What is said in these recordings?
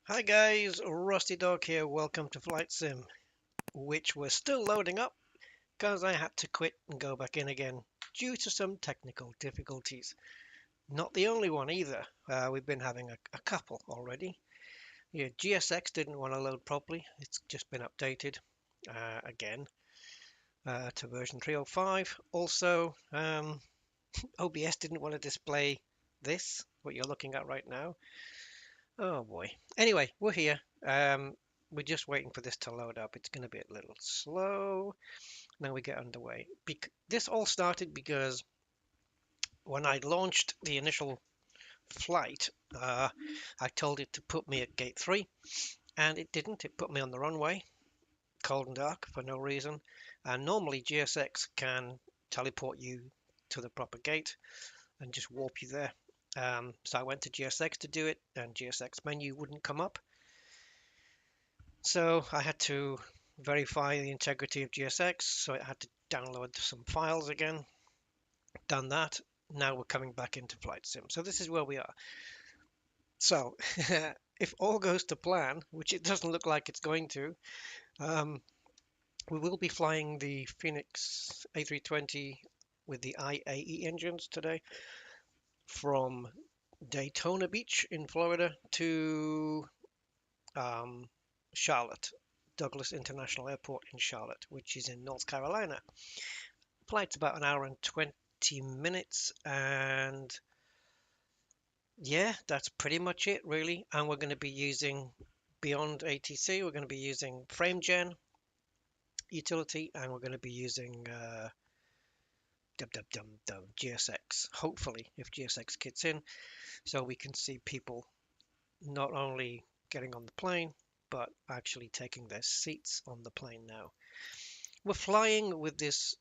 Hi guys, Rusty Dog here. Welcome to Flight Sim, which we're still loading up because I had to quit and go back in again due to some technical difficulties. Not the only one either. We've been having a couple already. Yeah, GSX didn't want to load properly. It's just been updated again to version 3.05. Also, OBS didn't want to display this, what you're looking at right now. Oh boy. Anyway, we're here. We're just waiting for this to load up. It's going to be a little slow. Now we get underway. This all started because when I launched the initial flight, I told it to put me at gate 3, and it didn't. It put me on the runway, cold and dark, for no reason. And normally GSX can teleport you to the proper gate and just warp you there. So I went to GSX to do it, and GSX menu wouldn't come up. So I had to verify the integrity of GSX, so I had to download some files again. Done that. Now we're coming back into Flight Sim. So this is where we are. So if all goes to plan, which it doesn't look like it's going to, we will be flying the Fenix A320 with the IAE engines today from Daytona Beach in Florida to Charlotte, Douglas International Airport in Charlotte, which is in North Carolina. Flight's about an hour and 20 minutes, and yeah, that's pretty much it really. And we're going to be using, beyond ATC, we're going to be using Framegen utility, and we're going to be using GSX, hopefully, if GSX kits in, so we can see people not only getting on the plane but actually taking their seats on the plane now. We're flying with this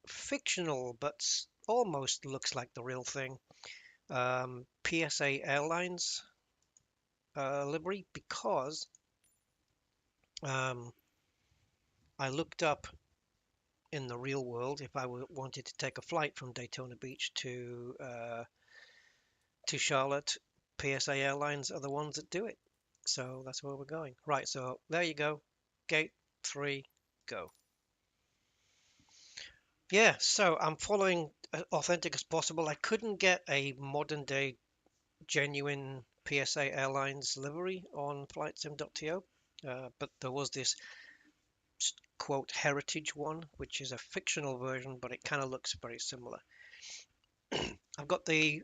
fictional but almost looks like the real thing PSA Airlines livery, because I looked up in the real world if I wanted to take a flight from Daytona Beach to Charlotte. PSA Airlines are the ones that do it, so that's where we're going. Right, so there you go, gate 3, go. Yeah, so I'm following as authentic as possible. I couldn't get a modern day genuine PSA Airlines livery on flightsim.to, but there was this quote heritage one, which is a fictional version, but it kind of looks very similar. I've got the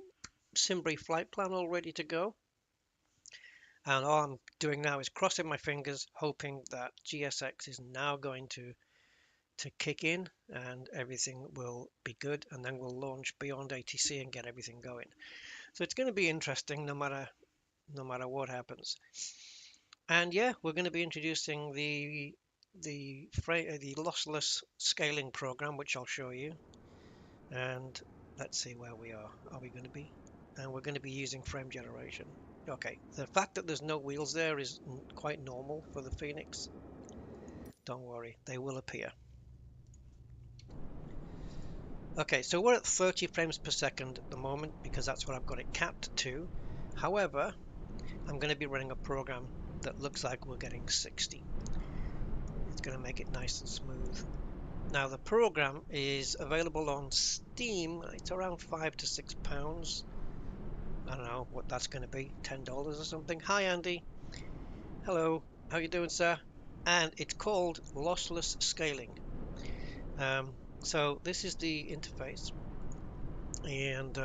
SimBrief flight plan all ready to go, and all I'm doing now is crossing my fingers, hoping that GSX is now going to kick in and everything will be good, and then we'll launch beyond ATC and get everything going. So it's going to be interesting no matter what happens. And yeah, we're going to be introducing the lossless scaling program, which I'll show you. And let's see where we are. Are we going to be? And we're going to be using frame generation. Okay, the fact that there's no wheels there is quite normal for the Fenix. Don't worry, they will appear. Okay, so we're at 30 frames per second at the moment because that's what I've got it capped to. However, I'm going to be running a program that looks like we're getting 60. It's going to make it nice and smooth. Now the program is available on Steam. It's around £5 to £6. I don't know what that's going to be, $10 or something. Hi Andy. Hello. How you doing, sir? And it's called lossless scaling. So this is the interface, and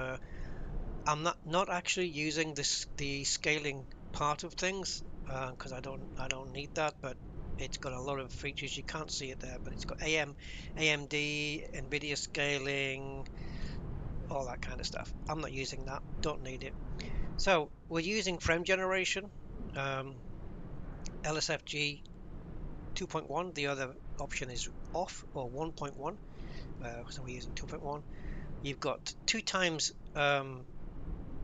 I'm not actually using the scaling part of things because I don't need that, but it's got a lot of features. You can't see it there, but it's got AMD, Nvidia scaling, all that kind of stuff. I'm not using that, don't need it. So we're using frame generation, LSFG 2.1. The other option is off, or 1.1, so we're using 2.1. You've got 2 times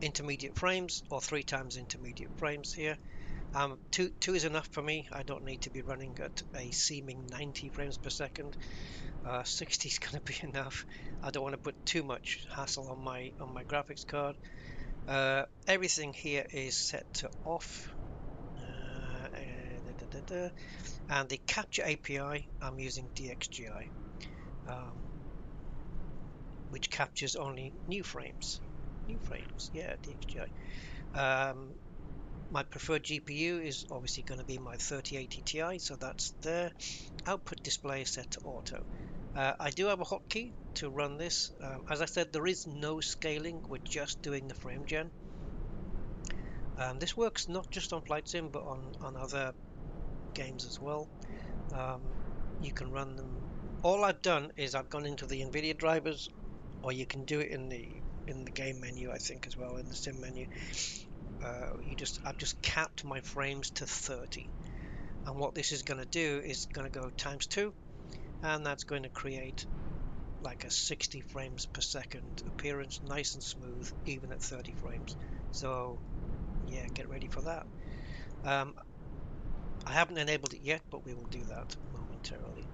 intermediate frames or 3 times intermediate frames here. Two is enough for me. I don't need to be running at a seeming 90 frames per second. 60 is going to be enough. I don't want to put too much hassle on my graphics card. Everything here is set to off. there. And the capture API, I'm using DXGI, which captures only new frames. New frames, yeah, DXGI. My preferred GPU is obviously going to be my 3080 Ti, so that's there. Output display is set to auto. I do have a hotkey to run this. As I said, there is no scaling. We're just doing the frame gen. This works not just on Flight Sim, but on other games as well. You can run them. All I've done is I've gone into the Nvidia drivers, or you can do it in the game menu, I think, as well, in the sim menu. I've just capped my frames to 30, and what this is going to do is going to go ×2, and that's going to create like a 60 frames per second appearance, nice and smooth, even at 30 frames. So yeah, get ready for that. I haven't enabled it yet, but we will do that momentarily.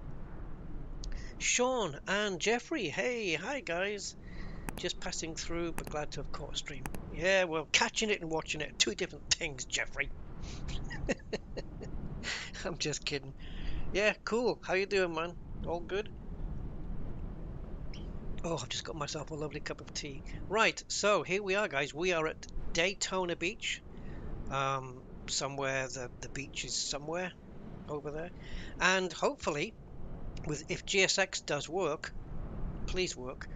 Sean and Jeffrey, hey, hi guys. Just passing through, but glad to have caught a stream. Yeah, well, catching it and watching it, two different things, Jeffrey. I'm just kidding. Yeah, cool. How you doing, man? All good? Oh, I've just got myself a lovely cup of tea. Right, so here we are, guys. We are at Daytona Beach. Somewhere, the beach is somewhere over there. And hopefully, if GSX does work, please work,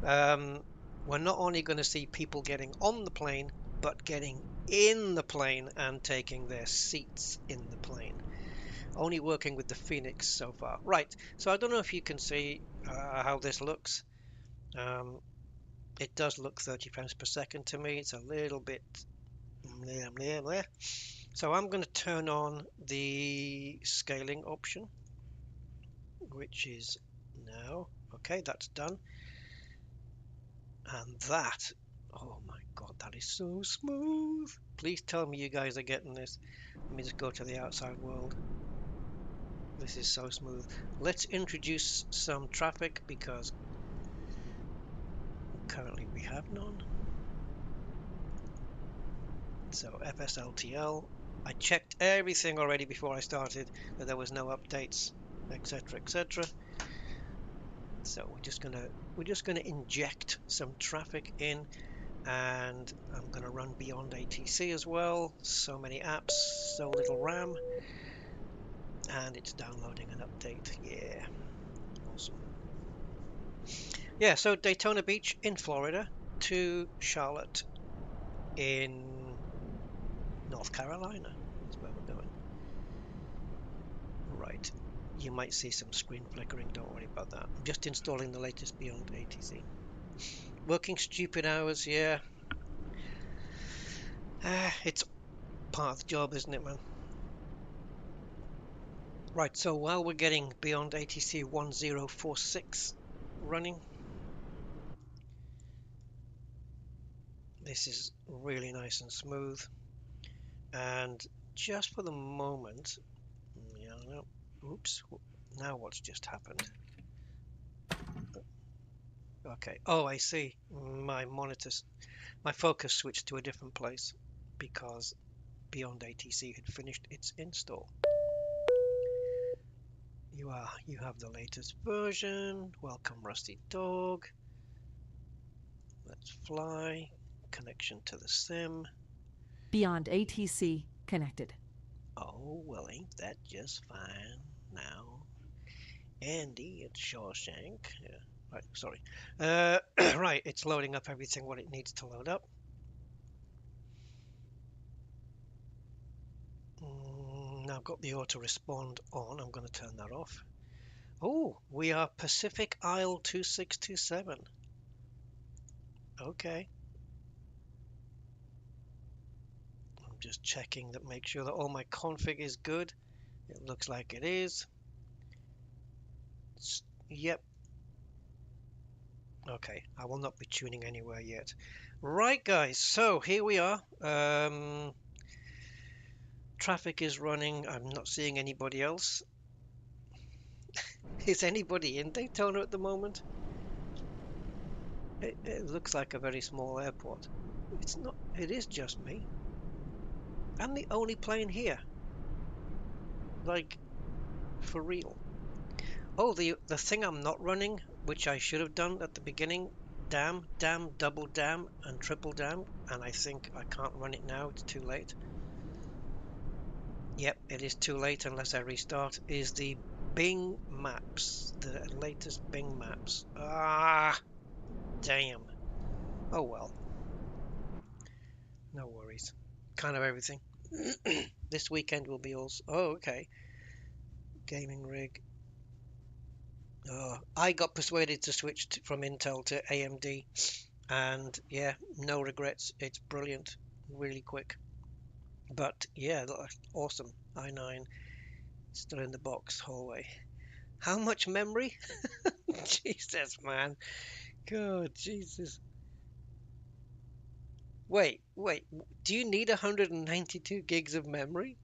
we're not only going to see people getting on the plane, but getting in the plane and taking their seats in the plane. Only working with the Fenix so far. Right, so I don't know if you can see how this looks. It does look 30 frames per second to me. It's a little bit... So I'm going to turn on the scaling option, which is now. Okay, that's done. And that, oh my god, that is so smooth. Please tell me you guys are getting this. Let me just go to the outside world. This is so smooth. Let's introduce some traffic because currently we have none. So FSLTL. I checked everything already before I started, that there was no updates, etc., etc. So we're just gonna inject some traffic in, and I'm gonna run beyond ATC as well. So many apps, so little RAM, and it's downloading an update. Yeah, awesome. Yeah, so Daytona Beach in Florida to Charlotte in North Carolina is where we're going. Right, you might see some screen flickering, don't worry about that. I'm just installing the latest beyond ATC. Working stupid hours, yeah. It's part of the job, isn't it, man? Right, so while we're getting beyond ATC 1046 running, this is really nice and smooth. And just for the moment, yeah, no, oops, now what's just happened? Okay, oh, I see. My focus switched to a different place because Beyond ATC had finished its install. You have the latest version. Welcome, Rusty Dog. Let's fly. Connection to the sim. Beyond ATC connected. Oh, well, ain't that just fine now? Andy, it's Shawshank. Yeah, right, sorry. Right, it's loading up everything what it needs to load up. Now I've got the auto respond on. I'm going to turn that off. Oh, we are Pacific Isle 2627. Okay. I'm just checking that, make sure that all my config is good. It looks like it is. Yep. Okay, I will not be tuning anywhere yet. Right, guys, so here we are. Traffic is running. I'm not seeing anybody else. Is anybody in Daytona at the moment? It looks like a very small airport. It's not. It is just me. I'm the only plane here. Like, for real. Oh, the thing I'm not running, which I should have done at the beginning, damn, double damn, and triple damn, and I think I can't run it now, it's too late. Yep, it is too late unless I restart, is the Bing maps, the latest Bing maps. Ah, damn. Oh well, no worries. Kind of everything. This weekend will be also, oh okay, gaming rig. Oh, I got persuaded to switch from Intel to AMD, and yeah, no regrets. It's brilliant, really quick. But yeah, awesome. i9 still in the box hallway. How much memory? Jesus, man. God, Jesus. Wait. Do you need 192 gigs of memory?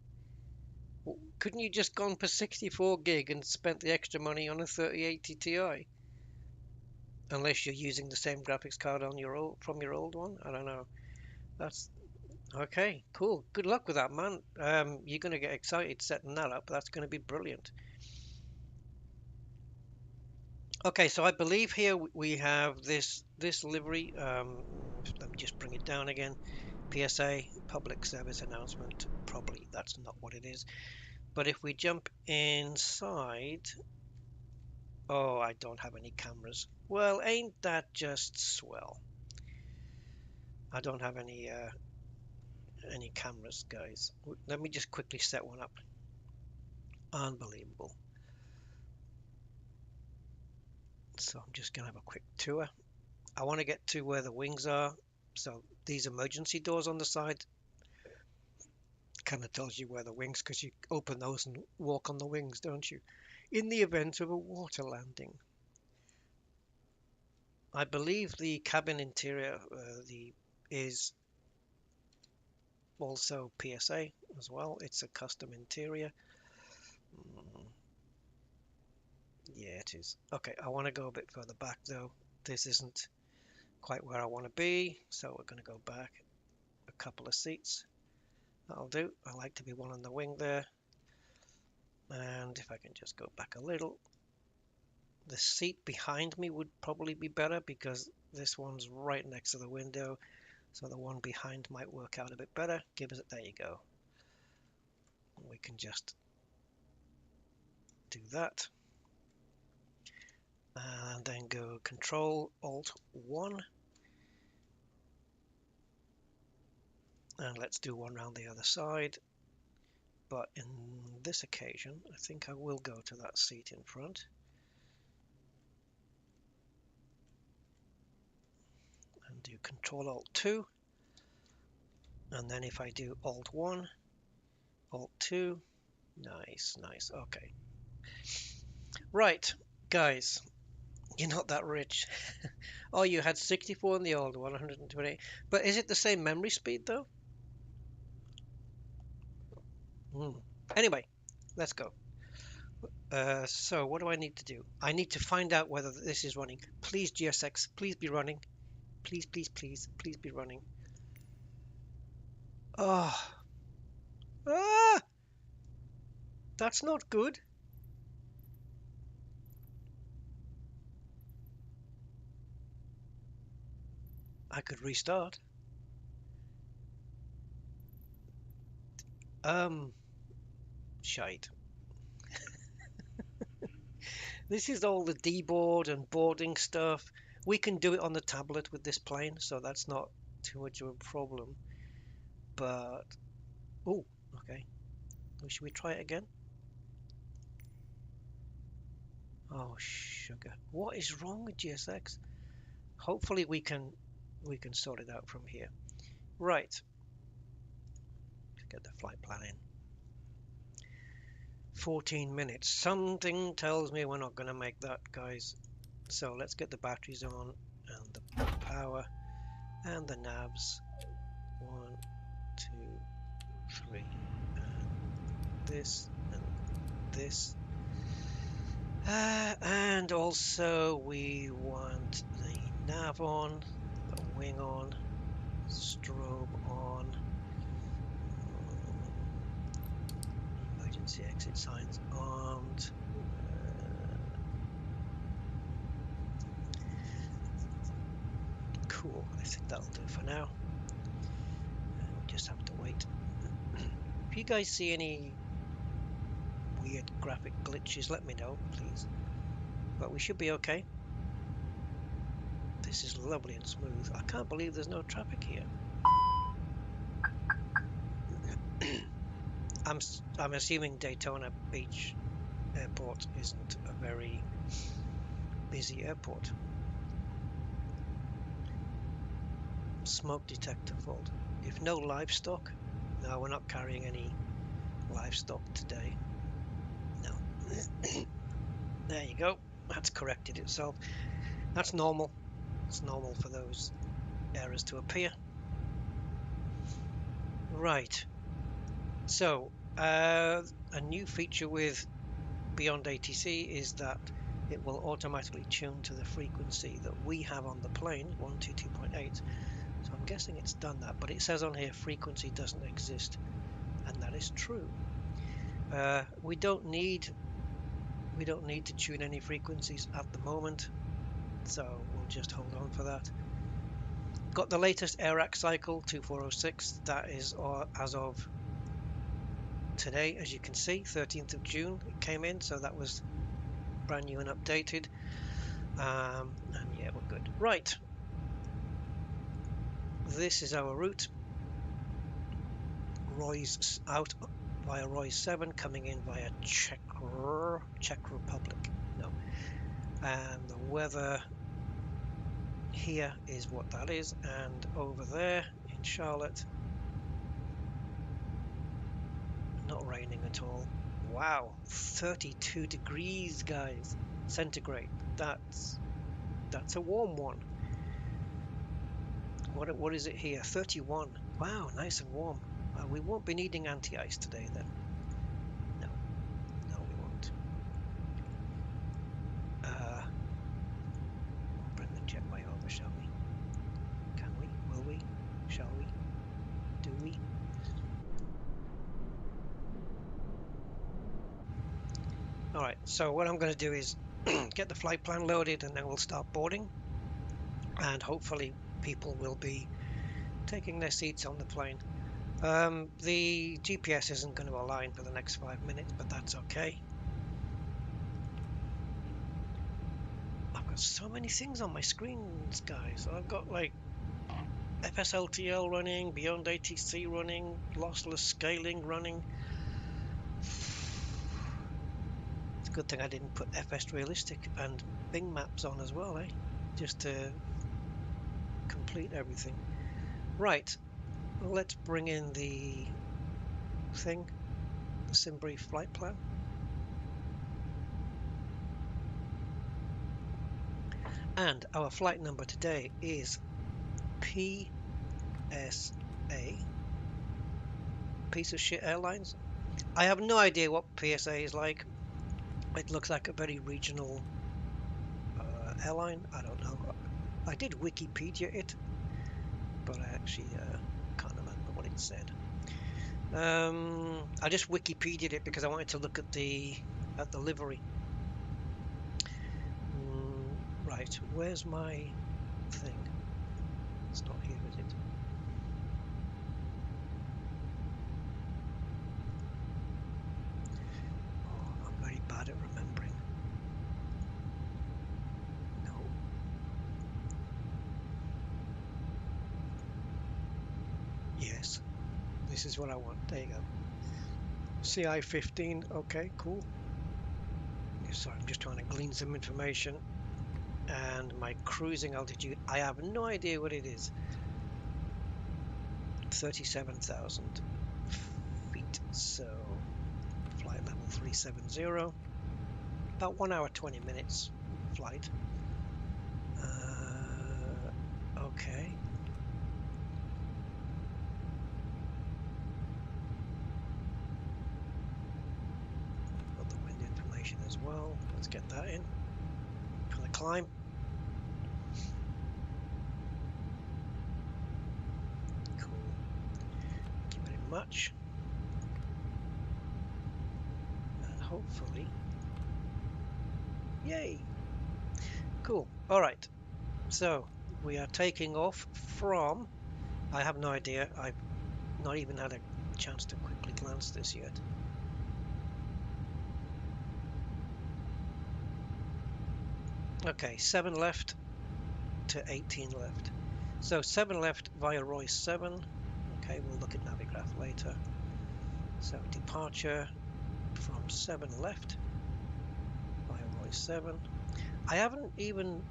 Couldn't you just gone for 64 gig and spent the extra money on a 3080 Ti? Unless you're using the same graphics card on your old from your old one. I don't know. That's okay. Cool. Good luck with that, man. You're gonna get excited setting that up. That's gonna be brilliant. Okay, so I believe here we have this livery. Let me just bring it down again. PSA, public service announcement. Probably that's not what it is. But if we jump inside, oh, I don't have any cameras. Well, ain't that just swell? I don't have any cameras, guys. Let me just quickly set one up. Unbelievable. So I'm just gonna have a quick tour. I want to get to where the wings are. So these emergency doors on the side kind of tells you where the wings, because you open those and walk on the wings, don't you? In the event of a water landing. I believe the cabin interior is also PSA as well. It's a custom interior. Yeah, it is. Okay, I want to go a bit further back though. This isn't quite where I want to be, so we're going to go back a couple of seats. That'll do. I like to be one on the wing there. And if I can just go back a little, the seat behind me would probably be better because this one's right next to the window, so the one behind might work out a bit better. There you go. We can just do that and then go Control Alt 1, and let's do one round the other side. But in this occasion, I think I will go to that seat in front. And do Control Alt 2. And then if I do Alt 1, Alt 2, nice. Okay. Right, guys, you're not that rich. Oh, you had 64 in the old one, 120. But is it the same memory speed though? Anyway, let's go. So what do I need to do? I need to find out whether this is running. Please, GSX, please be running. Please be running. Oh, that's not good. I could restart. Shite. This is all the deboard and boarding stuff. We can do it on the tablet with this plane, so that's not too much of a problem. But, oh, okay. Should we try it again? Oh, sugar. What is wrong with GSX? Hopefully we can sort it out from here. Right. Let's get the flight plan in. 14 minutes. Something tells me we're not going to make that, guys. So let's get the batteries on and the power and the navs. 1, 2, 3, and this and this. And also we want the nav on, the wing on, strobe on, emergency exit signs armed. Cool, I think that'll do for now. We'll just have to wait. If you guys see any weird graphic glitches, let me know, please. But we should be okay. This is lovely and smooth. I can't believe there's no traffic here. I'm assuming Daytona Beach Airport isn't a very busy airport. Smoke detector fault. If no livestock, no, we're not carrying any livestock today. No. There you go. That's corrected itself. That's normal. It's normal for those errors to appear. Right. So, a new feature with Beyond ATC is that it will automatically tune to the frequency that we have on the plane, 122.8. So I'm guessing it's done that, but it says on here frequency doesn't exist, and that is true. We don't need to tune any frequencies at the moment, so we'll just hold on for that. Got the latest AIRAC cycle 2406. That is as of today, as you can see, 13th of June it came in, so that was brand new and updated. And yeah, we're good. Right, this is our route. Roy's out via Roy's 7, coming in via Czech Republic. No, and the weather here is what that is, and over there in Charlotte, not raining at all. Wow, 32 degrees, guys, centigrade. That's a warm one. What is it here? 31. Wow, nice and warm. We won't be needing anti-ice today then. No, we won't. We'll bring the jetway over, shall we? Can we? Will we? Shall we? Do we? Alright, so what I'm going to do is get the flight plan loaded, and then we'll start boarding, and hopefully people will be taking their seats on the plane. The GPS isn't going to align for the next 5 minutes, but that's okay. I've got so many things on my screens, guys. I've got like FSLTL running, Beyond ATC running, lossless scaling running. It's a good thing I didn't put FS Realistic and Bing Maps on as well, eh? Just to complete everything. Right, well, let's bring in the thing, the SimBrief flight plan. And our flight number today is PSA, Piece of Shit Airlines. I have no idea what PSA is like. It looks like a very regional airline. I don't know. I did Wikipedia it, but I actually can't remember what it said. I just Wikipedia'd it because I wanted to look at the livery. Right, where's my thing? It's not here, is it? Oh, I'm very bad at remembering. No. Yes, this is what I want. There you go. CI-15. Okay, cool. Sorry, I'm just trying to glean some information. And my cruising altitude, I have no idea what it is. 37,000 feet. So flight level 370. About 1 hour 20 minutes flight. Okay. Got the wind information as well. Let's get that in for the climb. Cool. Give it much. hopefully. Yay! Cool. All right. So we are taking off from. I have no idea. I've not even had a chance to quickly glance this yet. Okay, 7 left to 18 left. So 7 left via Royce 7. Okay, we'll look at Navigraph later. So departure from 7 left via Royce 7. I haven't even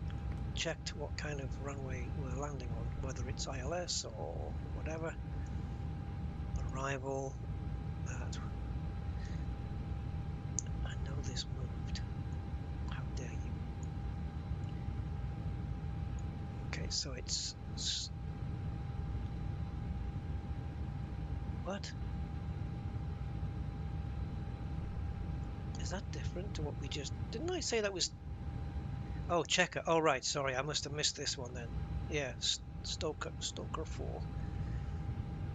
checked what kind of runway we're landing on, whether it's ILS or whatever. Arrival at... I know this moved. How dare you. Okay, so it's... What? Is that different to what we just... Didn't I say that was... Oh, checker. Oh, right. Sorry, I must have missed this one then. Yeah, Stalker 4.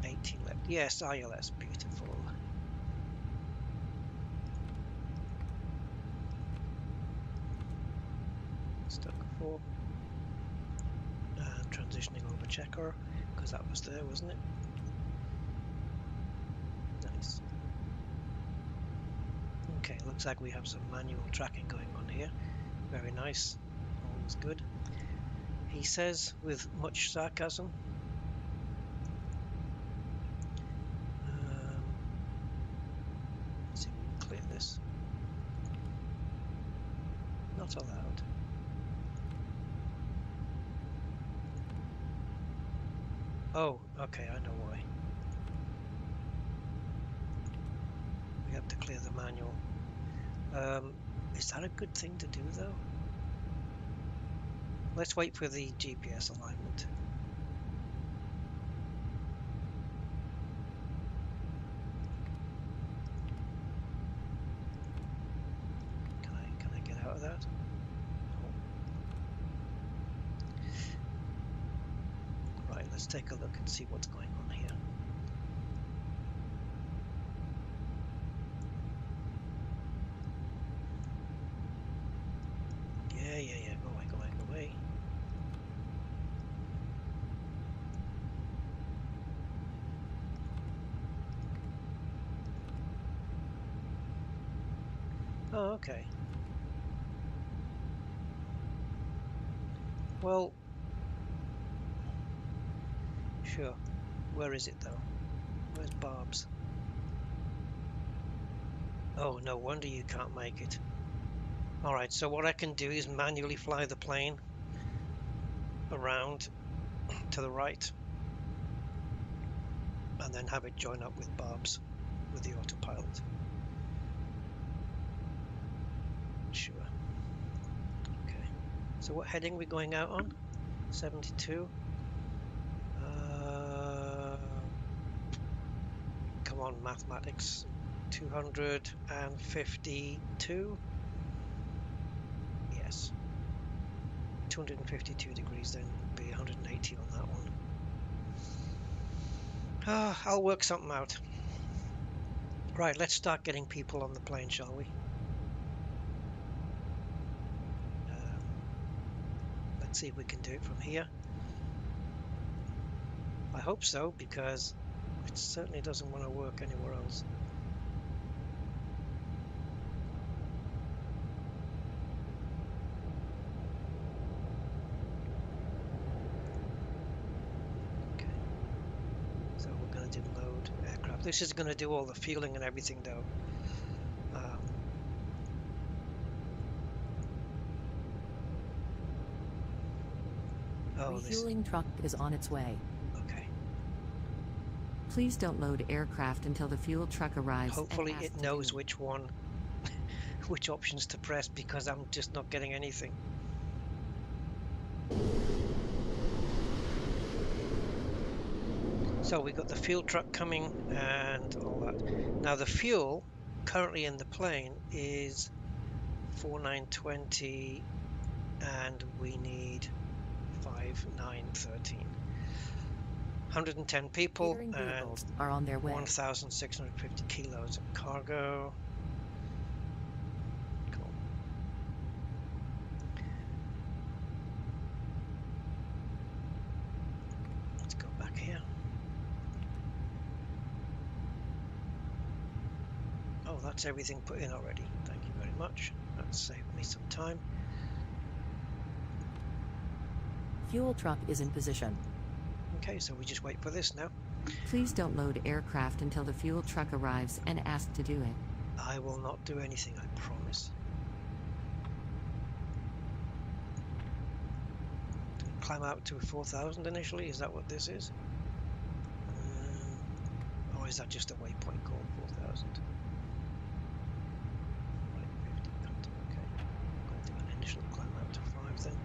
18 left. Yes, ILS. Beautiful. Stalker 4. And transitioning over checker, because that was there, wasn't it? Nice. Okay, looks like we have some manual tracking going on here. Very nice. Always good. He says with much sarcasm. Let's see if we can clear this. Not allowed. Oh, okay, I know why. We have to clear the manual. Is that a good thing to do though? Let's wait for the GPS alignment. Can I get out of that? No. Right, let's take a look and see what's going on here. Yeah, go away. Oh, okay. Well, sure. Where is it though? Where's Barb's? Oh, no wonder you can't make it. Alright, so what I can do is manually fly the plane around to the right and then have it join up with Barb's with the autopilot. Sure. Okay. So what heading are we going out on? 72. Come on, mathematics. 252. Yes. 252 degrees, then would be 180 on that one. I'll work something out. Right, let's start getting people on the plane, shall we? Let's see if we can do it from here. I hope so, because it certainly doesn't want to work anywhere else. Okay. So we're going to do load aircraft. This is going to do all the fueling and everything, though. Refueling truck is on its way. Okay. Please don't load aircraft until the fuel truck arrives. Hopefully it knows which one, which options to press, because I'm just not getting anything. So we got the fuel truck coming and all that. Now the fuel currently in the plane is 4920 and we need 5913. 110 people and are on their way. 1,650 kilos of cargo. Oh, that's everything put in already. Thank you very much. That saved me some time. Fuel truck is in position. Okay, so we just wait for this now. Please don't load aircraft until the fuel truck arrives and ask to do it. I will not do anything, I promise. Climb out to 4,000 initially, is that what this is? Or is that just a waypoint called 4,000? Right, 50, okay. I'm going to do an initial climb out to 5 then.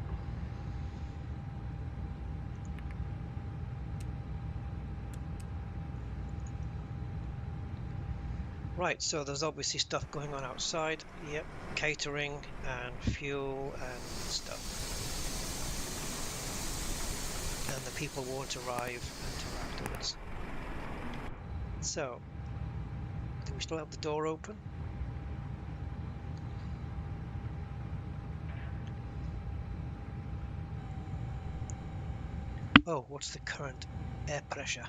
Right, so there's obviously stuff going on outside. Yep, catering and fuel and stuff. And the people won't arrive until afterwards. So, do we still have the door open? Oh, what's the current air pressure?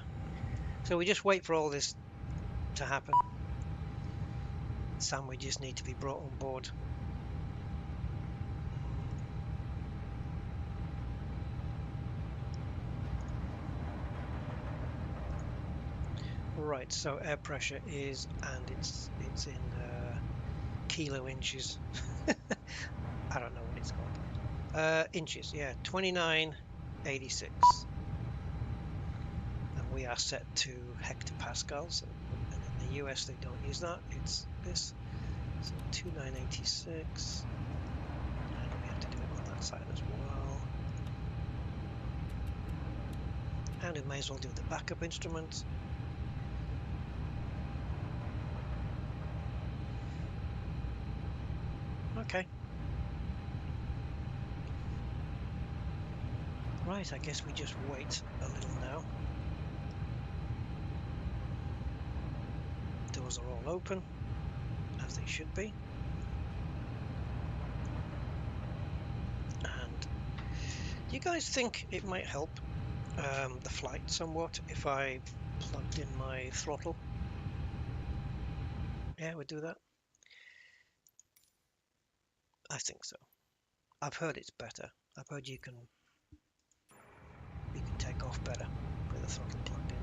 So we just wait for all this to happen. Sandwiches need to be brought on board. Right, so air pressure is, and it's in kilo inches. I don't know what it's called. Inches, yeah, 2986. And we are set to hectopascals. And in the US they don't use that. It's this. So 2986. And we have to do it on that side as well. And we may as well do the backup instruments. Okay. Right, I guess we just wait a little now. Doors are all open, as they should be. And you guys think it might help the flight somewhat if I plugged in my throttle? Yeah, we'll do that. I think so. I've heard it's better. I've heard you can take off better with the throttle plugged in.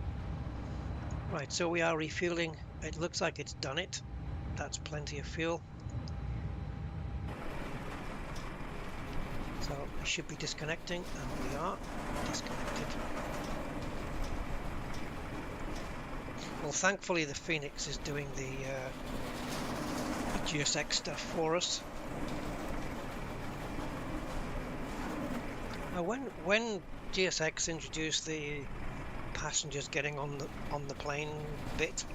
Right, so we are refueling. It looks like it's done it. That's plenty of fuel. So we should be disconnecting, and we are disconnected. Well, thankfully the Fenix is doing the GSX stuff for us. Now, when GSX introduced the passengers getting on the plane bit,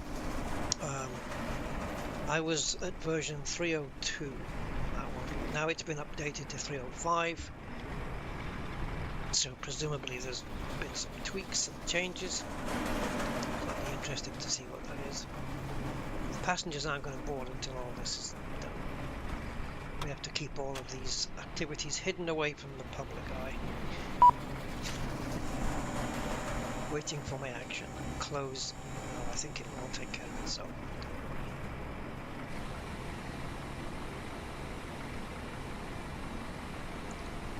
I was at version 302. Now it's been updated to 305, so presumably there's been some tweaks and changes. I'll be interested to see what that is. The passengers aren't going to board until all this is done. We have to keep all of these activities hidden away from the public eye. Waiting for my action. Close. I think it will take care of itself.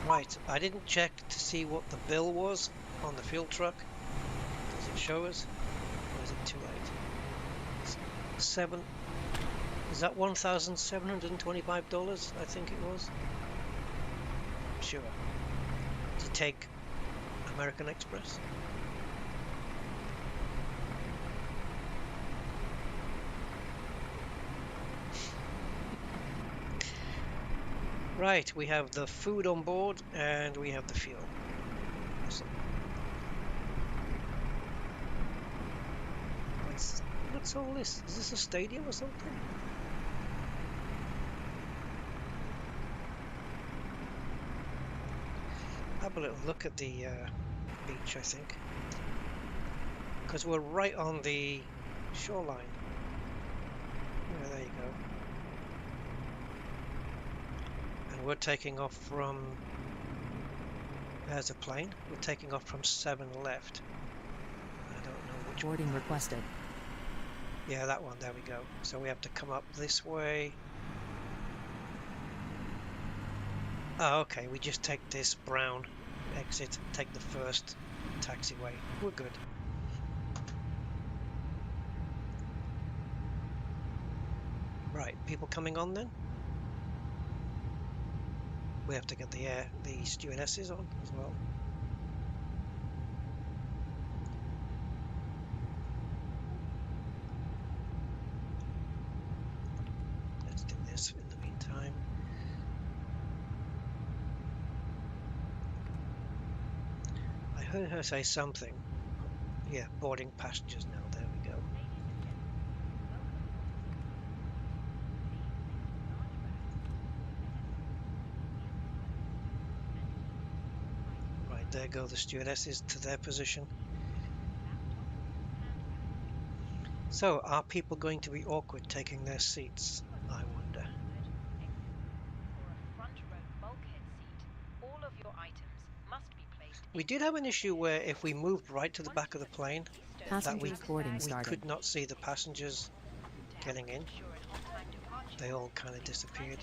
Right, I didn't check to see what the bill was on the fuel truck. Does it show us? Or is it too late? Is that $1,725? I think it was. Sure. To take American Express. Right, we have the food on board and we have the fuel. Awesome. What's all this? Is this a stadium or something? Have a little look at the beach, I think. Because we're right on the shoreline. Yeah, there you go. And we're taking off from, there's a plane, we're taking off from 7 left. I don't know which boarding requested. Yeah, that one. There we go. So we have to come up this way. Oh, okay. We just take this brown exit, take the first taxiway. We're good. Right, people coming on then? We have to get the stewardesses on as well. Let's do this in the meantime. I heard her say something. Yeah, boarding passengers now. There we go. Right, there go the stewardesses to their position. So, are people going to be awkward taking their seats? I wonder. We did have an issue where if we moved right to the back of the plane, that we could not see the passengers getting in. They all kind of disappeared.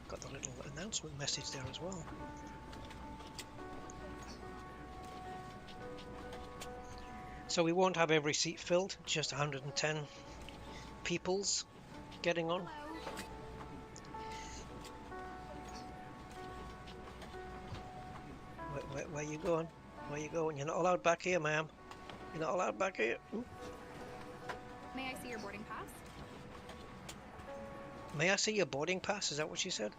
Got the little announcement message there as well. So we won't have every seat filled, just 110 peoples getting on. Where you going? Where you going? You're not allowed back here, ma'am. You're not allowed back here. Ooh. May I see your boarding pass? May I see your boarding pass? Is that what she said?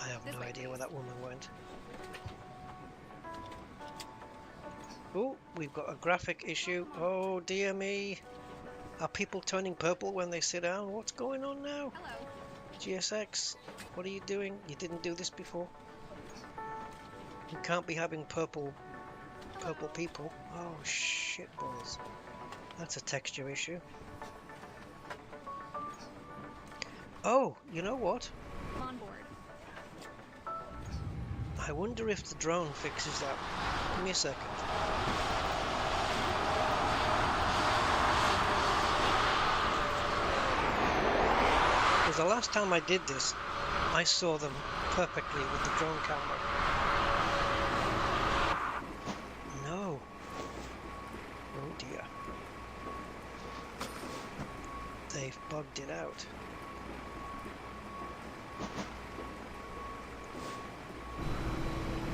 I have no idea where that woman went. Oh, we've got a graphic issue. Oh dear me. Are people turning purple when they sit down? What's going on now? Hello. GSX, what are you doing? You didn't do this before. You can't be having purple people. Oh shit balls. That's a texture issue. Oh, you know what? I'm on board. I wonder if the drone fixes that. Give me a second. Because the last time I did this, I saw them perfectly with the drone camera. No. Oh dear. They've bugged it out.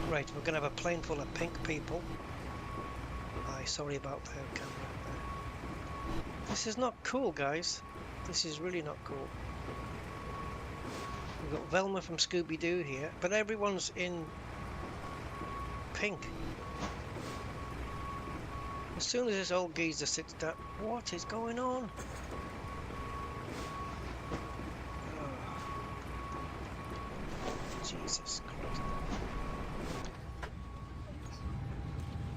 Right, we're going to have a plane full of pink people. Sorry about the camera there. This is not cool, guys. This is really not cool. We've got Velma from Scooby-Doo here, but everyone's in pink. As soon as this old geezer sits down, what is going on? Oh. Jesus Christ.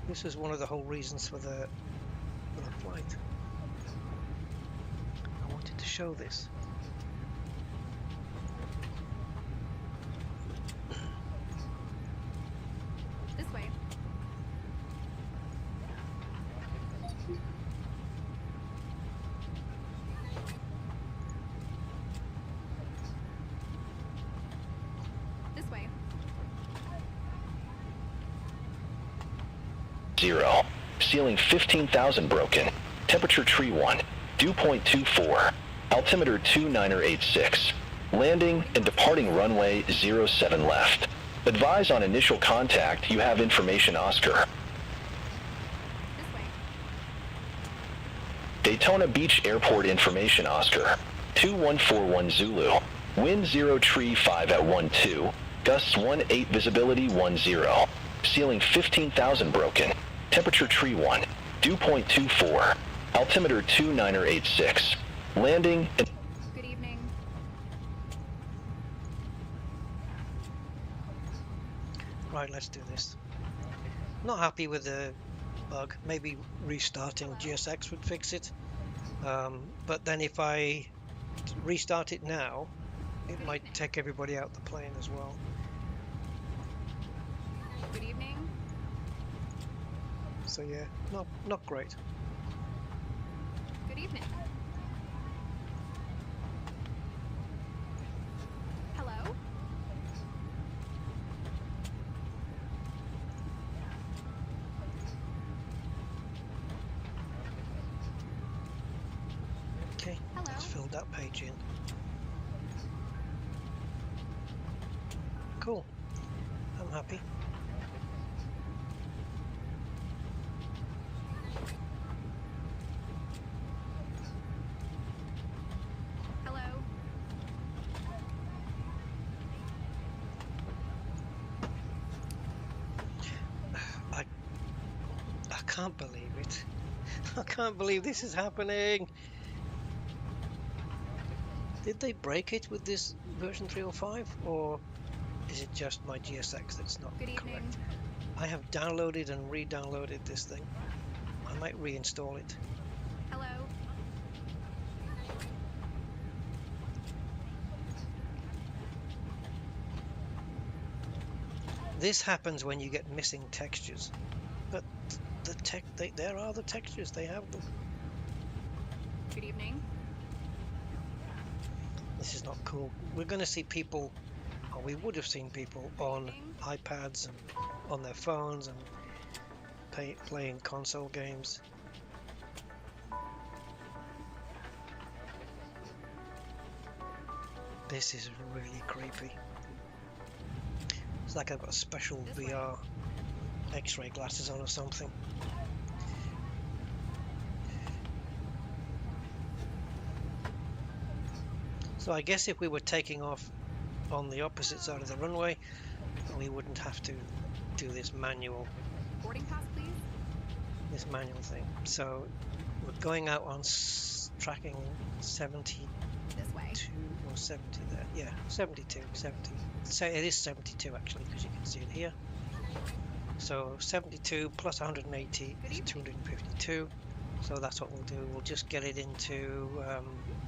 This is one of the whole reasons for the flight. I wanted to show this. This way. This way. 0. Ceiling 15,000 broken. Temperature tree 1. Dew point 24. Altimeter 2986. Landing and departing runway 07 left. Advise on initial contact you have information Oscar. This way. Daytona Beach Airport information Oscar. 2141 Zulu. Wind 0 tree 5 at 12. Gusts 18 visibility 10. Ceiling 15,000 broken. Temperature tree 1. Dew point 24. Altimeter 2986. Landing and... Good evening. Right, let's do this. Not happy with the bug. Maybe restarting GSX would fix it. But then if I restart it now, it might take everybody out the plane as well. Good evening. So yeah, not great. Good evening. Hello? Okay, Hello? let's fill that page in. Cool. I'm happy. Hello? I can't believe it. I can't believe this is happening. Did they break it with this version 305, or is it just my GSX that's not Good evening. correct? I have downloaded and re-downloaded this thing. I might reinstall it. Hello? This happens when you get missing textures, but there are the textures. They have them. Good evening. This is not cool. We're going to see people, or we would have seen people on iPads and on their phones and playing console games. This is really creepy. It's like I've got special VR X-ray glasses on or something. So I guess if we were taking off on the opposite side of the runway, we wouldn't have to do this manual Boarding pass, please. thing. So we're going out on tracking 72 This way. or 70 there. Yeah, 72, 70. So it is 72 actually, because you can see it here. So 72 plus 180 is 252. So that's what we'll do. We'll just get it into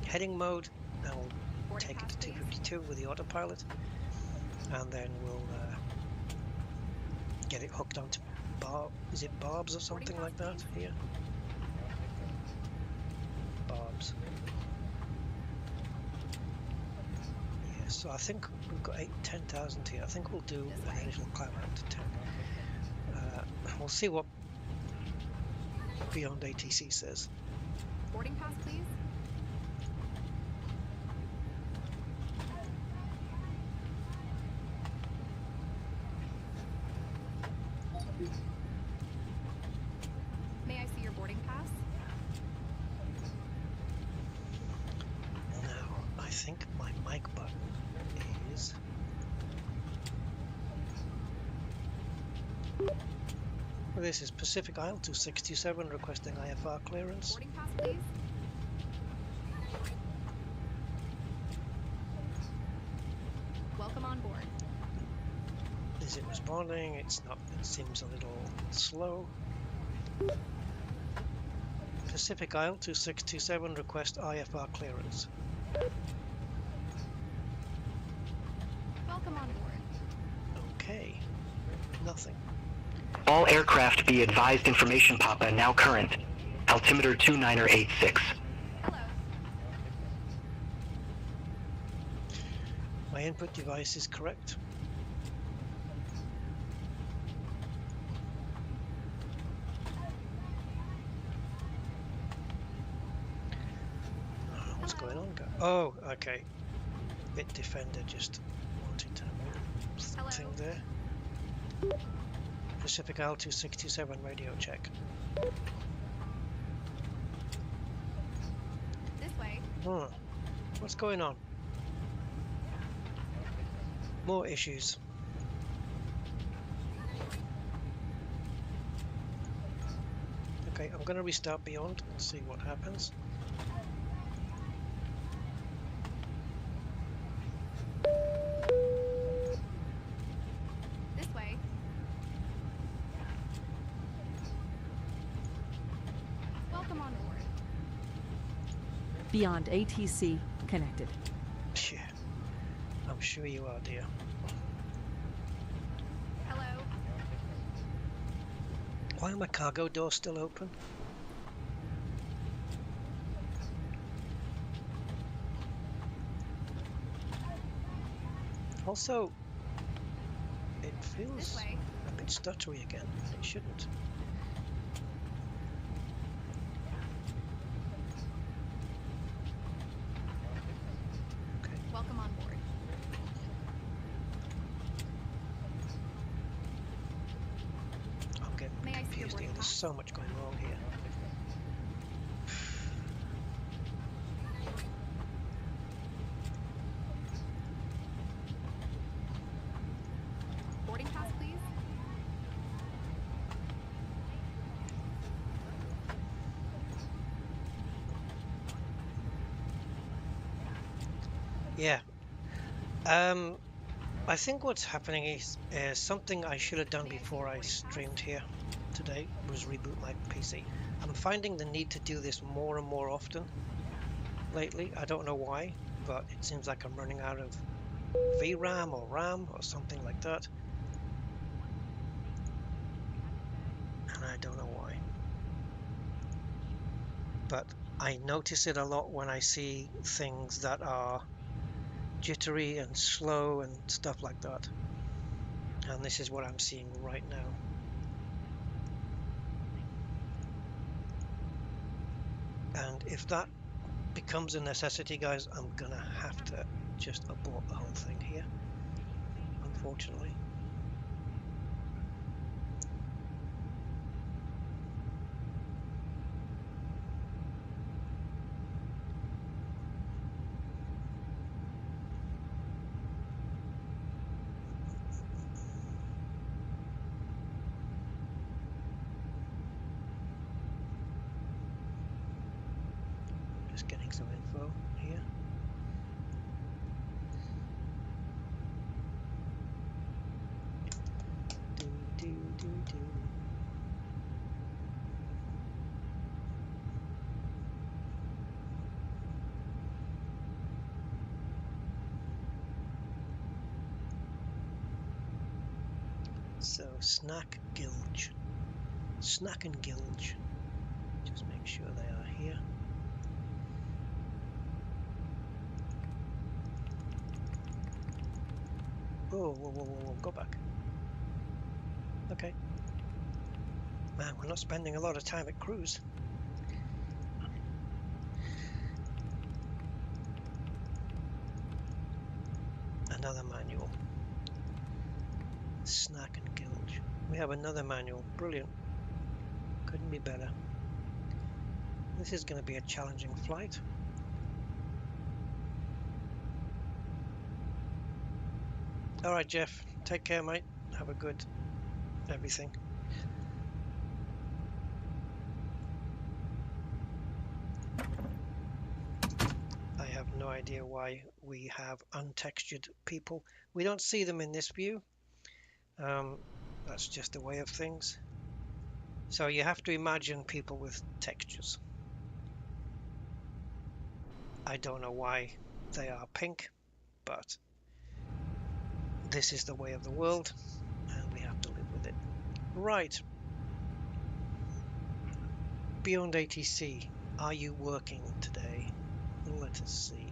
heading mode, and we'll Boarding take it pass, to please. 252 with the autopilot, and then we'll get it hooked onto is it barbs or something like that here? Barbs. Yeah, so I think we've got 10,000 here. I think we'll do an initial climb out to 10. We'll see what Beyond ATC says. Boarding pass, please. May I see your boarding pass? Now, I think my mic button is... This is Pacific Isle 267 requesting IFR clearance. Boarding pass, please. Welcome on board. Is it responding? It's not. It seems a little slow. Pacific Isle 2627 request IFR clearance. Welcome on board. Okay. Nothing. All aircraft be advised information Papa now current. Altimeter 2986. Hello. My input device is correct. What's going on? Oh, okay. Bitdefender just wanted to Hello. thing there. Pacific Isle 267 radio check. This way. What's going on? More issues. Okay, I'm going to restart Beyond and see what happens. This way. Welcome on board. Beyond ATC, Connected. Yeah, I'm sure you are, dear. Hello. Why are my cargo doors still open? Also, it This feels way. a bit stuttery again. It shouldn't. Okay. Welcome on board. I'm getting May I see your confused here. boarding There's pass? so much going wrong here. Boarding pass, please. Yeah. I think what's happening is something I should have done May I see before your I boarding pass? streamed here today was reboot my PC. I'm finding the need to do this more and more often lately. I don't know why, but it seems like I'm running out of VRAM or RAM or something like that. And I don't know why. But I notice it a lot when I see things that are jittery and slow and stuff like that. And this is what I'm seeing right now. And if that becomes a necessity, guys, I'm gonna have to just abort the whole thing here, unfortunately. Just getting some info here. Do, do, do, do. So snack gilge, snack and gilge. Just make sure they are here. Whoa, whoa, whoa, whoa, whoa, go back. Okay. Man, we're not spending a lot of time at cruise. Another manual. Snack and gilge. We have another manual. Brilliant. Couldn't be better. This is going to be a challenging flight. All right, Jeff. Take care, mate. Have a good everything. I have no idea why we have untextured people. We don't see them in this view. That's just the way of things. So you have to imagine people with textures. I don't know why they are pink, but this is the way of the world, and we have to live with it. Right. Beyond ATC, are you working today? Let us see.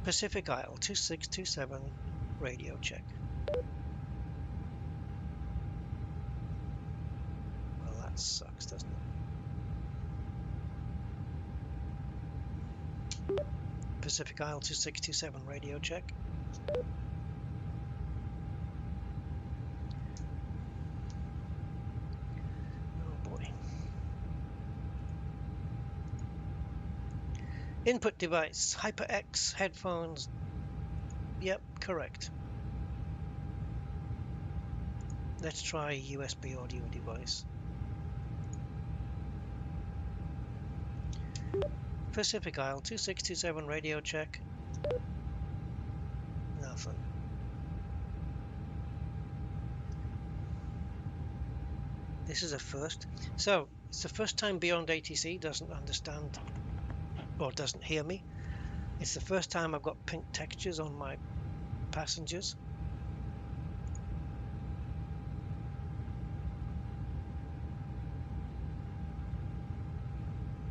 Pacific Isle 2627, radio check. Well, that sucks, doesn't it? Pacific Isle 2627, radio check. Oh boy. Input device, HyperX, headphones. Yep, correct. Let's try USB audio device. Pacific Isle 2627, radio check. Nothing. This is a first. So it's the first time Beyond ATC doesn't understand or doesn't hear me. It's the first time I've got pink textures on my passengers.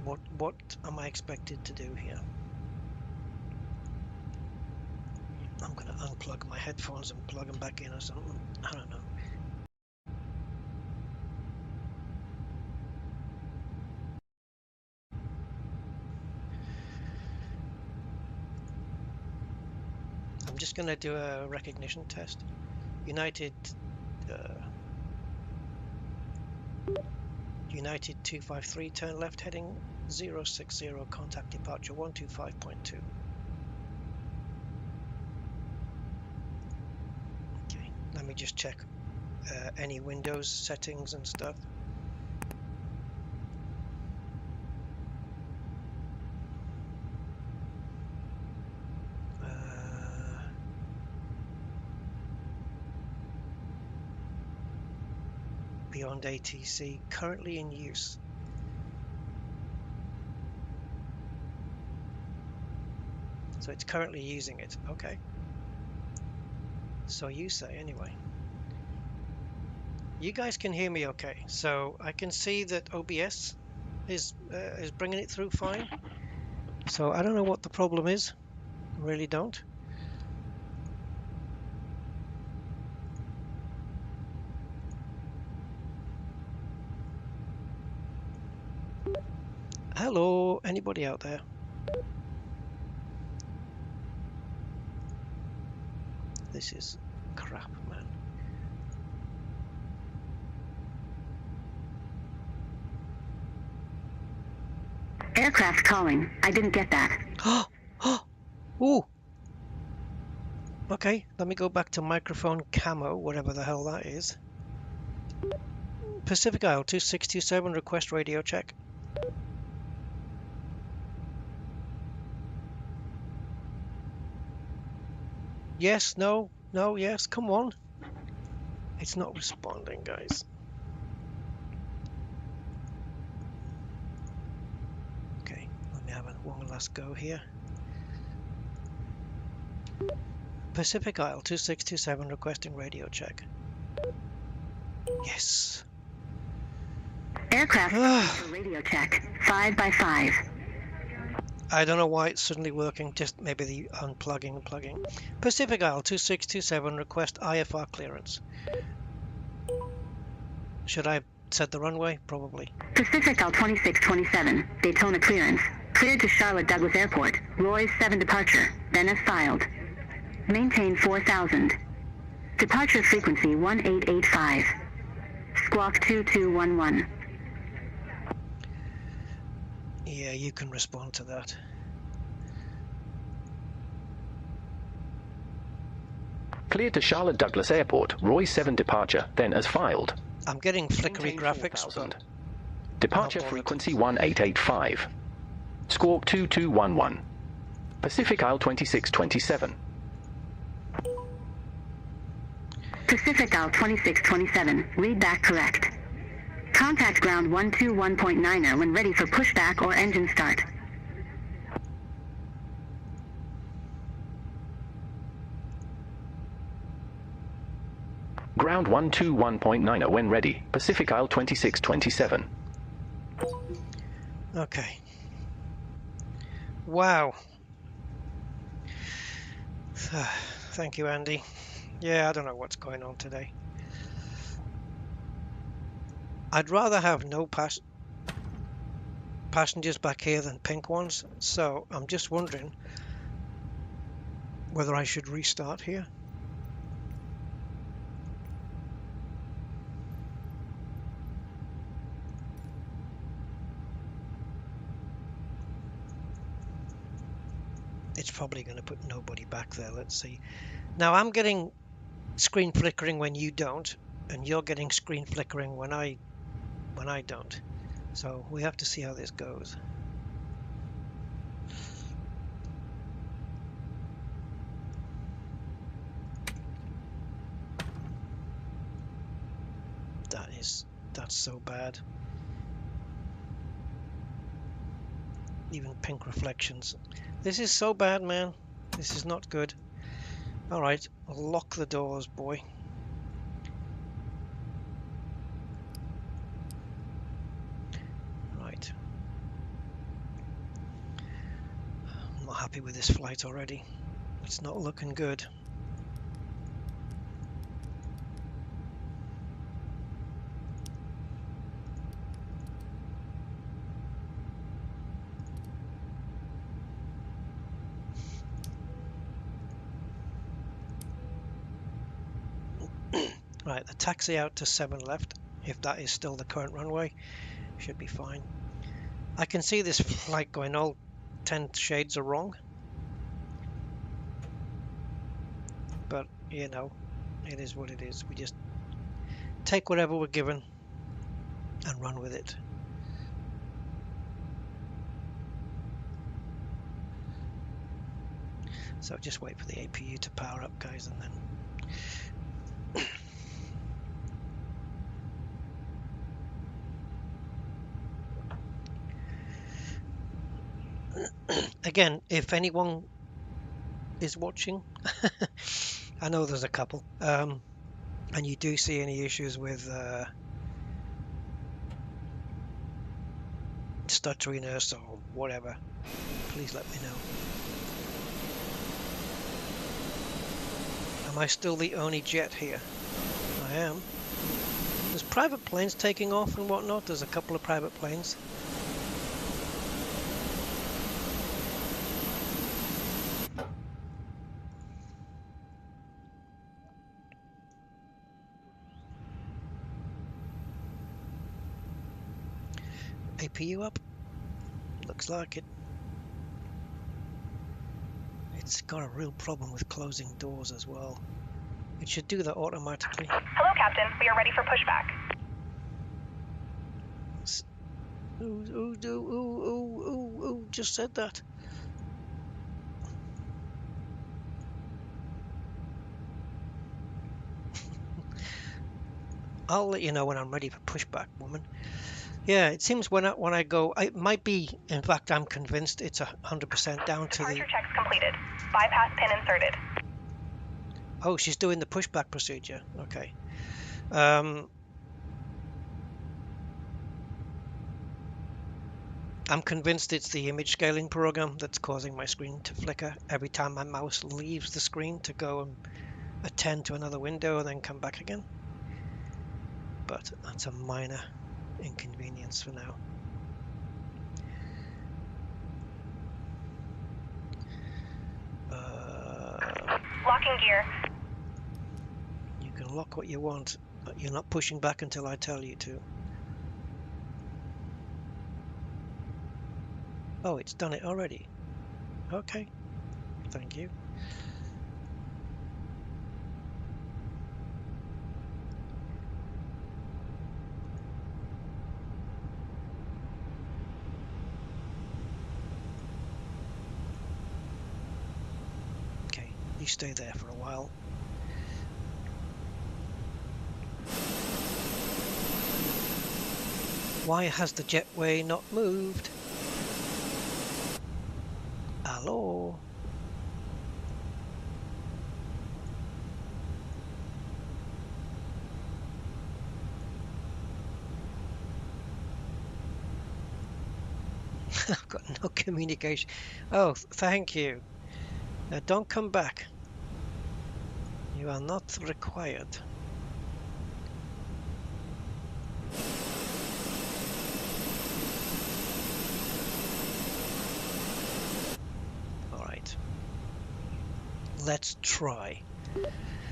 What am I expected to do here? I'm going to unplug my headphones and plug them back in or something. I don't know. I'm just going to do a recognition test. United 253, turn left heading 060, contact departure 125.2. Okay, let me just check any Windows settings and stuff. Beyond ATC currently in use. So it's currently using it. Okay. So you say anyway. You guys can hear me okay. So I can see that OBS is bringing it through fine. So I don't know what the problem is. Really don't. Hello, anybody out there? This is crap, man. Aircraft calling. I didn't get that. Ooh. Okay, let me go back to microphone camo, whatever the hell that is. Pacific Isle 2627, request radio check. Yes, no, no, yes, come on. It's not responding, guys. Okay, let me have one last go here. Pacific Isle 2627, requesting radio check. Yes. Aircraft for radio check. 5 by 5. I don't know why it's suddenly working, just maybe the unplugging and plugging. Pacific Isle 2627, request IFR clearance. Should I set the runway? Probably. Pacific Isle 2627, Daytona clearance. Cleared to Charlotte Douglas Airport. Roy's 7 departure. Then as filed. Maintain 4000. Departure frequency 1885. Squawk 2211. Yeah, you can respond to that. Cleared to Charlotte Douglas Airport, Roy 7 departure, then as filed. I'm getting flickery graphics. 4,000. Departure frequency 1885. Squawk 2211. Pacific Isle 2627. Pacific Isle 2627, read back correct. Contact ground 121.90 when ready for pushback or engine start. Ground 121.90 when ready. Pacific Isle 2627. Okay. Wow. Thank you, Andy. Yeah, I don't know what's going on today. I'd rather have no passengers back here than pink ones, so I'm just wondering whether I should restart here. It's probably going to put nobody back there. Let's see. Now I'm getting screen flickering when you don't, and you're getting screen flickering when I don't. So we have to see how this goes. That is That's so bad. Even pink reflections. This is so bad, man. This is not good. Alright, lock the doors, boy. Right. I'm not happy with this flight already. It's not looking good. Right, the taxi out to 7 left, if that is still the current runway, should be fine. I can see this flight going all 10 shades of wrong, but you know, it is what it is. We just take whatever we're given and run with it. So just wait for the APU to power up, guys, and then again, if anyone is watching, I know there's a couple, and you do see any issues with stutteriness or whatever, please let me know. Am I still the only jet here? I am. There's private planes taking off and whatnot. There's a couple of private planes. APU up? Looks like it. It's got a real problem with closing doors as well. It should do that automatically. Hello, Captain. We are ready for pushback. Ooh, just said that. I'll let you know when I'm ready for pushback, woman. Yeah, it seems when I go, it might be, in fact, I'm convinced it's 100% down to the... Departure checks completed. Bypass pin inserted. Oh, she's doing the pushback procedure. Okay. I'm convinced it's the image scaling program that's causing my screen to flicker every time my mouse leaves the screen to go and attend to another window and then come back again. But that's a minor inconvenience for now. Locking gear. You can lock what you want, but you're not pushing back until I tell you to. Oh, it's done it already. Okay, thank you. Okay, you stay there for a while. Why has the jetway not moved? Hello? I've got no communication. Oh, thank you. Now don't come back. You are not required. Let's try.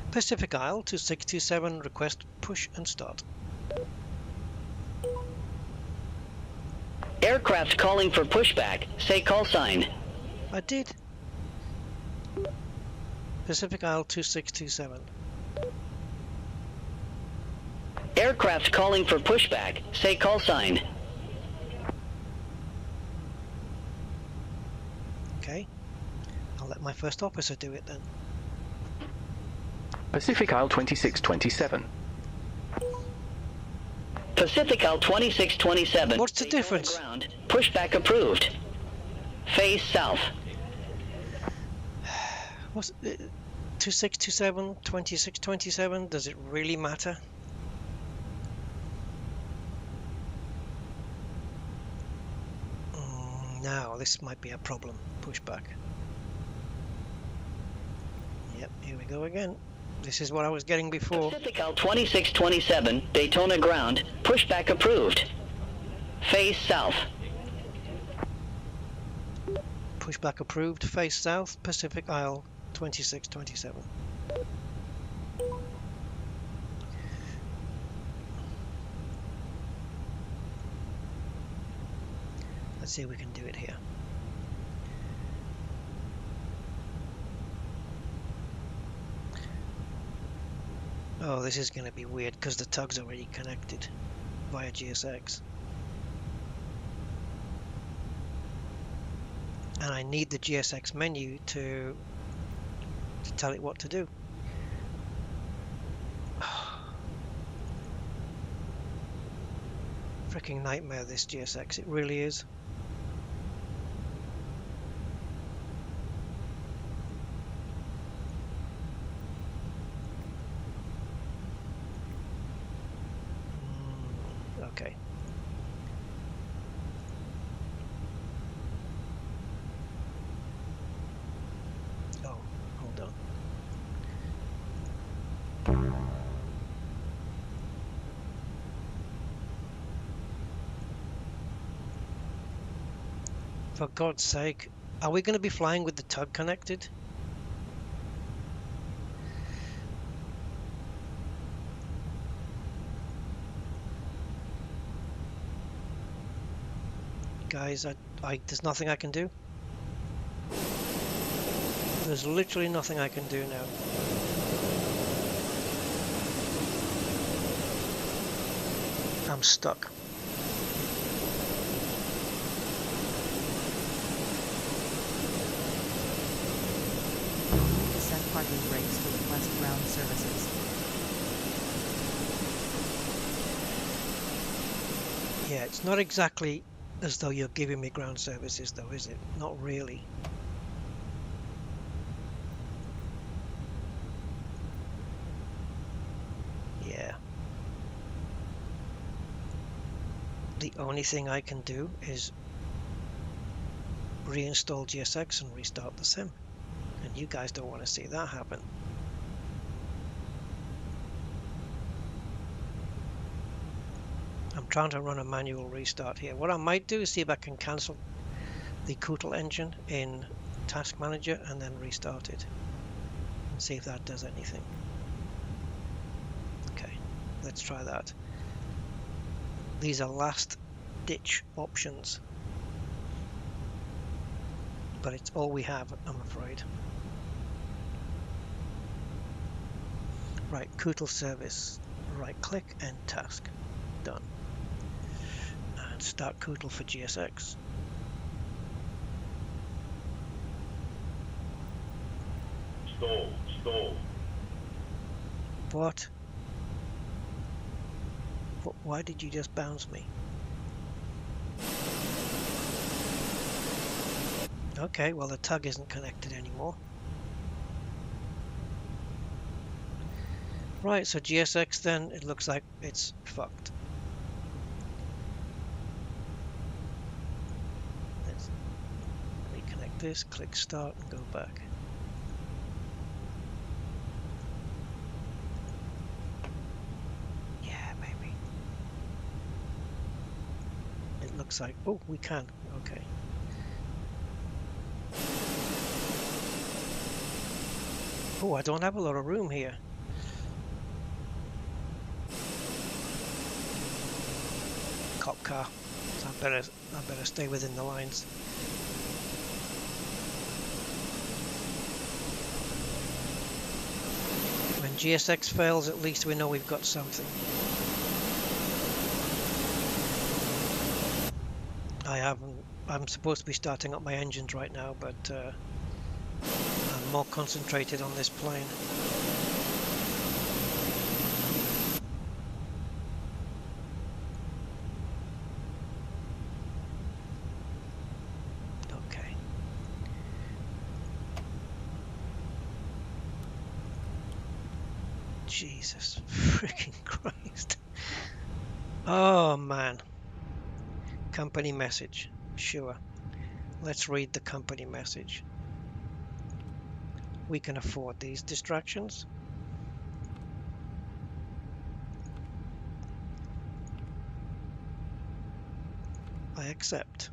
Pacific Isle 2627, request push and start. Aircraft calling for pushback. Say call sign. I did. Pacific Isle 2627. Aircraft calling for pushback. Say call sign. Okay. I'll let my first officer do it then. Pacific Isle 2627. Pacific Al 2627. What's the difference? Ground. Pushback approved. Face south. What's 2627, 2627? Does it really matter? Now this might be a problem. Pushback. Yep, here we go again. This is what I was getting before. Pacific Al 2627, Daytona ground. Pushback approved. Face south. Pushback approved. Face south. Pacific Isle 2627. Let's see if we can do it here. Oh, this is going to be weird because the tug's already connected via GSX. And I need the GSX menu to tell it what to do. Freaking nightmare, this GSX, it really is. Okay. Oh, hold on. For God's sake, are we going to be flying with the tug connected? Guys, there's nothing I can do. There's literally nothing I can do now. I'm stuck. Set parking brakes to request ground services. Yeah, it's not exactly as though you're giving me ground services though, is it? Not really. Yeah. The only thing I can do is reinstall GSX and restart the sim. And you guys don't want to see that happen. I'm trying to run a manual restart here. What I might do is see if I can cancel the Cootle engine in Task Manager and then restart it and see if that does anything. Okay, let's try that. These are last ditch options, but it's all we have, I'm afraid. Right, Cootle service, right click and task, done. And start Cootle for GSX. Stall. What? Why did you just bounce me? Okay, well the tug isn't connected anymore. Right, so GSX then, it looks like it's fucked. Let's reconnect this, click start and go back. Yeah, maybe. It looks like, oh, we can, okay. Oh, I don't have a lot of room here. Cop car, so I better stay within the lines. When GSX fails, at least we know we've got something. I'm supposed to be starting up my engines right now, but I'm more concentrated on this plane. Jesus freaking Christ. Oh man. Company message. Sure. Let's read the company message. We can afford these distractions. I accept.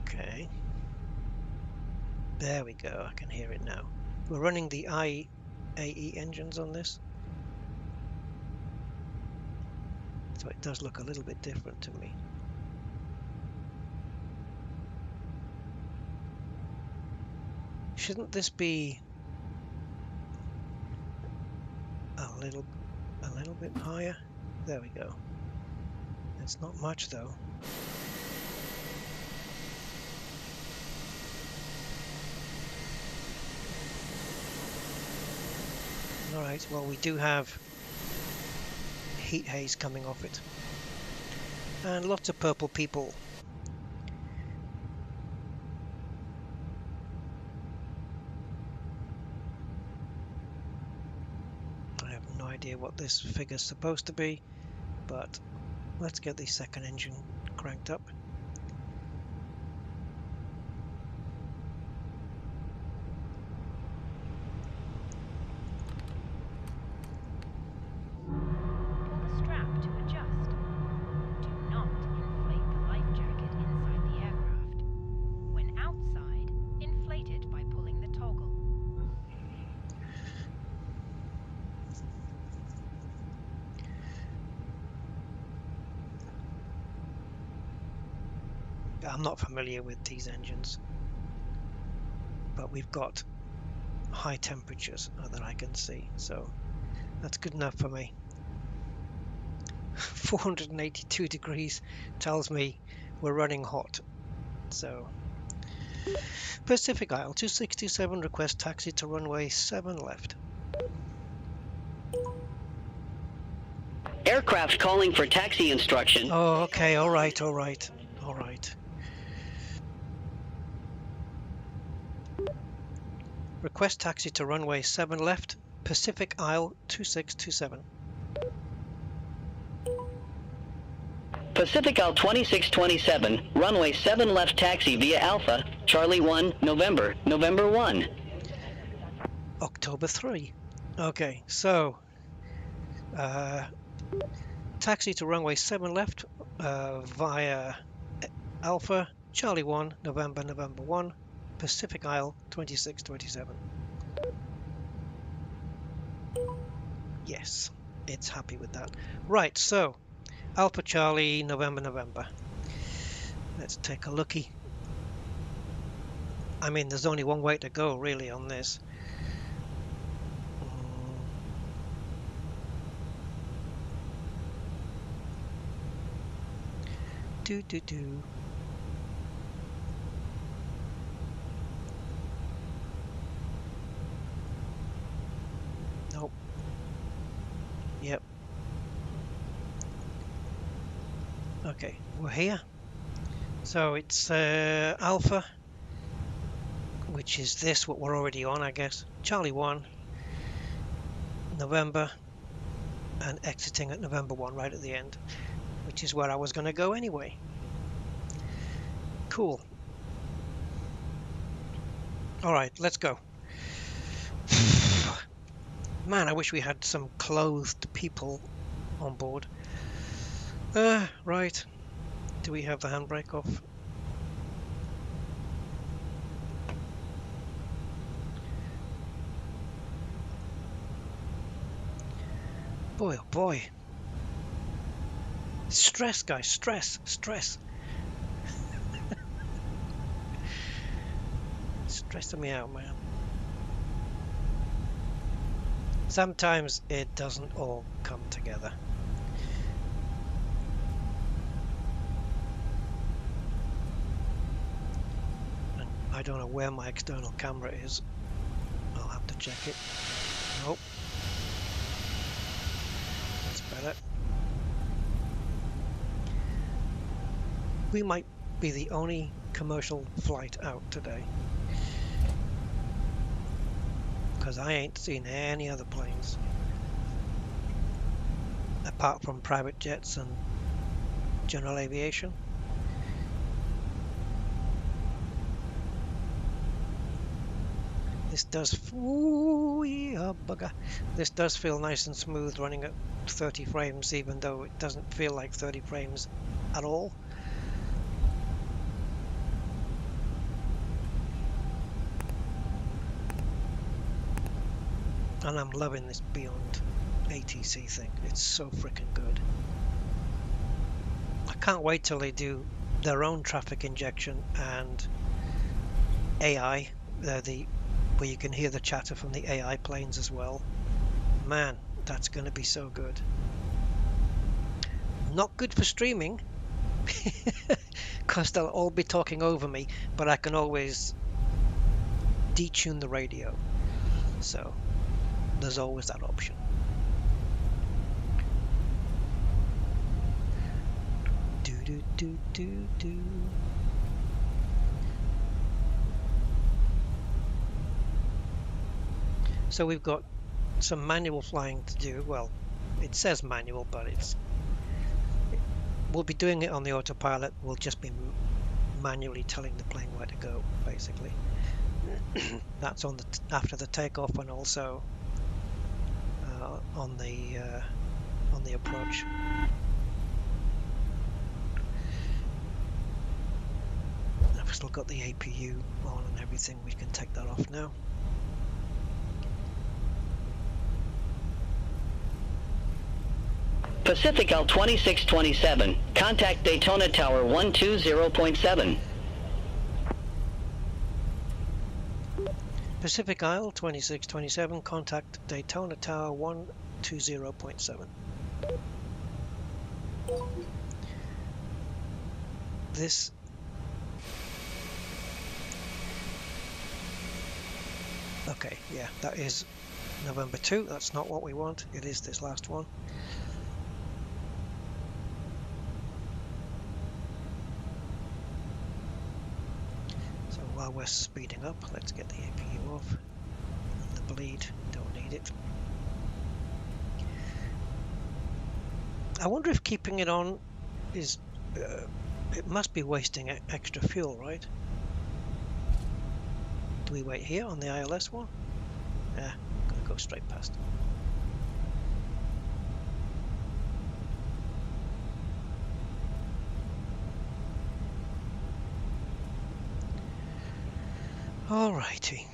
Okay. There we go. I can hear it now. We're running the IAE engines on this. So it does look a little bit different to me. Shouldn't this be a little bit higher? There we go. It's not much though. Alright, well we do have heat haze coming off it. And lots of purple people. I have no idea what this figure's supposed to be, but let's get the second engine cranked up. I'm not familiar with these engines, but we've got high temperatures that I can see, so that's good enough for me. 482 degrees tells me we're running hot. So Pacific Isle 267, request taxi to runway 7 left. Aircraft calling for taxi instruction. Oh, okay, all right. Request taxi to runway 7 left, Pacific Isle 2627. Pacific Isle 2627, runway 7 left taxi via Alpha, Charlie 1, November 1. October 3. Okay, so taxi to runway 7 left via Alpha, Charlie 1, November 1, Pacific Isle 2627. Yes, it's happy with that. Right, so Alpha Charlie, November. Let's take a looky. I mean, there's only one way to go really on this. Do. Nope. Yep. Okay, we're here. So it's Alpha, which is this, what we're already on, I guess. Charlie 1, November, and exiting at November 1 right at the end, which is where I was going to go anyway. Cool. Alright, let's go. Man, I wish we had some clothed people on board. Right. Do we have the handbrake off? Boy, oh boy. Stress, guys, stress. Stressing me out, man. Sometimes it doesn't all come together. I don't know where my external camera is. I'll have to check it. Nope. That's better. We might be the only commercial flight out today, because I ain't seen any other planes apart from private jets and general aviation. This does, ooh, yeah, bugger. This does feel nice and smooth running at 30 frames, even though it doesn't feel like 30 frames at all. And I'm loving this Beyond ATC thing. It's so freaking good. I can't wait till they do their own traffic injection and AI, where you can hear the chatter from the AI planes as well. Man, that's going to be so good. Not good for streaming, because they'll all be talking over me, but I can always detune the radio. So there's always that option. Do. So we've got some manual flying to do. Well, it says manual, but we'll be doing it on the autopilot. We'll just be manually telling the plane where to go, basically. That's on after the takeoff, and also on the approach. I've still got the APU on and everything. We can take that off now. Pacific L 2627. Contact Daytona Tower 120.7. Pacific Isle 2627, contact Daytona Tower 120.7. This okay, yeah, that is November 2. That's not what we want. It is this last one. So while we're speeding up, let's get the APU off. The bleed, don't need it. I wonder if keeping it on is it must be wasting extra fuel, right? Do we wait here on the ILS one? Yeah, I'm gonna go straight past. Alrighty.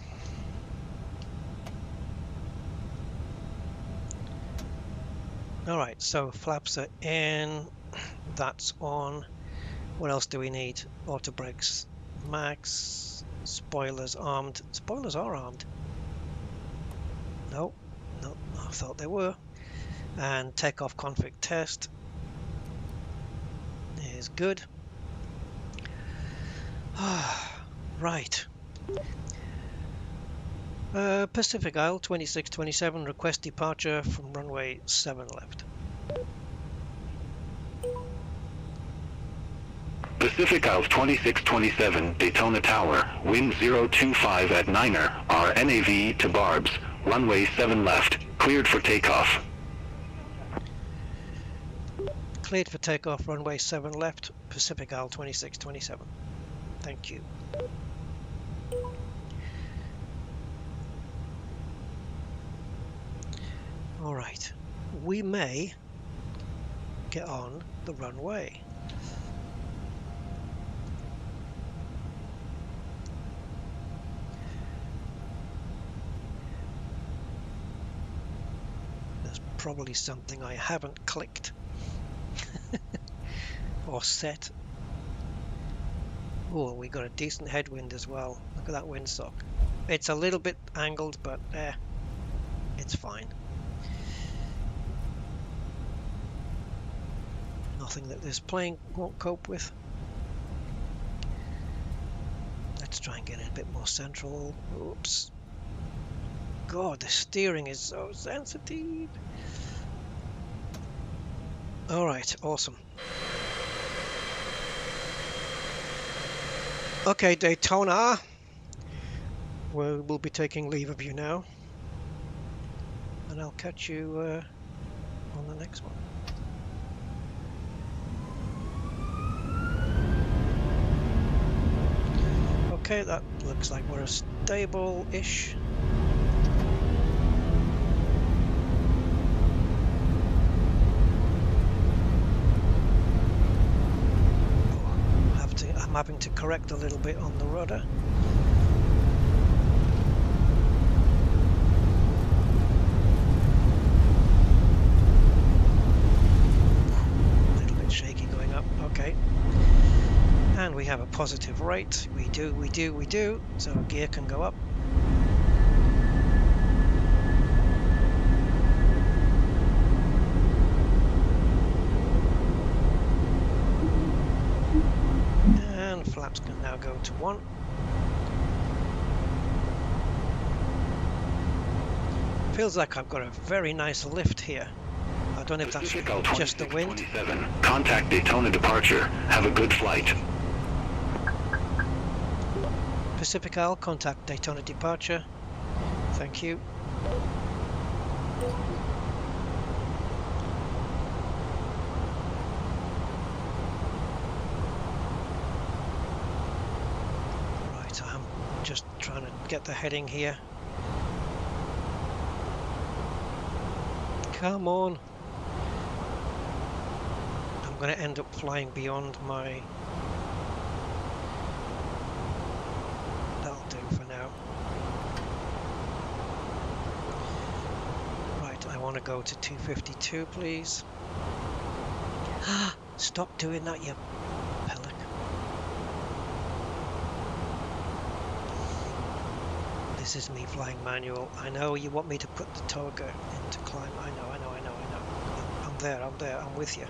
Alright, so flaps are in, that's on. What else do we need? Auto brakes max, spoilers armed. Spoilers are armed. No, I thought they were. And takeoff config test is good. Right. Pacific Isle 2627, request departure from runway 7 left. Pacific Isle 2627, Daytona Tower, wind 025 at 9er, our NAV to Barbs, runway 7 left, cleared for takeoff. Cleared for takeoff, runway 7 left, Pacific Isle 2627. Thank you. Alright, we may get on the runway. There's probably something I haven't clicked or set. Oh, we got a decent headwind as well. Look at that windsock. It's a little bit angled, but it's fine. Nothing that this plane won't cope with. Let's try and get it a bit more central. Oops. God, the steering is so sensitive. Alright, awesome. Okay, Daytona. We'll be taking leave of you now. And I'll catch you on the next one. Okay, that looks like we're stable-ish. I'm having to correct a little bit on the rudder. A little bit shaky going up, okay. And we have a positive rate. We do. So our gear can go up. And flaps can now go to 1. Feels like I've got a very nice lift here. I don't know if that's just the wind. Contact Daytona departure. Have a good flight. Pacific Isle, contact Daytona departure. Thank you. Right, I'm just trying to get the heading here. Come on. I'm going to end up flying beyond my... That'll do for now. Right, I want to go to 252, please. Stop doing that, you pellic. This is me flying manual. I know you want me to put the toga into climb. I know. I'm there, I'm with you.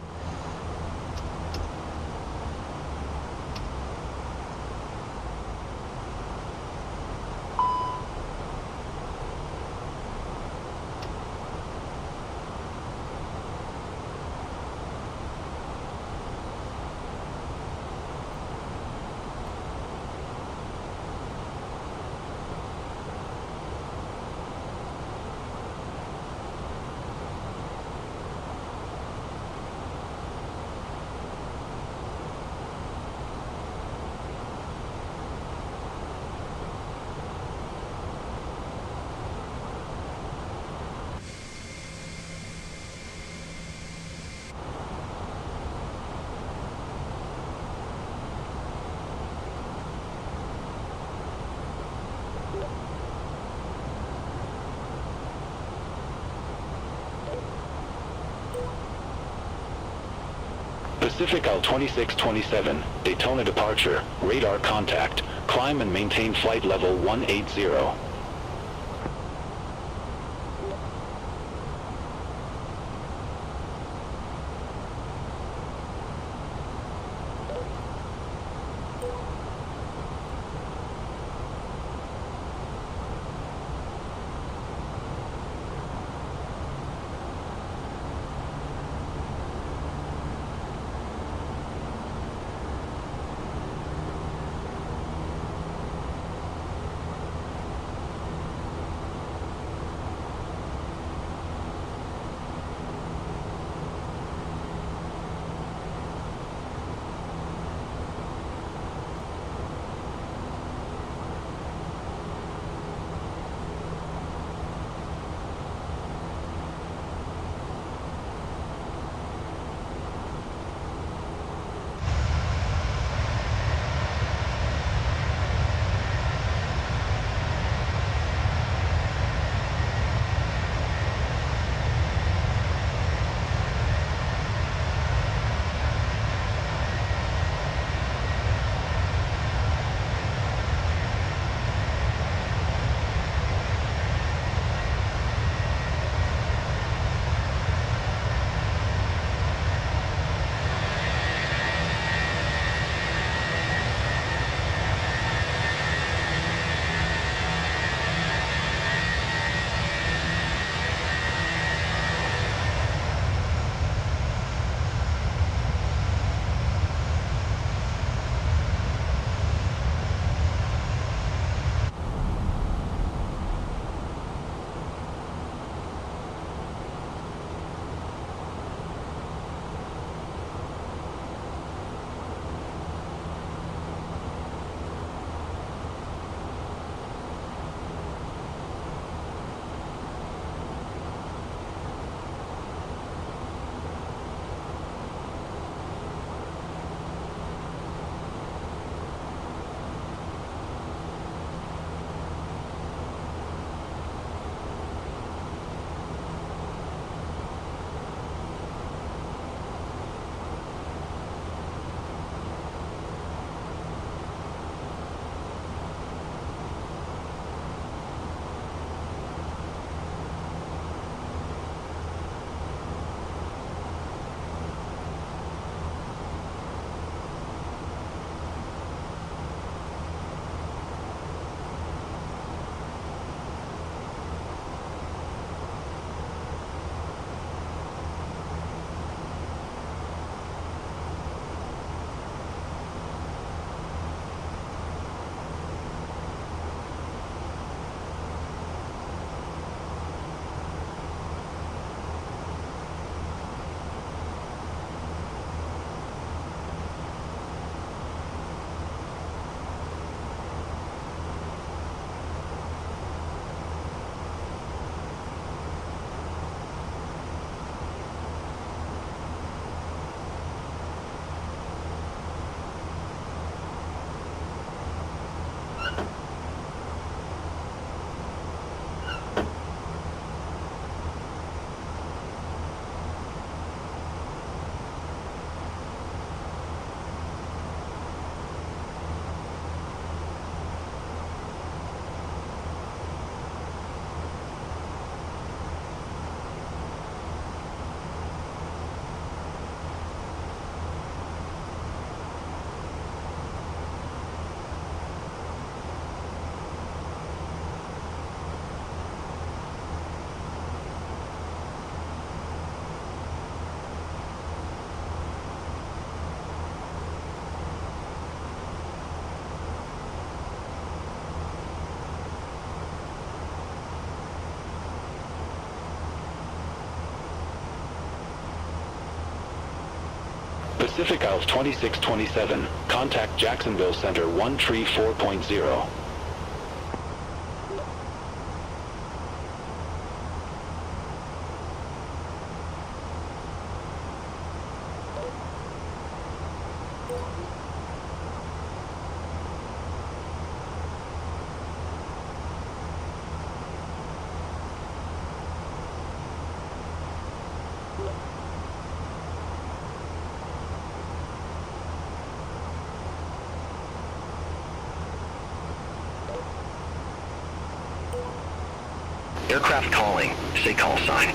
Pacific Isle 2627, Daytona departure, radar contact, climb and maintain flight level 180. Pacific Isles 2627. Contact Jacksonville Center 134.0. Aircraft calling. Say call sign.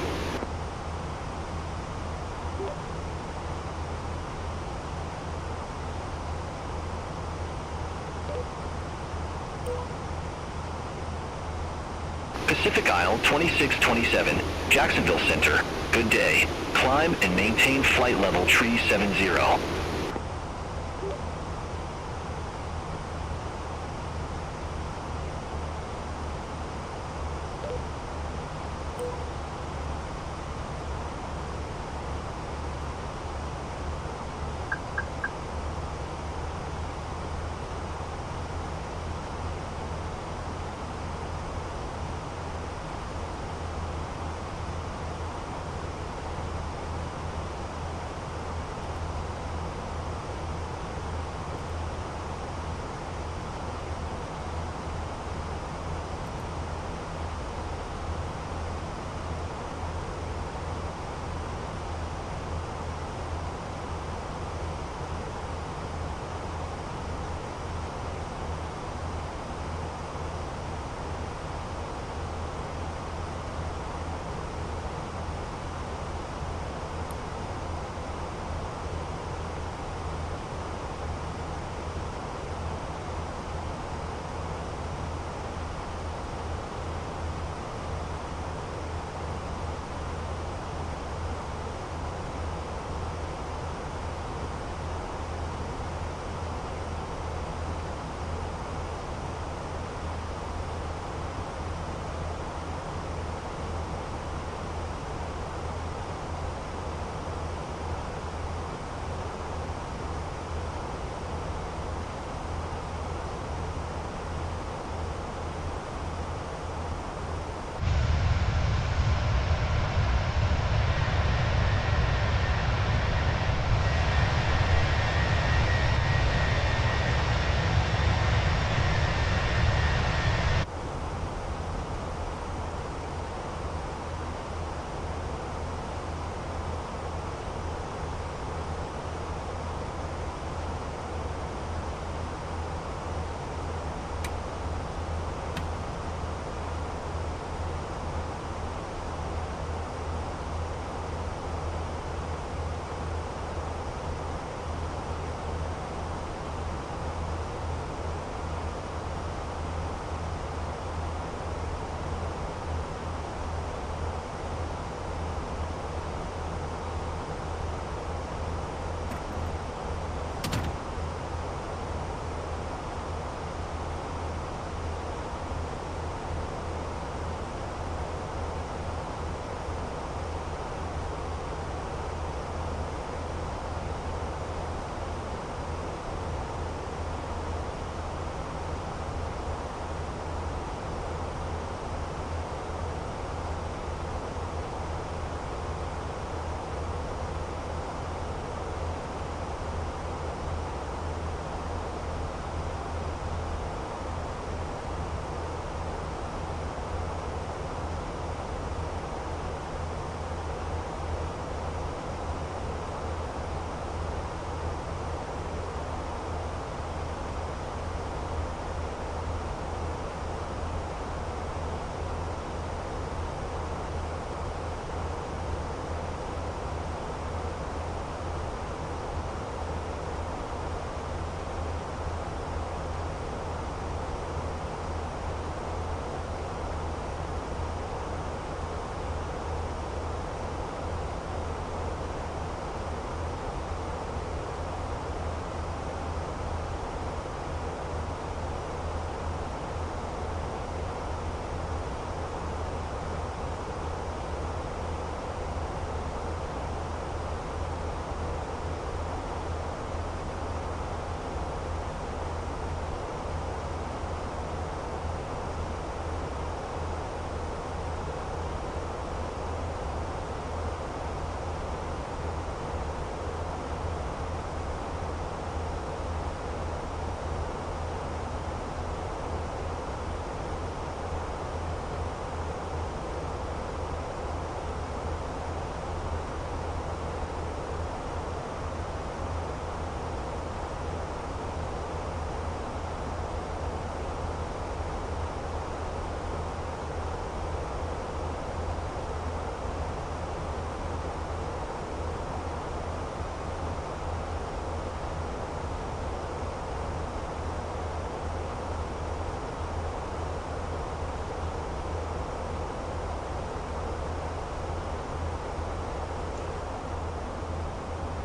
Pacific Isle 2627, Jacksonville Center. Good day. Climb and maintain flight level tree 70.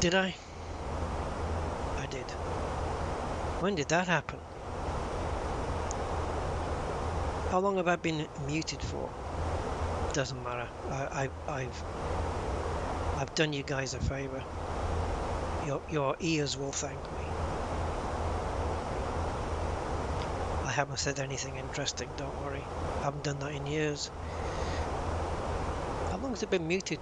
Did I? I did. When did that happen? How long have I been muted for? Doesn't matter. I've done you guys a favor. Your ears will thank me. I haven't said anything interesting, don't worry. I haven't done that in years. How long has it been muted?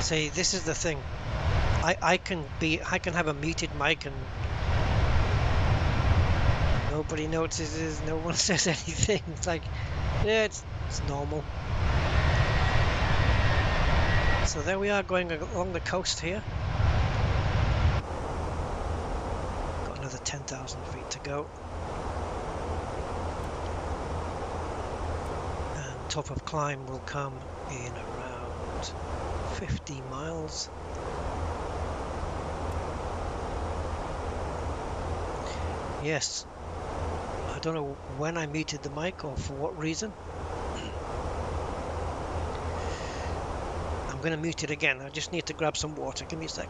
See, this is the thing. I can have a muted mic and nobody notices, no one says anything. It's like, yeah, it's normal. So there we are, going along the coast here. Got another 10,000 feet to go. And top of climb will come in around 50 miles. Yes, I don't know when I muted the mic or for what reason. I'm going to mute it again. I just need to grab some water. Give me a sec.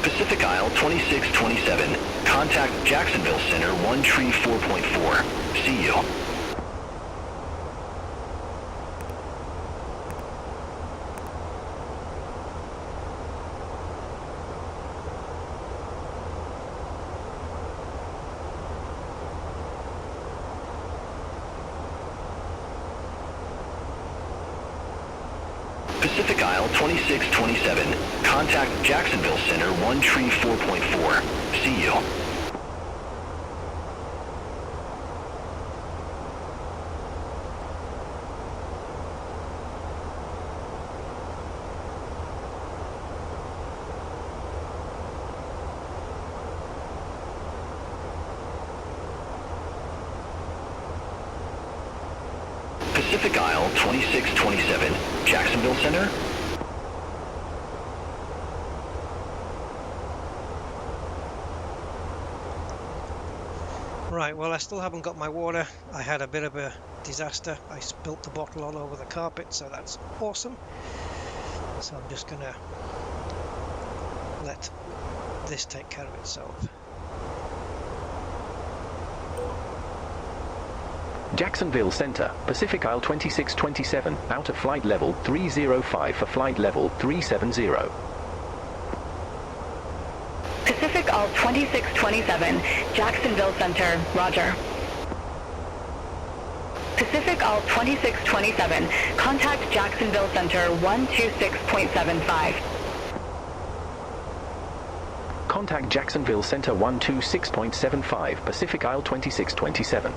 Pacific Isle 2627. Contact Jacksonville Center 1 Tree 4.4. See you. Pacific Isle 2627. Contact Jacksonville Center 1 Tree 4.4. See you. Pacific Isle 2627. Jacksonville Center. Right, well, I still haven't got my water. I had a bit of a disaster. I spilt the bottle all over the carpet, so that's awesome. So I'm just gonna let this take care of itself. Jacksonville Center, Pacific Isle 2627, out of flight level 305 for flight level 370. Pacific Isle 2627, Jacksonville Center, roger. Pacific Isle 2627, contact Jacksonville Center 126.75. Contact Jacksonville Center 126.75, Pacific Isle 2627.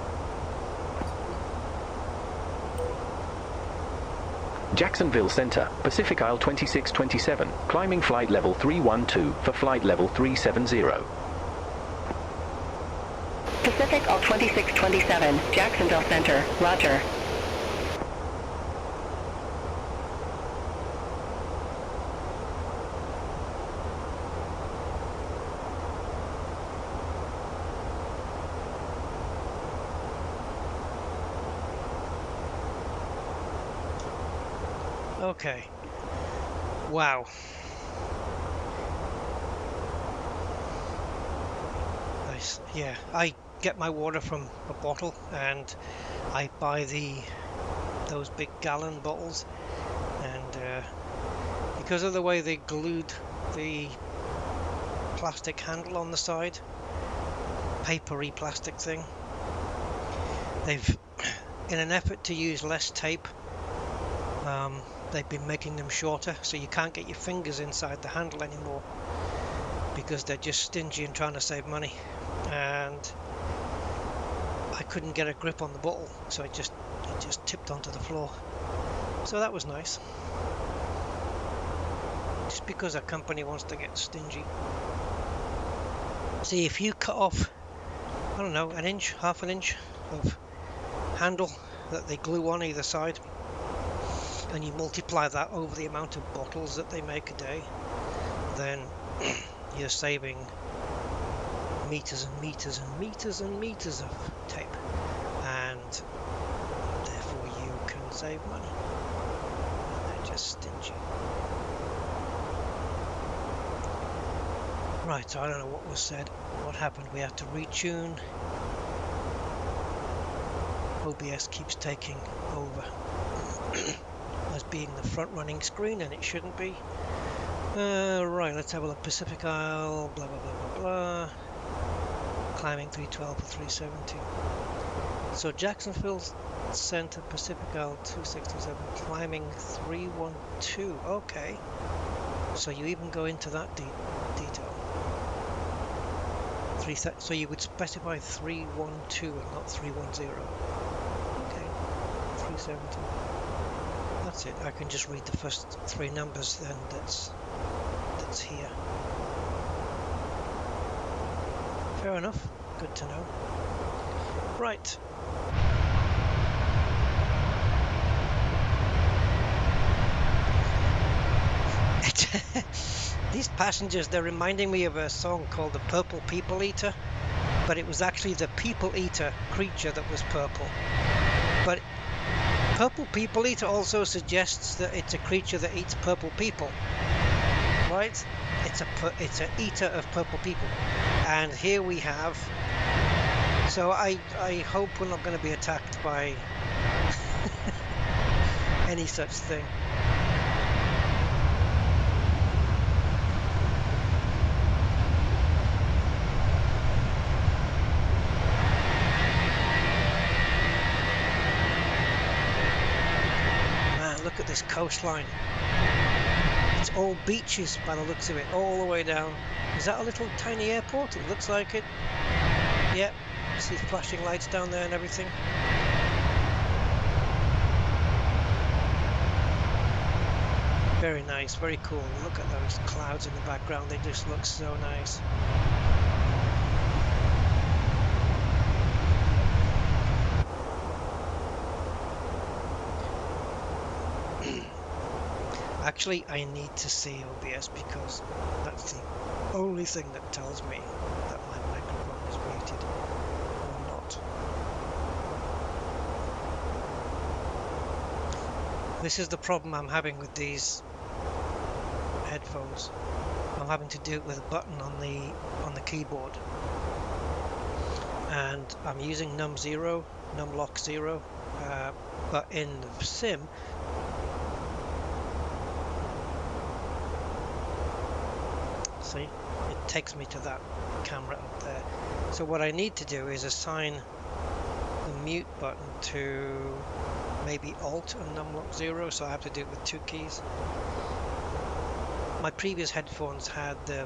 Jacksonville Center, Pacific Isle 2627, climbing flight level 312 for flight level 370. Pacific Isle 2627, Jacksonville Center, roger. Okay. Wow. Nice. Yeah, I get my water from a bottle and I buy those big gallon bottles, and because of the way they glued the plastic handle on the side, papery plastic thing, they've, in an effort to use less tape, they've been making them shorter, so you can't get your fingers inside the handle anymore because they're just stingy and trying to save money. And I couldn't get a grip on the bottle, so it just tipped onto the floor. So that was nice. Just because a company wants to get stingy. See, if you cut off, I don't know, an inch, half an inch of handle that they glue on either side, and you multiply that over the amount of bottles that they make a day, then you're saving meters and meters and meters and meters of tape, and therefore you can save money. And they're just stingy. Right, so I don't know what was said, what happened. We had to retune. OBS keeps taking over as being the front running screen, and it shouldn't be. Right, let's have a look. Pacific Isle, blah blah blah blah blah. Climbing 312 for 370. So Jacksonville Center, Pacific Isle 267, climbing 312. Okay, so you even go into that detail. So you would specify 312 and not 310. Okay, 370. That's it. I can just read the first three numbers then. That's here. Fair enough. Good to know. Right. These passengers, they're reminding me of a song called The Purple People Eater, but it was actually the People Eater creature that was purple. But Purple People Eater also suggests that it's a creature that eats purple people, right? It's an eater of purple people. And here we have, so I hope we're not going to be attacked by any such thing. Look at this coastline. It's all beaches by the looks of it, all the way down. Is that a little tiny airport? It looks like it. Yep. See the flashing lights down there and everything. Very nice, very cool. Look at those clouds in the background. They just look so nice. Actually, I need to see OBS because that's the only thing that tells me that my microphone is muted or not. This is the problem I'm having with these headphones. I'm having to do it with a button on the keyboard, and I'm using numlock 0, but in the sim. See, it takes me to that camera up there. So what I need to do is assign the mute button to maybe Alt and numlock 0, so I have to do it with 2 keys. My previous headphones had the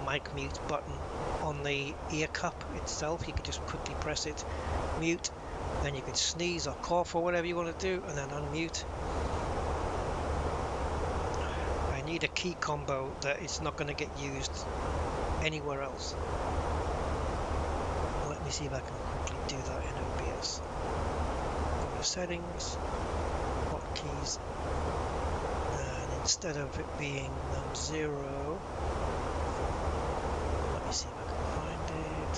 mic mute button on the ear cup itself. You could just quickly press it, mute, then you could sneeze or cough or whatever you want to do, and then unmute. I need a key combo that it's not going to get used anywhere else. Let me see if I can quickly do that in OBS. Go to settings, hotkeys, and instead of it being num0, let me see if I can find it.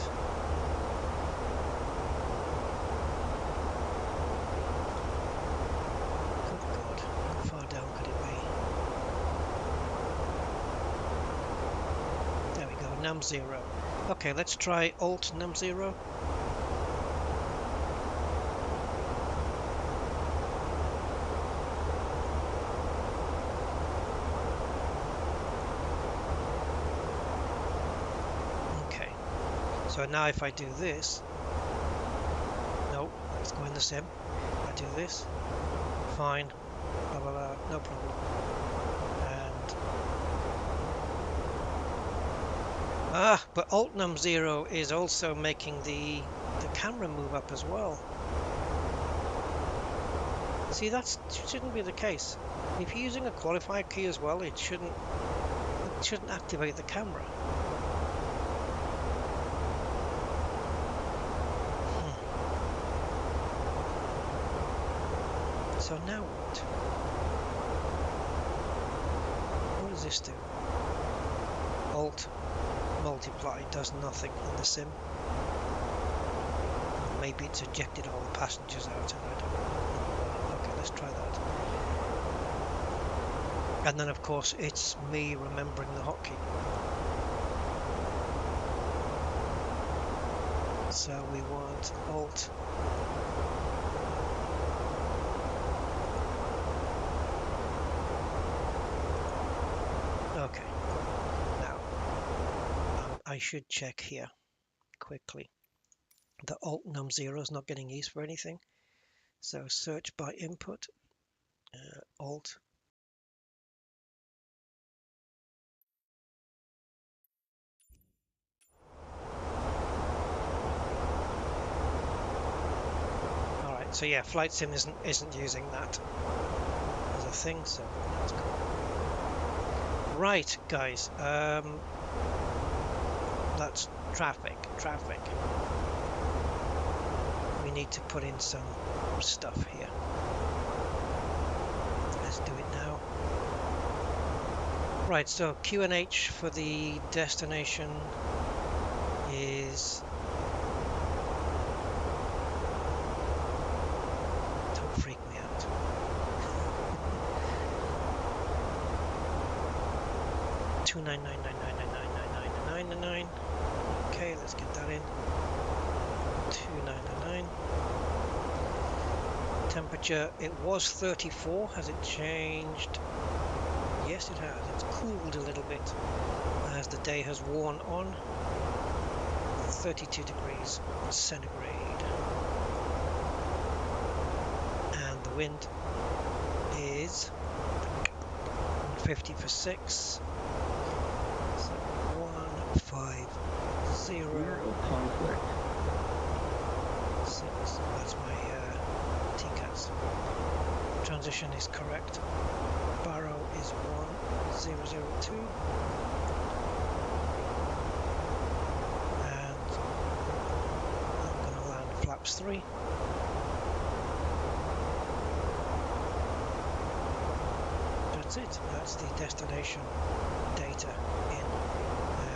Good God, how far down could it be? There we go, num0. Okay, let's try Alt num0. Okay, so now if I do this, nope, let's go in the sim. I do this, fine, blah blah blah, no problem. But Alt num0 is also making the camera move up as well. See, that shouldn't be the case. If you're using a qualifier key as well, it shouldn't activate the camera. So now what? What does this do? Alt multiply does nothing in the sim. Maybe it's ejected all the passengers out and I don't know. Okay, let's try that. And then of course it's me remembering the hotkey. So we want Alt. Okay. Now I should check here quickly. The Alt num0 is not getting used for anything. So search by input. Alt. Alright, so yeah, Flight Sim isn't using that as a thing, so that's cool. Right, guys, that's traffic. We need to put in some stuff here. Let's do it now. Right, so QNH for the destination is... Don't freak me out. $29999999999. Okay, let's get that in. 299. Temperature, it was 34. Has it changed? Yes, it has. It's cooled a little bit as the day has worn on. 32 degrees centigrade. And the wind is 150 for 6. So 150. Conflict. 6. That's my TCAS. Transition is correct. Barrow is 1002. And I'm going to land flaps 3. That's it. That's the destination data in.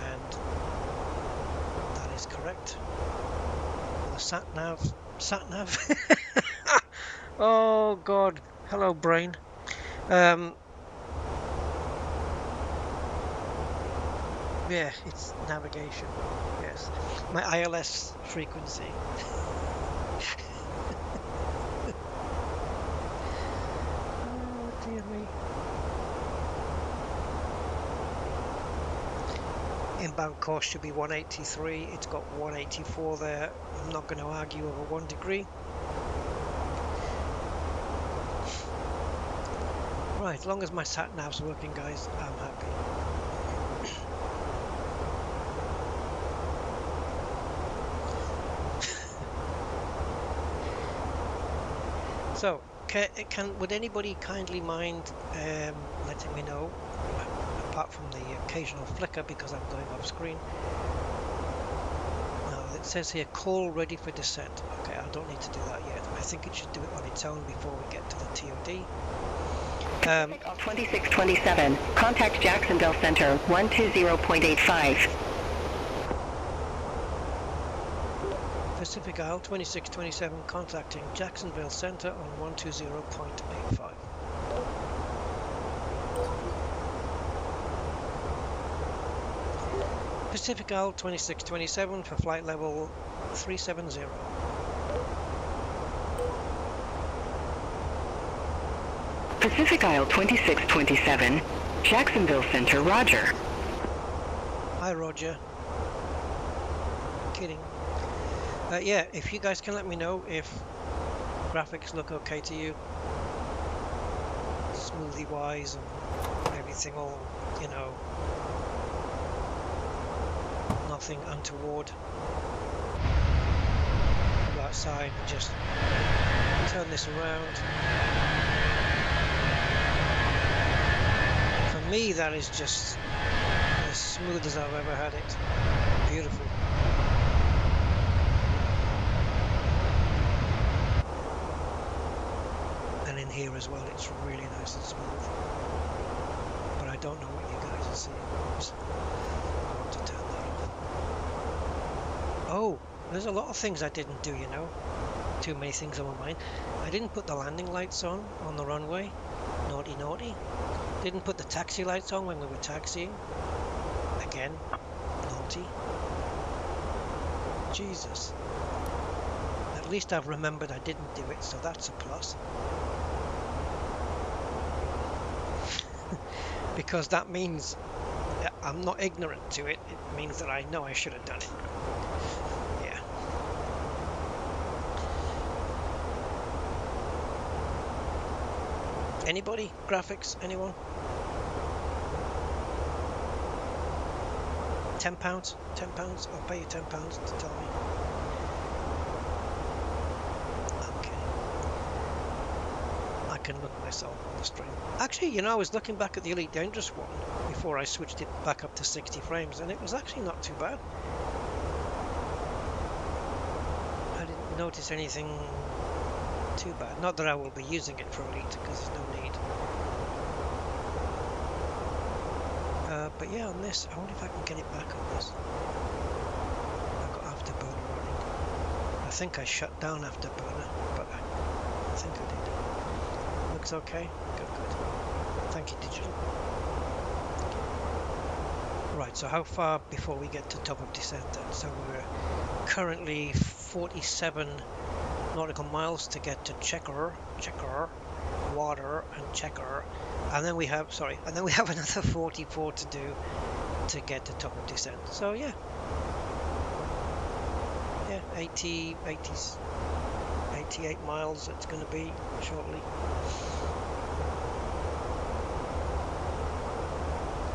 And that is correct. The sat nav. Oh god, hello brain. Yeah, it's navigation. Yes, my ILS frequency. Oh dear me. Inbound course should be 183. It's got 184 there. I'm not going to argue over 1 degree. Right, as long as my sat nav's working, guys, I'm happy. So, would anybody kindly mind letting me know, apart from the occasional flicker because I'm going off screen? No, it says here call ready for descent. Okay, I don't need to do that yet. I think it should do it on its own before we get to the TOD. 2627, contact Jacksonville Center 120.85. Pacific Isle 2627 contacting Jacksonville Center on 120.85. Pacific Isle 2627 for flight level 370. Pacific Isle 2627, Jacksonville Center, Roger. Hi Roger. Kidding. Yeah, if you guys can let me know if graphics look okay to you, smoothly wise and everything, all, you know, nothing untoward. Go outside and just turn this around. For me, that is just as smooth as I've ever had it. Beautiful. here as well. It's really nice and smooth. But I don't know what you guys are seeing. Oops. I want to turn that off. Oh, there's a lot of things I didn't do, you know. Too many things on my mind. I didn't put the landing lights on the runway. Naughty, naughty. Didn't put the taxi lights on when we were taxiing. Again, naughty. Jesus. At least I've remembered I didn't do it, so that's a plus. Because that means I'm not ignorant to it. It means that I know I should have done it. Yeah. Anybody? Graphics? Anyone? £10? £10? I'll pay you £10 to tell me. Okay. I can look myself on the stream. Actually, you know, I was looking back at the Elite Dangerous one before I switched it back up to 60 frames, and it was actually not too bad. I didn't notice anything too bad. Not that I will be using it for Elite, because there's no need. But yeah, on this, I wonder if I can get it back on this. I've got Afterburner running. I think I shut down Afterburner, but I think I did. Looks okay. Good, good. Thank you, Digital. Right, so how far before we get to top of descent then? So we're currently 47 nautical miles to get to Checker, Water, and Checker. And then we have, another 44 to do to get to top of descent. So yeah, 88 miles it's going to be shortly.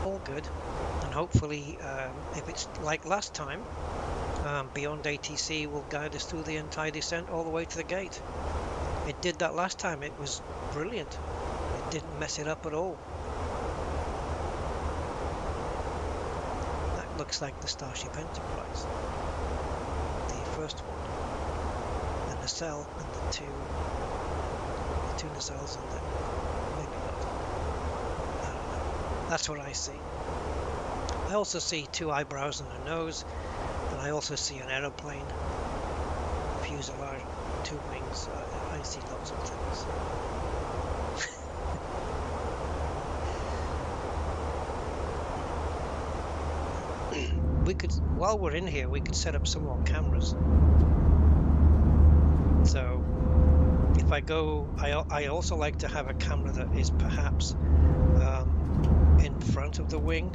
All good, and hopefully, if it's like last time, Beyond ATC will guide us through the entire descent all the way to the gate. It did that last time. It was brilliant. It didn't mess it up at all. That looks like the Starship Enterprise. The first one. The nacelle and the two nacelles and then maybe not. I don't know. That's what I see. I also see two eyebrows and a nose, and I also see an aeroplane, fuselage, two wings. I see lots of things. We could, while we're in here, we could set up some more cameras. So if I go, I also like to have a camera that is perhaps in front of the wing.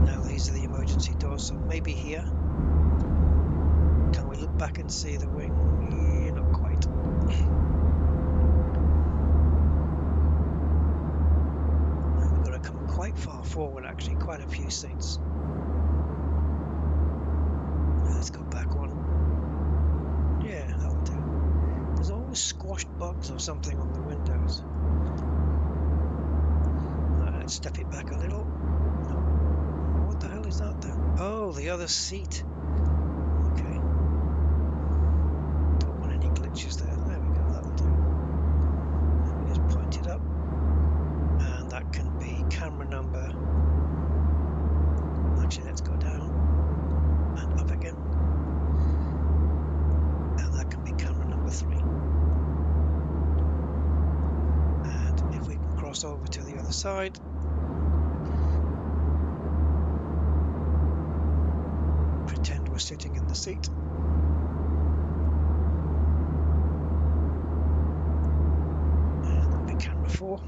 Now these are the emergency doors, so maybe here. Can we look back and see the wing? Yeah, not quite. We've got to come quite far forward, actually, quite a few seats. Let's go back one. Yeah, that'll do. There's always squashed bugs or something on the windows. Right, let's step it back a little. No. What the hell is that then? Oh, the other seat. Okay. Don't want any glitches there. There we go, that'll do. Let me just point it up. And that can be camera number. Actually, let's go down. And up again. And that can be camera number 3. And if we can cross over to the other side, pretend we're sitting in the seat. And that'll be camera 4.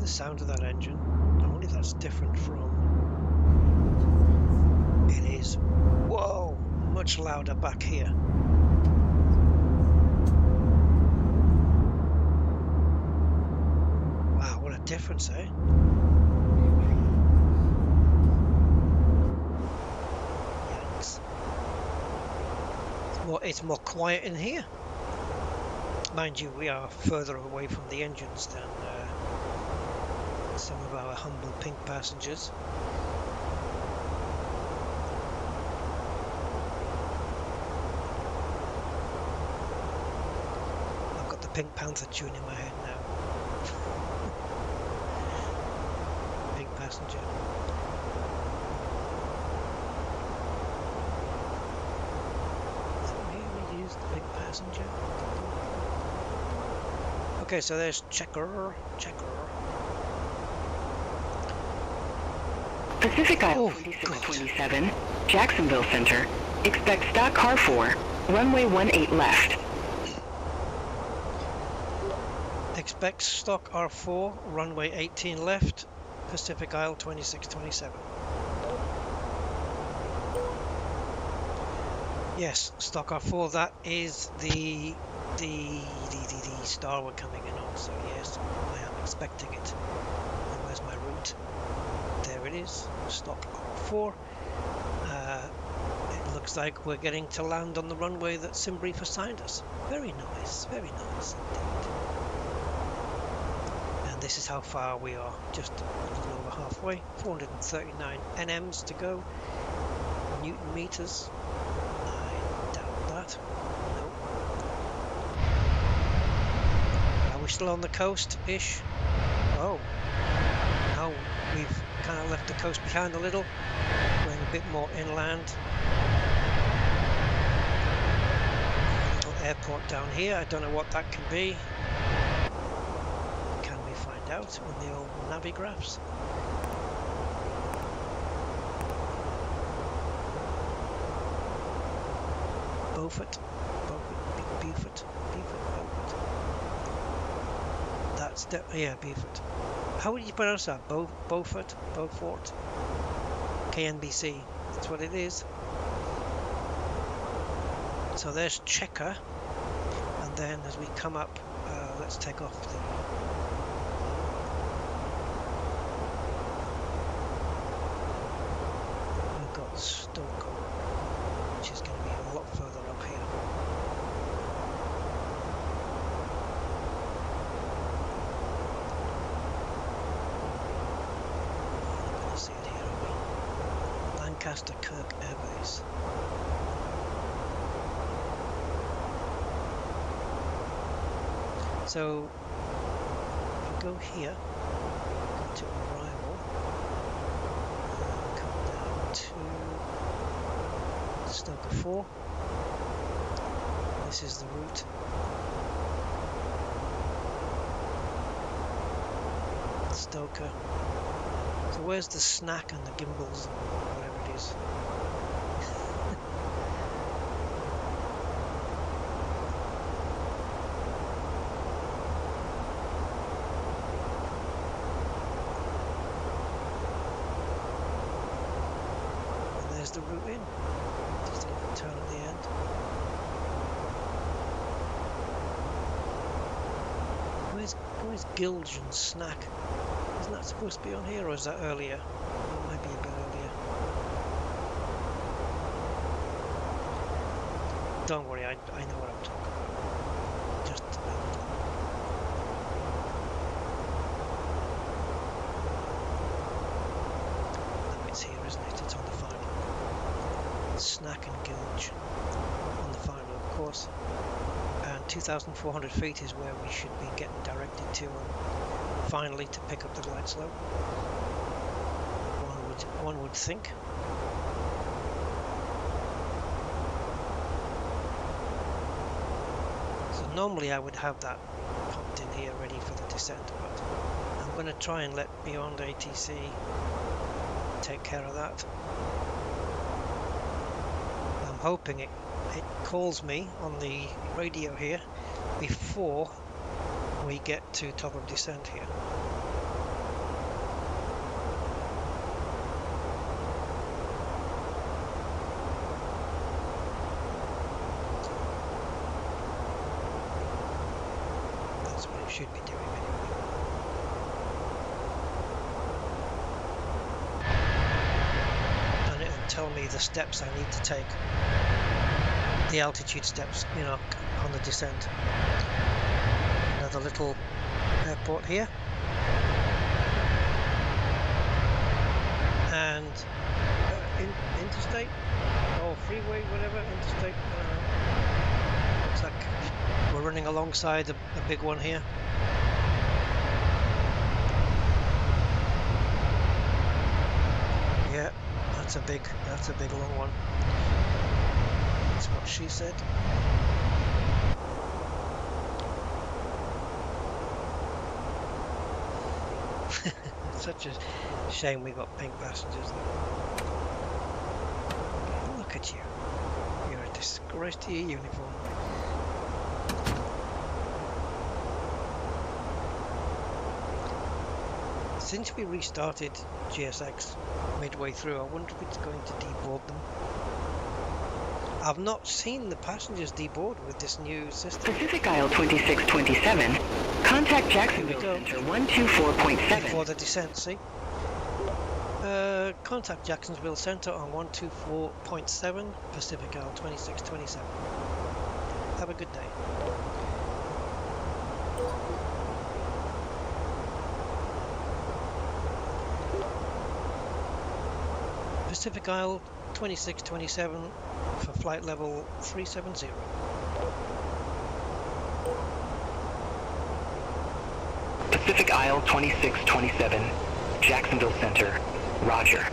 Sound of that engine. I wonder if that's different from. It is. Whoa, much louder back here. Wow, what a difference, eh? Yikes. It's more quiet in here. Mind you, we are further away from the engines than some of our humble pink passengers. I've got the Pink Panther tune in my head now. Pink passenger. So here we use the pink passenger. Okay, so there's checker. Pacific Isle 2627, Jacksonville Center. Expect stock car 4, runway 18 left. Expect stock R4, runway 18 left, Pacific Isle 2627. Yes, stock R4, that is the star we're coming in on, so yes, I am expecting it. And where's my route? There it is, stock R4. It looks like we're getting to land on the runway that Simbrief assigned us. Very nice indeed. And this is how far we are, just a little over halfway. 439 NMs to go, Newton meters. I doubt that. No. Are we still on the coast-ish? Oh, no, we've kind of left the coast behind a little, going a bit more inland. A little airport down here, I don't know what that can be. Can we find out on the old navigraphs? Beaufort. That's the, yeah, Beaufort. How would you pronounce that? Beaufort? KNBC. That's what it is. So there's checker. And then as we come up, let's take off the... We've got Stoker, which is going to be a lot further up here. See it here, are we? Lancaster Kirk Air Base. So we go here, go to arrival, come down to Stoker 4. This is the route. Stoker. So where's the snack and the gimbals and whatever it is? And there's the route in. Just a little turn at the end. Where's Gilge and snack? Isn't that supposed to be on here, or is that earlier? It might be a bit earlier. Don't worry, I know what I'm talking about. Just no, it's here, isn't it? It's on the final. Snack and Gilge on the final, of course. And 2,400 feet is where we should be getting directed to. Finally, to pick up the glide slope, one would think. So normally I would have that popped in here ready for the descent, but I'm going to try and let Beyond ATC take care of that. I'm hoping it calls me on the radio here before we get to top of descent here. That's what it should be doing anyway. And it'll tell me the steps I need to take. The altitude steps, you know, on the descent. Another little airport here. interstate, interstate, or freeway, whatever, interstate. Looks like we're running alongside a big one here. Yeah, that's a big long one. That's what she said. Such a shame we got pink passengers. Look at you. You're a disgrace to your uniform. Since we restarted GSX midway through, I wonder if it's going to deboard them. I've not seen the passengers deboard with this new system. Pacific Isle 2627. Contact Jacksonville Center 124.7. Before the descent, see? Contact Jacksonville Center on 124.7, Pacific Isle 2627. Have a good day. Pacific Isle 2627 for flight level 370. Pacific Isle 2627, Jacksonville Center, roger.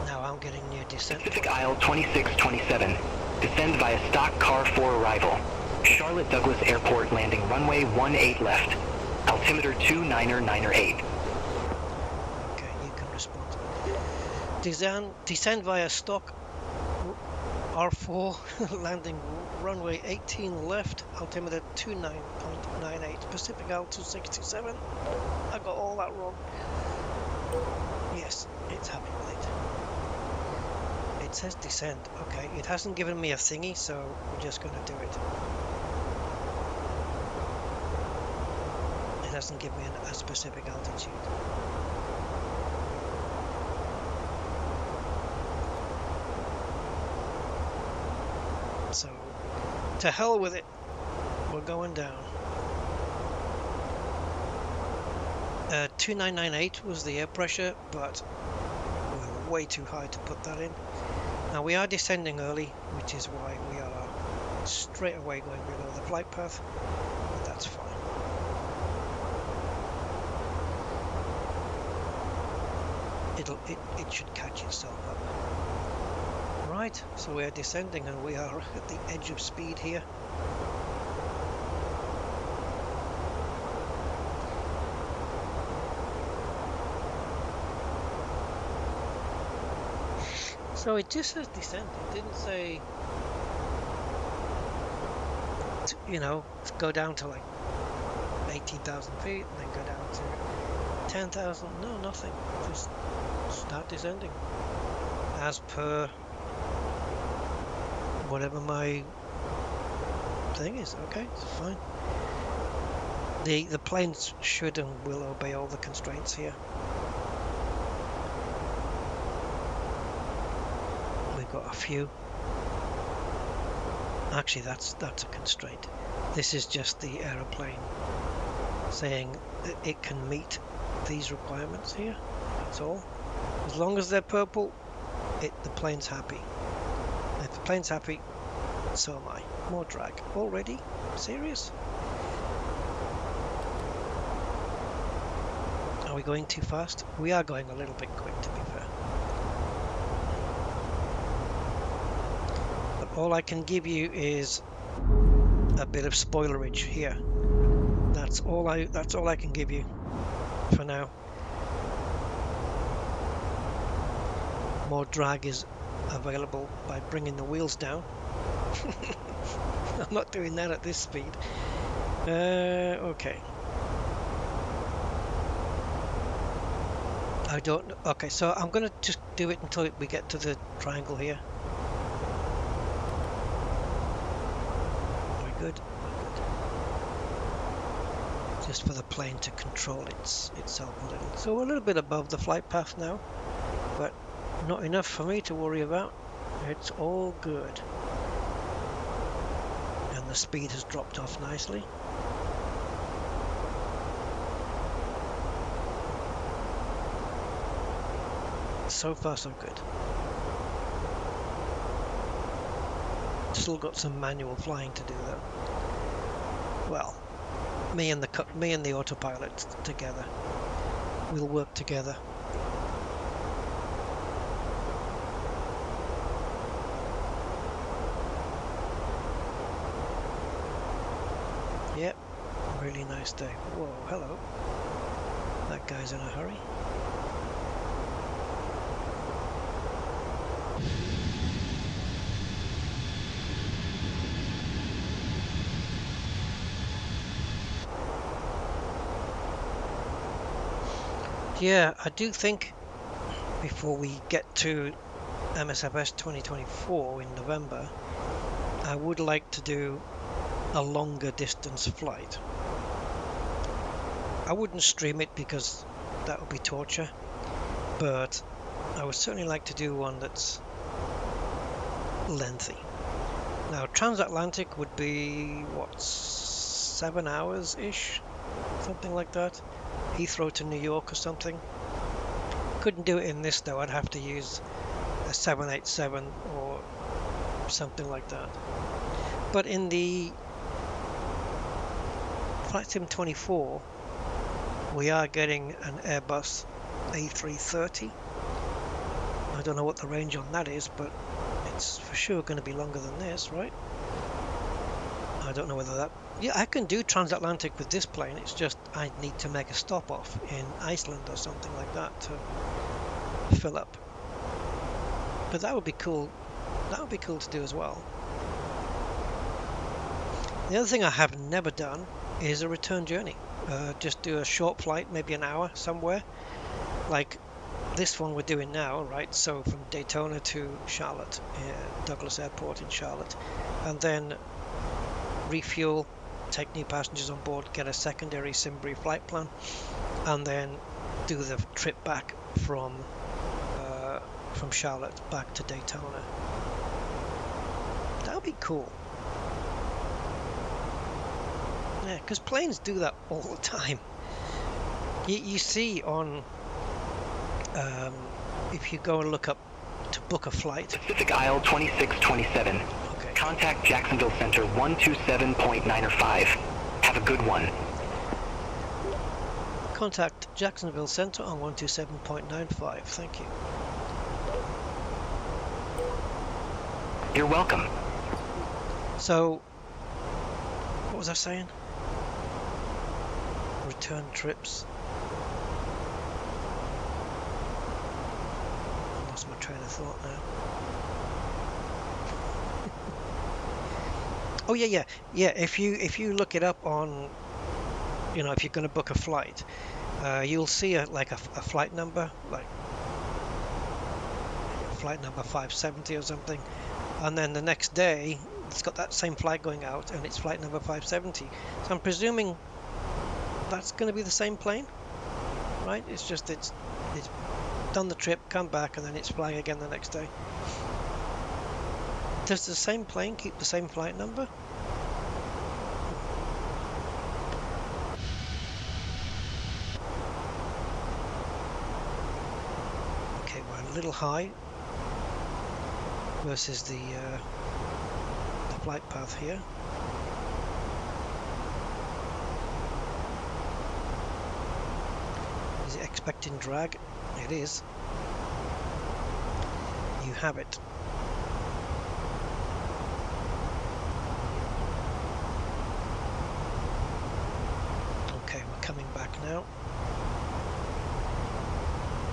Now I'm getting near descent. Pacific Isle 2627, descend via stock car for arrival. Charlotte Douglas Airport landing runway 18 left. Altimeter 29908. Okay, you can respond. Descend via stock R4 landing runway 18 left, altimeter 29.98, Pacific Isle 2627. I got all that wrong. Yes, it's happy with it. It says descend. Okay, it hasn't given me a thingy, so we're just going to do it. It hasn't given me a specific altitude. So, to hell with it. We're going down. 2998 was the air pressure, but we're way too high to put that in. Now we are descending early, which is why we are straight away going below the flight path, but that's fine. It should catch itself up. Right, so we are descending and we are at the edge of speed here. So it just says descent, it didn't say, you know, go down to like 18,000 feet and then go down to 10,000, no, nothing, just start descending as per whatever my thing is. Okay, it's fine. The planes should and will obey all the constraints here. We've got a few. Actually, that's a constraint. This is just the aeroplane saying that it can meet these requirements here. That's all. As long as they're purple, the plane's happy. If the plane's happy, so am I. More drag. Already? Serious? Are we going too fast? We are going a little bit quick, to be fair. But all I can give you is a bit of spoilerage here. That's all I can give you for now. More drag is available by bringing the wheels down. I'm not doing that at this speed. Okay. I don't know. Okay, so I'm gonna just do it until we get to the triangle here. Very good. Just for the plane to control itself a little. So we're a little bit above the flight path now, but not enough for me to worry about. It's all good. And the speed has dropped off nicely. So far so good. Still got some manual flying to do though. Well, me and the autopilot together. We'll work together. Yep, really nice day. Whoa, hello. That guy's in a hurry. Yeah, I do think before we get to MSFS 2024 in November, I would like to do a longer distance flight. I wouldn't stream it because that would be torture, but I would certainly like to do one that's lengthy. Now, transatlantic would be, what, 7 hours-ish? Something like that. Heathrow to New York or something. Couldn't do it in this though, I'd have to use a 787 or something like that. But in the Flight Sim 24, we are getting an Airbus A320. I don't know what the range on that is, but it's for sure going to be longer than this, right? I don't know whether that... Yeah, I can do transatlantic with this plane, it's just I need to make a stop off in Iceland or something like that to fill up. But that would be cool. That would be cool to do as well. The other thing I have never done is a return journey. Just do a short flight, maybe an hour somewhere, like this one we're doing now, right? So from Daytona to Charlotte, Douglas Airport in Charlotte, and then refuel, take new passengers on board, get a secondary Simbury flight plan, and then do the trip back from Charlotte back to Daytona. That would be cool. Yeah, because planes do that all the time. You see on, if you go and look up to book a flight. Pacific Isle 2627. Okay. Contact Jacksonville Center 127.905. Have a good one. Contact Jacksonville Center on 127.95. Thank you. You're welcome. So, what was I saying? Return trips. I lost my train of thought now. Oh yeah. If you look it up on, you know, if you're going to book a flight, you'll see a flight number, like flight number 570 or something, and then the next day it's got that same flight going out and it's flight number 570. So I'm presuming that's going to be the same plane, right? It's just it's done the trip, come back, and then it's flying again the next day. Does the same plane keep the same flight number? Okay, we're a little high versus the flight path here. Is it expecting drag? It is. You have it. Okay, we're coming back now.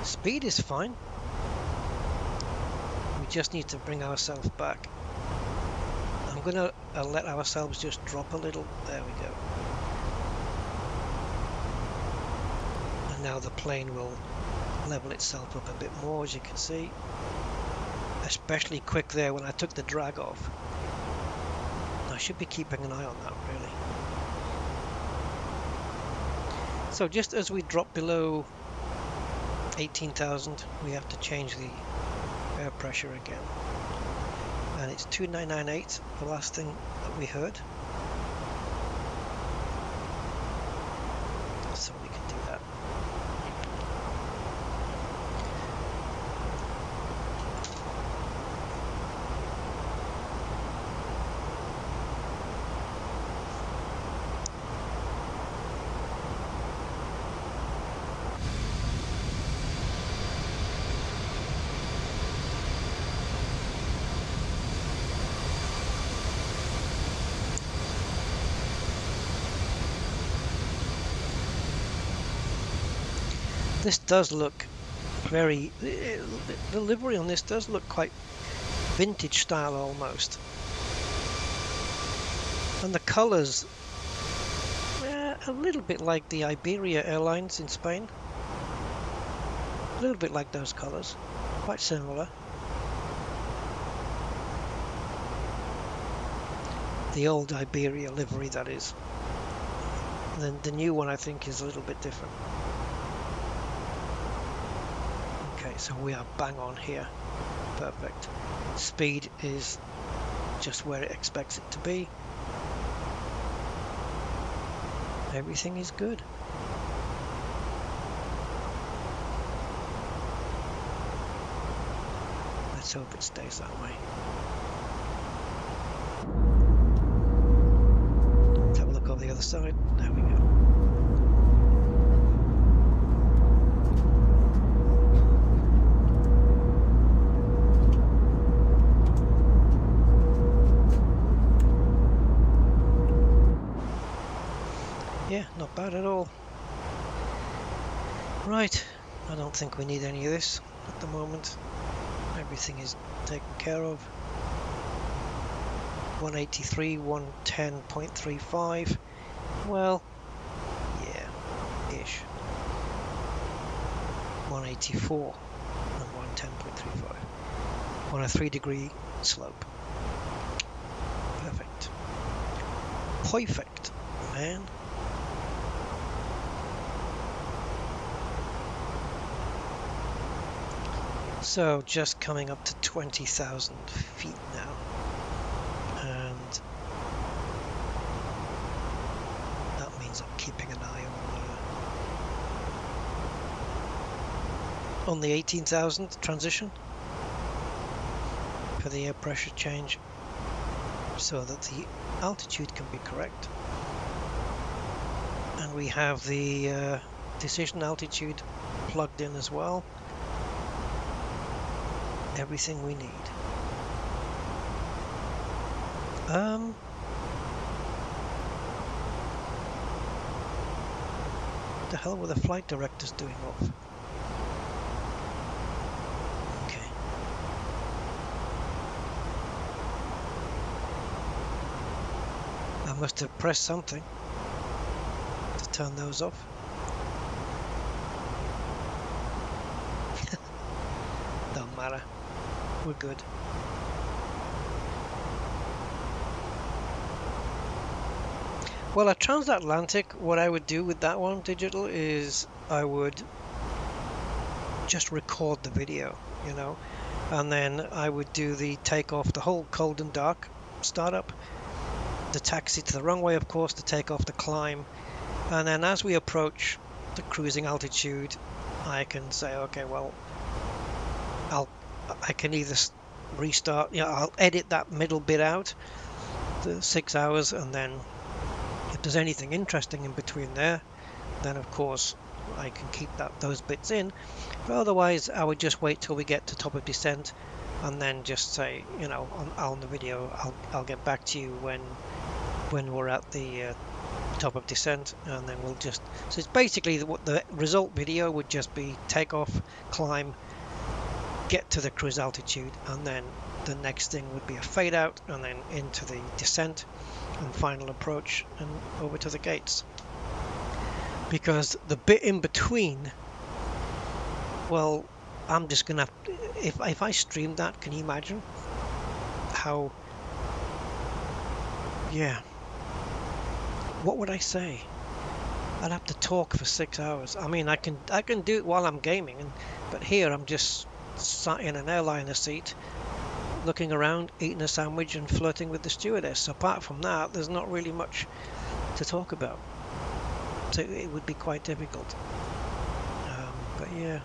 Speed is fine. We just need to bring ourselves back. I'm gonna let ourselves just drop a little. There we go. And now the plane will level itself up a bit more, as you can see. Especially quick there when I took the drag off. I should be keeping an eye on that, really. So just as we drop below 18,000, we have to change the air pressure again. And it's 2998, the last thing that we heard. So we can do that. This does look very, the livery on this does look quite vintage style almost. And the colours, a little bit like the Iberia Airlines in Spain. A little bit like those colours, quite similar. The old Iberia livery, that is. Then the new one I think is a little bit different. Okay, so we are bang on here. Perfect. Speed is just where it expects it to be. Everything is good. Let's hope it stays that way. Let's have a look over the other side. There we go. Yeah, not bad at all. Right, I don't think we need any of this at the moment. Everything is taken care of. 183, 110.35. Well, yeah, ish. 184 and 110.35 on a 3-degree slope. Perfect. Perfect, man. So just coming up to 20,000 feet now, and that means I'm keeping an eye on the 18,000 transition for the air pressure change, so that the altitude can be correct, and we have the decision altitude plugged in as well. Everything we need. The hell were the flight directors doing off? Okay. I must have pressed something to turn those off. Don't matter. We're good. Well, a transatlantic, what I would do with that one digital is I would just record the video, you know, and then I would do the takeoff, the whole cold and dark startup, the taxi to the runway, of course, the takeoff, the climb, and then as we approach the cruising altitude, I can say, okay, well, I can either restart, you know, I'll edit that middle bit out, the 6 hours, and then if there's anything interesting in between there, then of course I can keep those bits in. But otherwise I would just wait till we get to top of descent, and then just say, you know, on the video, I'll get back to you when we're at the top of descent, and then we'll just, so it's basically the result video would just be takeoff, climb, get to the cruise altitude, and then the next thing would be a fade out, and then into the descent and final approach and over to the gates. Because the bit in between, well, I'm just gonna have, if I stream that, can you imagine how, yeah, what would I say? I'd have to talk for 6 hours. I mean, I can do it while I'm gaming, but here I'm just sat in an airliner seat looking around, eating a sandwich and flirting with the stewardess. Apart from that, there's not really much to talk about, so it would be quite difficult. But yeah,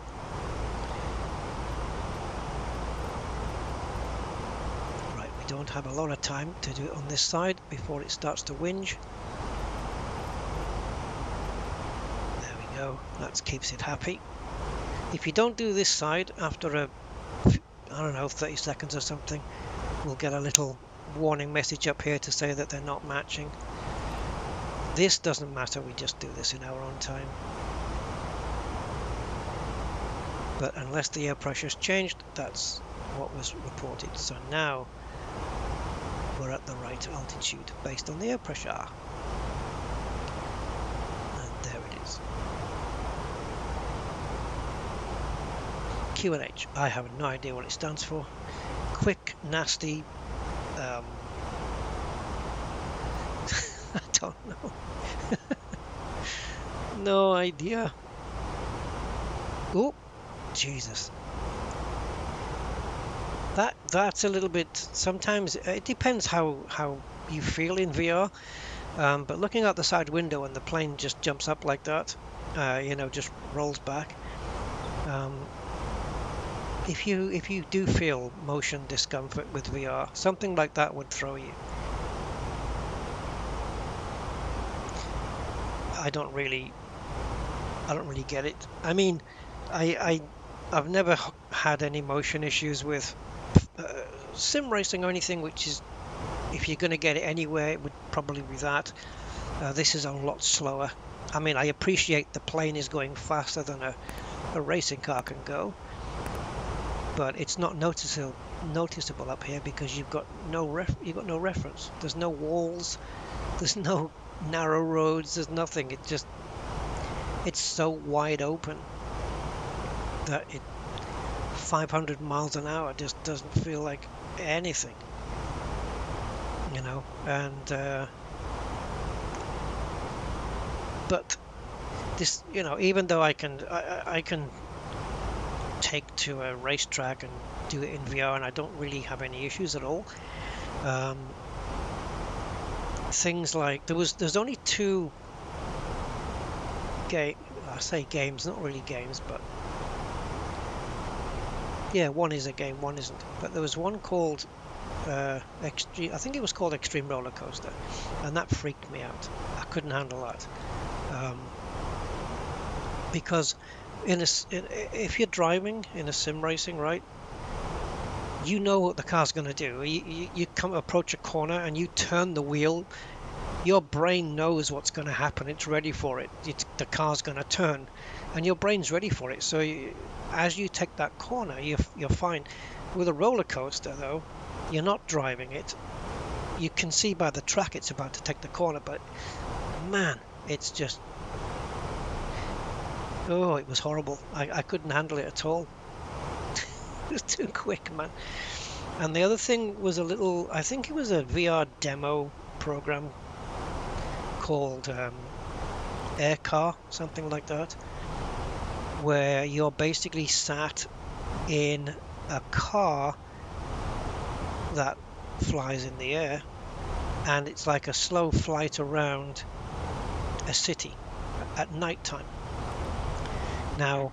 right, we don't have a lot of time to do it on this side before it starts to whinge. There we go, that keeps it happy. If you don't do this side after I don't know, 30 seconds or something, we'll get a little warning message up here to say that they're not matching. This doesn't matter, we just do this in our own time. but unless the air pressure's changed, that's what was reported. So now we're at the right altitude based on the air pressure. And there it is. QNH. I have no idea what it stands for. Quick, nasty. I don't know. No idea. Oh, Jesus. That's a little bit. Sometimes it depends how you feel in VR. But looking out the side window and the plane just jumps up like that, you know, just rolls back. If you do feel motion discomfort with VR, something like that would throw you. I don't really get it. I mean, I've never had any motion issues with sim racing or anything, which is, if you're going to get it anywhere, it would probably be that. This is a lot slower. I mean, I appreciate the plane is going faster than a racing car can go, but it's not noticeable up here because you've got no reference. There's no walls, there's no narrow roads, there's nothing. It's so wide open that 500 miles an hour just doesn't feel like anything, you know. And but this, you know, even though I can take to a racetrack and do it in VR, and I don't really have any issues at all. Things like there's only two I say games, not really games, but yeah, one is a game, one isn't. But there was one called Extreme. I think it was called Extreme Roller Coaster, and that freaked me out. I couldn't handle that because if you're driving in a sim racing, right, you know what the car's going to do. You come approach a corner and you turn the wheel. Your brain knows what's going to happen. It's ready for it. The car's going to turn, and your brain's ready for it. So as you take that corner, you're fine. With a roller coaster, though, you're not driving it. You can see by the track it's about to take the corner, but man, it's just, oh, it was horrible. I couldn't handle it at all. It was too quick, man. And the other thing was I think it was a VR demo program called Air Car, something like that, where you're basically sat in a car that flies in the air, and it's like a slow flight around a city at night time. Now,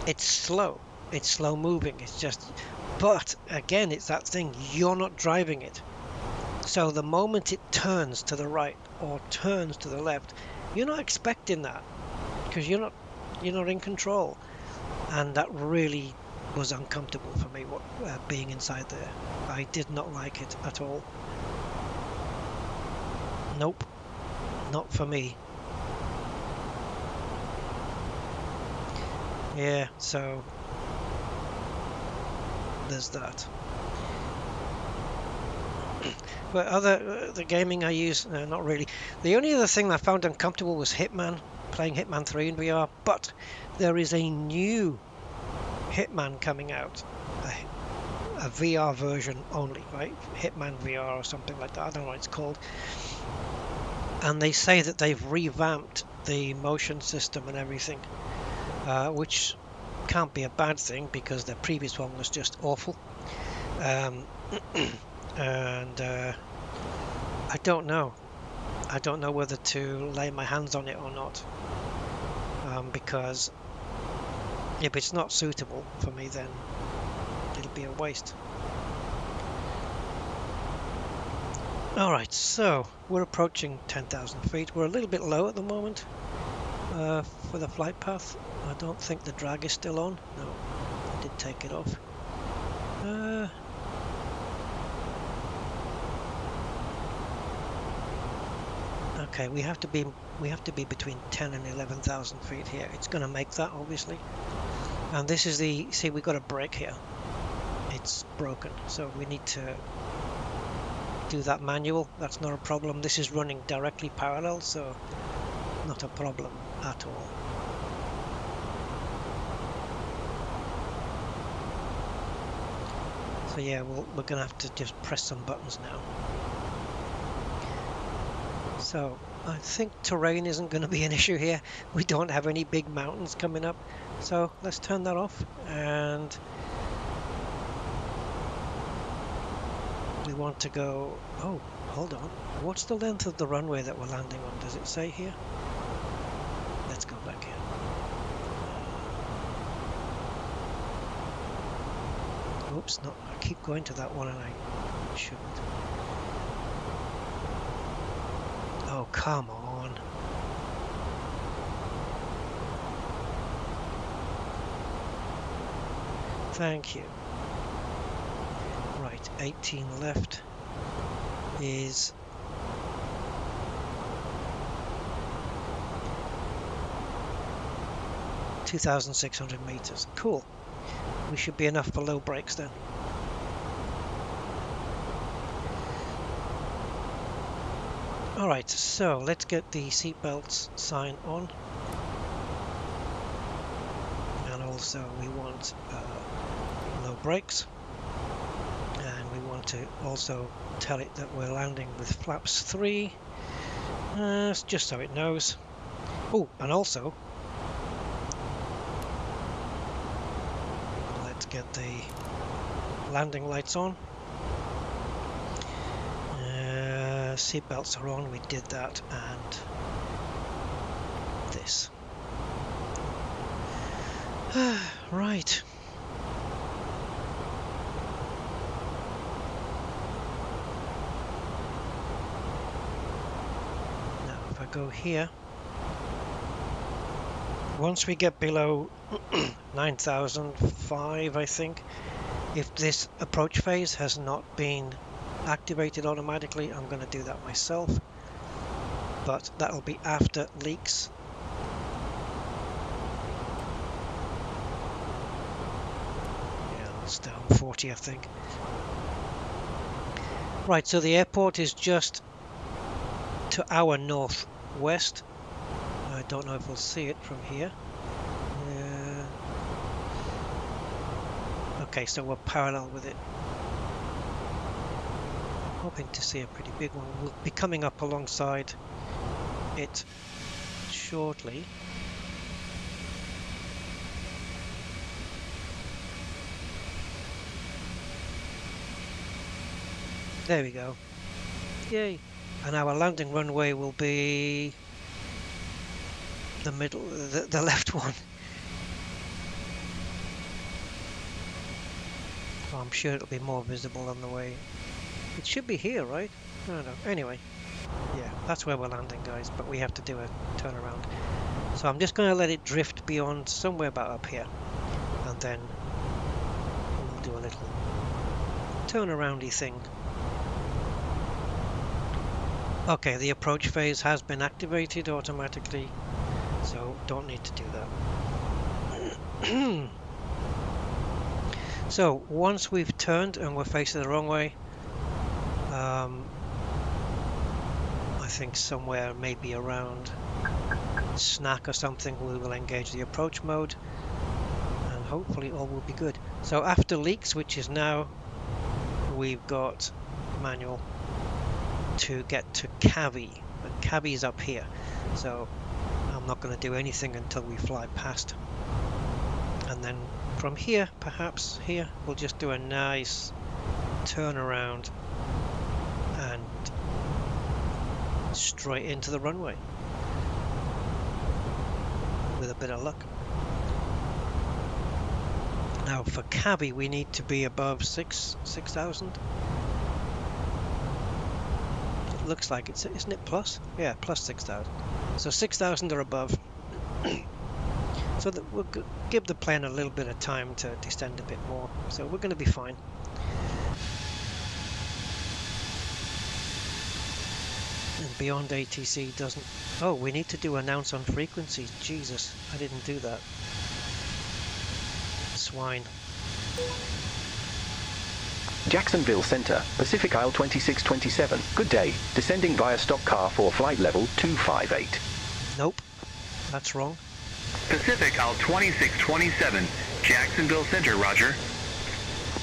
it's slow moving, it's just, but again, it's that thing, you're not driving it. So the moment it turns to the right or turns to the left, you're not expecting that because you're not in control, and that really was uncomfortable for me. Being inside there, I did not like it at all. Nope, not for me. Yeah, so there's that. But the gaming I use, not really. The only other thing I found uncomfortable was playing Hitman 3 in VR, but there is a new Hitman coming out, a VR version only, right? Hitman VR or something like that, I don't know what it's called. And they say that they've revamped the motion system and everything, which can't be a bad thing because the previous one was just awful. And I don't know whether to lay my hands on it or not, because if it's not suitable for me, then it'll be a waste. Alright, so we're approaching 10,000 feet. We're a little bit low at the moment for the flight path. I don't think the drag is still on. No, I did take it off. Okay, we have to be between 10 and 11,000 feet here. It's going to make that, obviously. And this is the, see, we've got a brake here. It's broken, so we need to do that manual. That's not a problem. This is running directly parallel, so not a problem at all. So yeah, we're gonna have to just press some buttons now. So I think terrain isn't going to be an issue here. We don't have any big mountains coming up, so let's turn that off. And we want to go, oh, hold on, what's the length of the runway that we're landing on? Does it say here? Let's go back here. Oops, no, I keep going to that one and I shouldn't. Oh, come on. Thank you. Right, 18 left is 2,600 meters. Cool. We should be enough for low brakes then. Alright, so let's get the seatbelts sign on. And also we want low brakes. And we want to also tell it that we're landing with flaps 3. Just so it knows. Oh, and also let's get the landing lights on. Seatbelts are on, we did that, and this. Right. Now if I go here, once we get below 9,005, I think, if this approach phase has not been activated automatically, I'm going to do that myself, but that'll be after leaks. Yeah, it's down 40, I think. Right, so the airport is just to our northwest. I don't know if we'll see it from here. Okay, so we're parallel with it. Hoping to see a pretty big one. We'll be coming up alongside it shortly. There we go. Yay! And our landing runway will be the middle, the left one. Well, I'm sure it'll be more visible on the way. It should be here, right? I don't know. Anyway, yeah, that's where we're landing, guys, but we have to do a turnaround. So I'm just going to let it drift beyond somewhere about up here, and then we'll do a little turnaroundy thing. Okay, the approach phase has been activated automatically, so don't need to do that. So once we've turned and we're facing the wrong way, I think somewhere maybe around snack or something we will engage the approach mode, and hopefully all will be good. So after leaks, which is now, we've got manual to get to Cavi, and Cavi is up here, so I'm not going to do anything until we fly past, and then from here, perhaps here, we'll just do a nice turnaround and straight into the runway with a bit of luck. Now for Cavi we need to be above 6,000. It looks like it's, isn't it plus? Yeah, plus 6,000. So 6,000 or above. So that we'll give the plane a little bit of time to descend a bit more. So we're going to be fine. And beyond ATC doesn't... Oh, we need to do announce on frequencies. Jesus, I didn't do that. Swine. Jacksonville Center, Pacific Isle 2627. Good day. Descending via stock car for flight level 258. Nope, that's wrong. Pacific Isle 2627, Jacksonville Center, roger.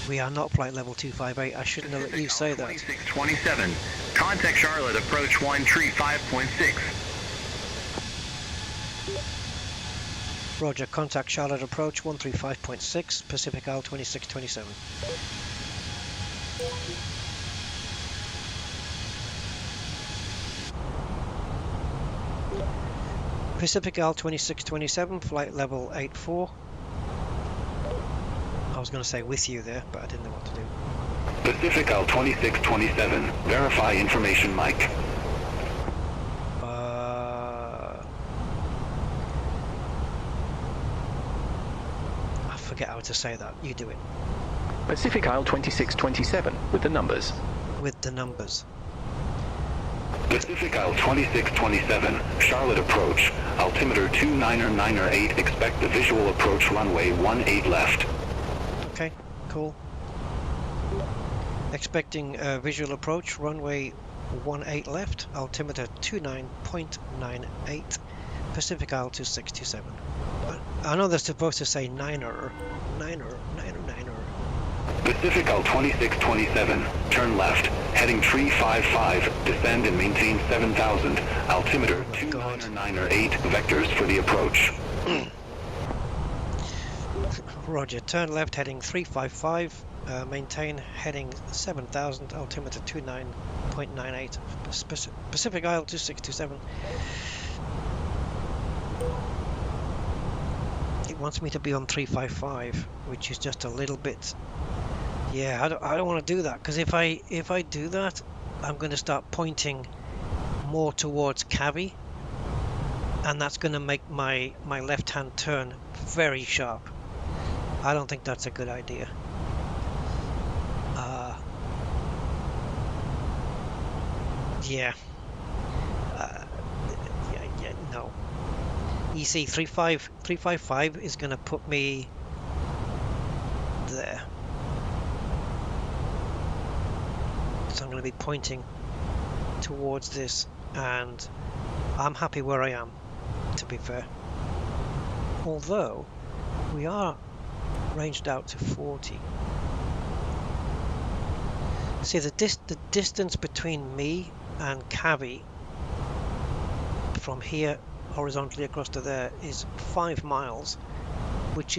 We are not flight level 258. I shouldn't have let you say that. 2627, contact Charlotte, approach 135.6. Roger, contact Charlotte, approach 135.6, Pacific Isle 2627. Pacific Isle 2627, flight level 84. I was going to say with you there, but I didn't know what to do. Pacific Isle 2627, verify information, Mike. I forget how to say that. You do it. Pacific Isle 2627 with the numbers. With the numbers. Pacific Isle 2627, Charlotte approach, altimeter 29908, expect the visual approach runway 18 left. Okay, cool. Expecting visual approach, runway 18 left, altimeter 29.98, Pacific Isle 2627. I know they're supposed to say niner. Pacific Isle 2627, turn left, heading 355, descend and maintain 7000, altimeter 29908, vectors for the approach. Roger, turn left heading 355, maintain heading 7000, altimeter 29.98, Pacific Isle 2627. It wants me to be on 355, which is just a little bit... Yeah, I don't want to do that, because if I do that, I'm going to start pointing more towards Cavi, and that's going to make my left hand turn very sharp. I don't think that's a good idea. Yeah. No. You see, 355 is going to put me there. So I'm going to be pointing towards this, and I'm happy where I am, to be fair. Although, we are ranged out to 40. See, the distance between me and Cavi from here horizontally across to there is 5 miles, which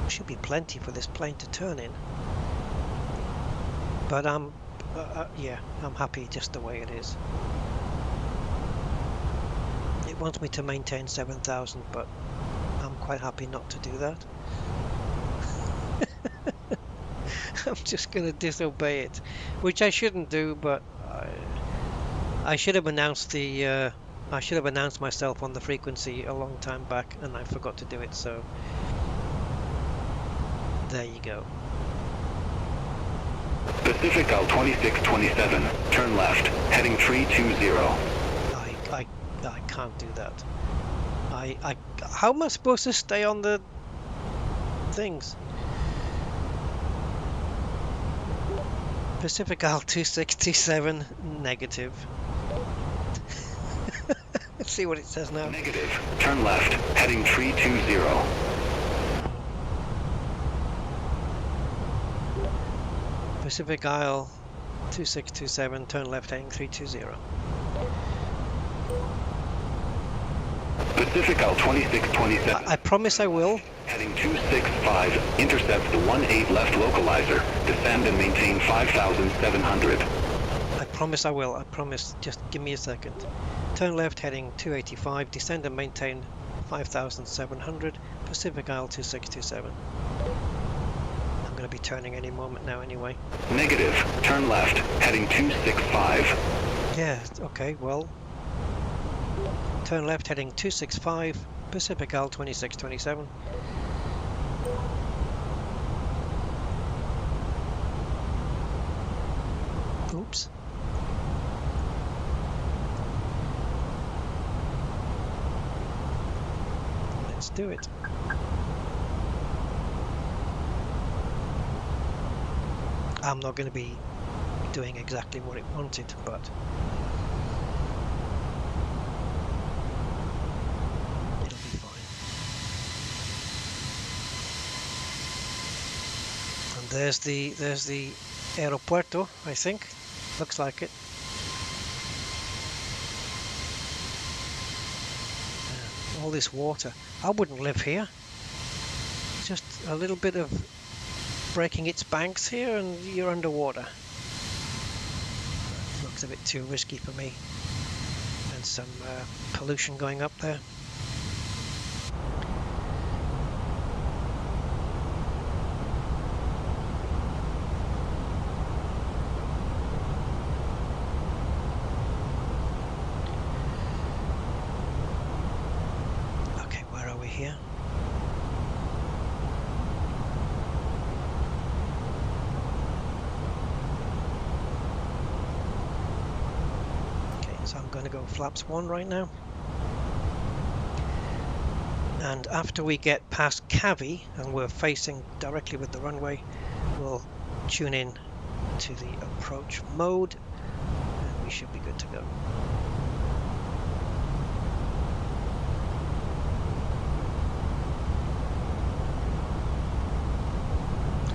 should be plenty for this plane to turn in. But yeah, I'm happy just the way it is. It wants me to maintain 7000, but I'm quite happy not to do that. I'm just going to disobey it, which I shouldn't do, but I should have announced I should have announced myself on the frequency a long time back, and I forgot to do it, so there you go. Pacific Isle 2627, turn left, heading 320. I can't do that. How am I supposed to stay on the things? Pacific Isle 2627, negative. Let's see what it says now. Negative, turn left, heading 320. Pacific Isle 2627, turn left heading 320. Pacific Isle 2627. I promise I will. Heading 265, intercept the 18 left localizer, descend and maintain 5,700. I promise I will, I promise. Just give me a second. Turn left heading 285, descend and maintain 5,700, Pacific Isle 2627. I'm going to be turning any moment now anyway. Negative, turn left, heading 265. Yeah, okay, well. Turn left heading 265, Pacific Isle 2627. Oops. Let's do it. I'm not going to be doing exactly what it wanted, but it'll be fine. And there's the aeropuerto, I think. Looks like it. All this water. I wouldn't live here. Just a little bit of breaking its banks here and you're underwater. Looks a bit too risky for me. And some pollution going up there. Okay, where are we here? So I'm going to go flaps 1 right now, and after we get past Cavi and we're facing directly with the runway, we'll tune in to the approach mode and we should be good to go.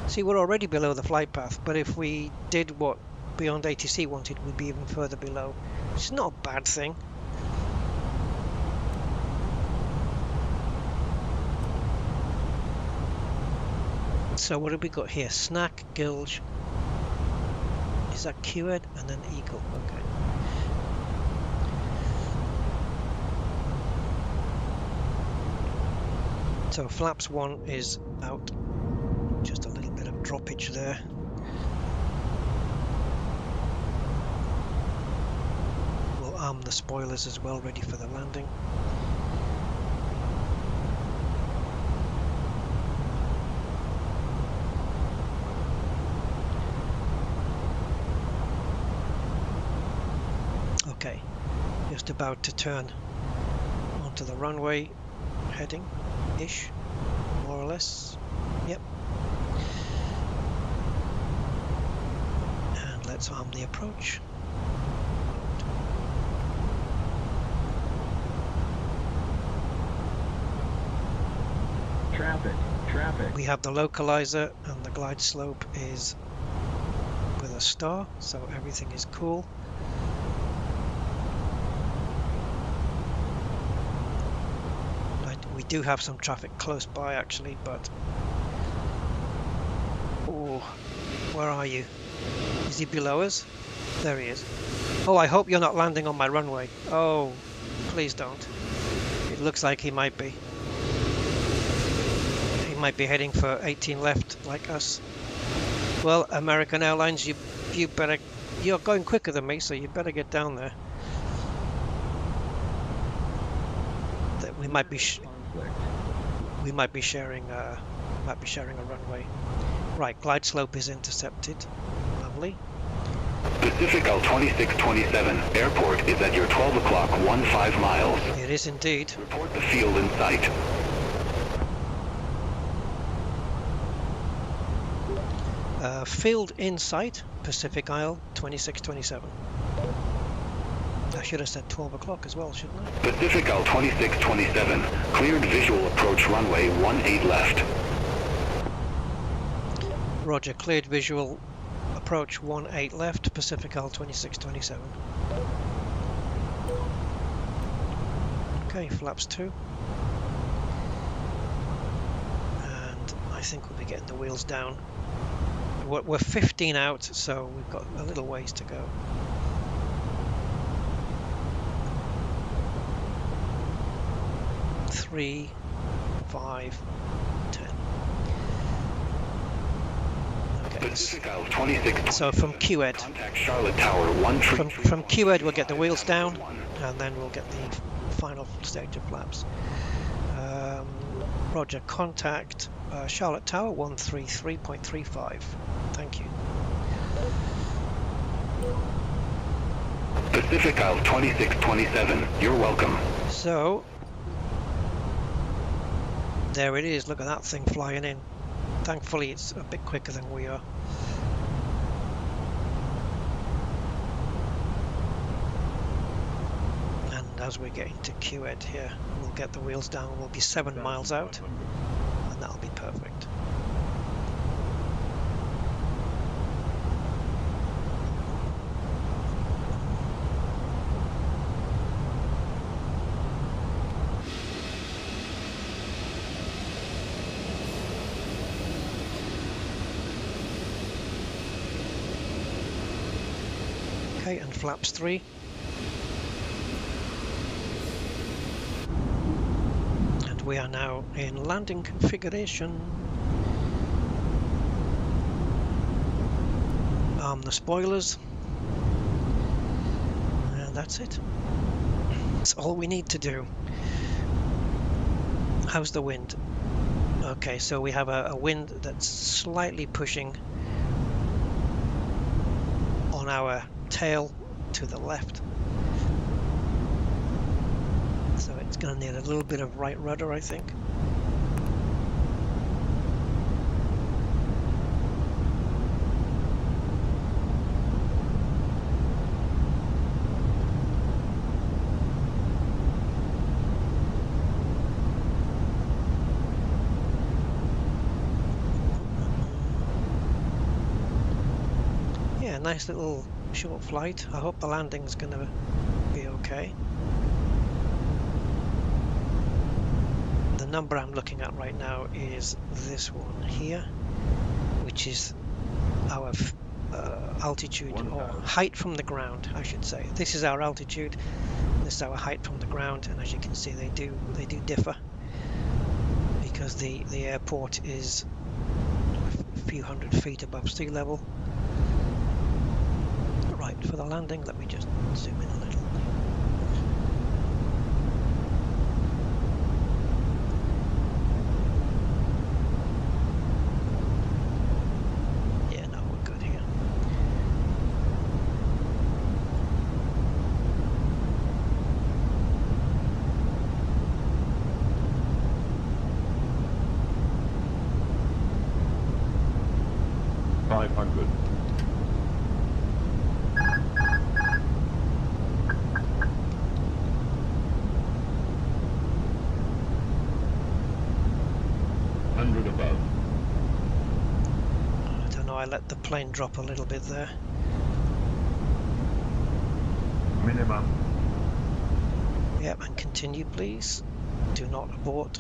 See, we're already below the flight path, but if we did what Beyond ATC wanted, we'd be even further below. It's not a bad thing. So what have we got here? Snack, Gilge. Is that Qed and then Eagle? Okay. So flaps 1 is out. Just a little bit of droppage there. Arm the spoilers as well, ready for the landing. Okay, just about to turn onto the runway heading ish, more or less. Yep. And let's arm the approach. Traffic. We have the localizer and the glide slope is with a star, so everything is cool. We do have some traffic close by actually, but oh, where are you? Is he below us? There he is. Oh, I hope you're not landing on my runway. Oh, please don't. It looks like he might be. Might be heading for 18 left like us. Well, American Airlines, you better, you're going quicker than me, so you better get down there. That we might be sharing a runway. Right, glide slope is intercepted. Lovely. Pacific L 2627, airport is at your 12 o'clock 15 miles. It is indeed. Report the field in sight. Field in sight, Pacific Isle 2627. I should have said 12 o'clock as well, shouldn't I? Pacific Isle 2627, cleared visual approach runway 18 left. Roger, cleared visual approach 18 left, Pacific Isle 2627. Okay, flaps 2. And I think we'll be getting the wheels down. We're 15 out, so we've got a little ways to go. Three, 5, 10. Okay. So from QED, from QED we'll get the wheels down, and then we'll get the final stage of flaps. Roger, contact Charlotte Tower 133.35. Thank you. Pacific Isle 2627, you're welcome. So There it is, look at that thing flying in. Thankfully it's a bit quicker than we are. And as we're getting to Q-Ed here, we'll get the wheels down, we'll be 7 miles out, and that'll be perfect. Okay, and flaps 3. And we are now in landing configuration. Arm the spoilers. And that's it. That's all we need to do. How's the wind? Okay, so we have a wind that's slightly pushing on our tail to the left, so it's going to need a little bit of right rudder, I think. Yeah, nice little short flight. I hope the landing's gonna be okay. The number I'm looking at right now is this one here, which is our altitude, or height from the ground, I should say. This is our altitude, this is our height from the ground, and as you can see they do differ, because the airport is a few hundred feet above sea level. Right, for the landing, let me just zoom in a little. Yeah, no, we're good here. I let the plane drop a little bit there. Minimum. Yep, and continue please. Do not abort.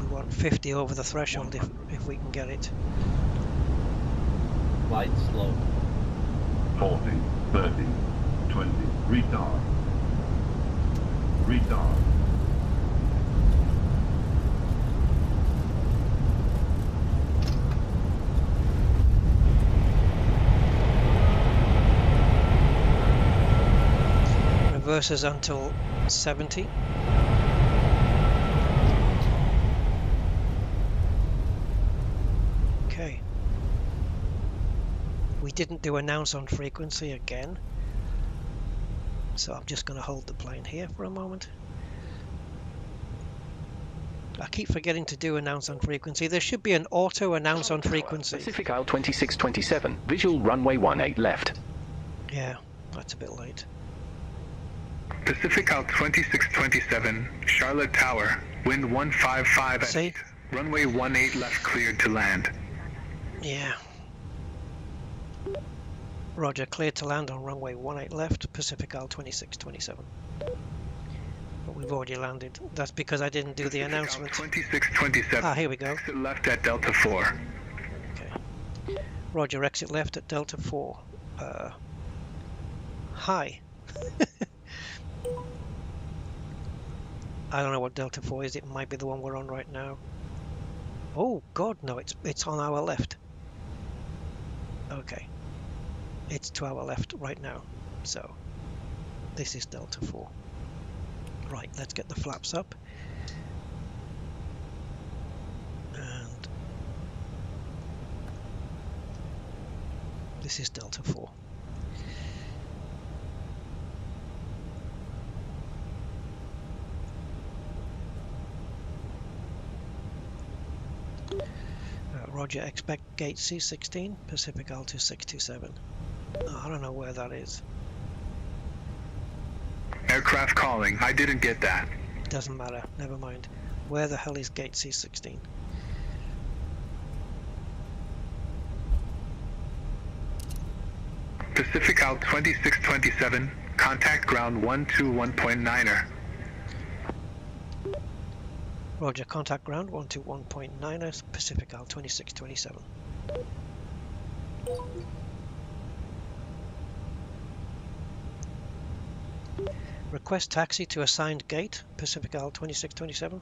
We want 50 over the threshold if we can get it. Light slow. 40, 30, 20, retard. Retard. Reverses until 70. Okay. We didn't do announce on frequency again, so I'm just going to hold the plane here for a moment. I keep forgetting to do announce on frequency. There should be an auto announce on frequency. Pacific Isle 2627, visual runway 18 left. Yeah, that's a bit late. Pacific Isle 2627, Charlotte Tower, wind 155 at 8, runway 18 left cleared to land. Yeah. Roger, cleared to land on runway 18 left, Pacific Isle 2627. But we've already landed. That's because I didn't do the announcement. 2627. Ah, here we go. Exit left at Delta 4. Okay. Roger, exit left at Delta 4. Hi. I don't know what Delta 4 is. It might be the one we're on right now. Oh God, no! It's on our left. Okay, it's to our left right now. So this is Delta 4. Right, let's get the flaps up. And this is Delta 4. Roger, expect gate C16, Pacific Alto 627. Oh, I don't know where that is. Aircraft calling. I didn't get that. Doesn't matter, never mind. Where the hell is gate C16? Pacific Al 2627, contact ground 121.9er. Roger, contact ground 121.9er, Pacific Al 2627. Request taxi to assigned gate, Pacific Al 2627.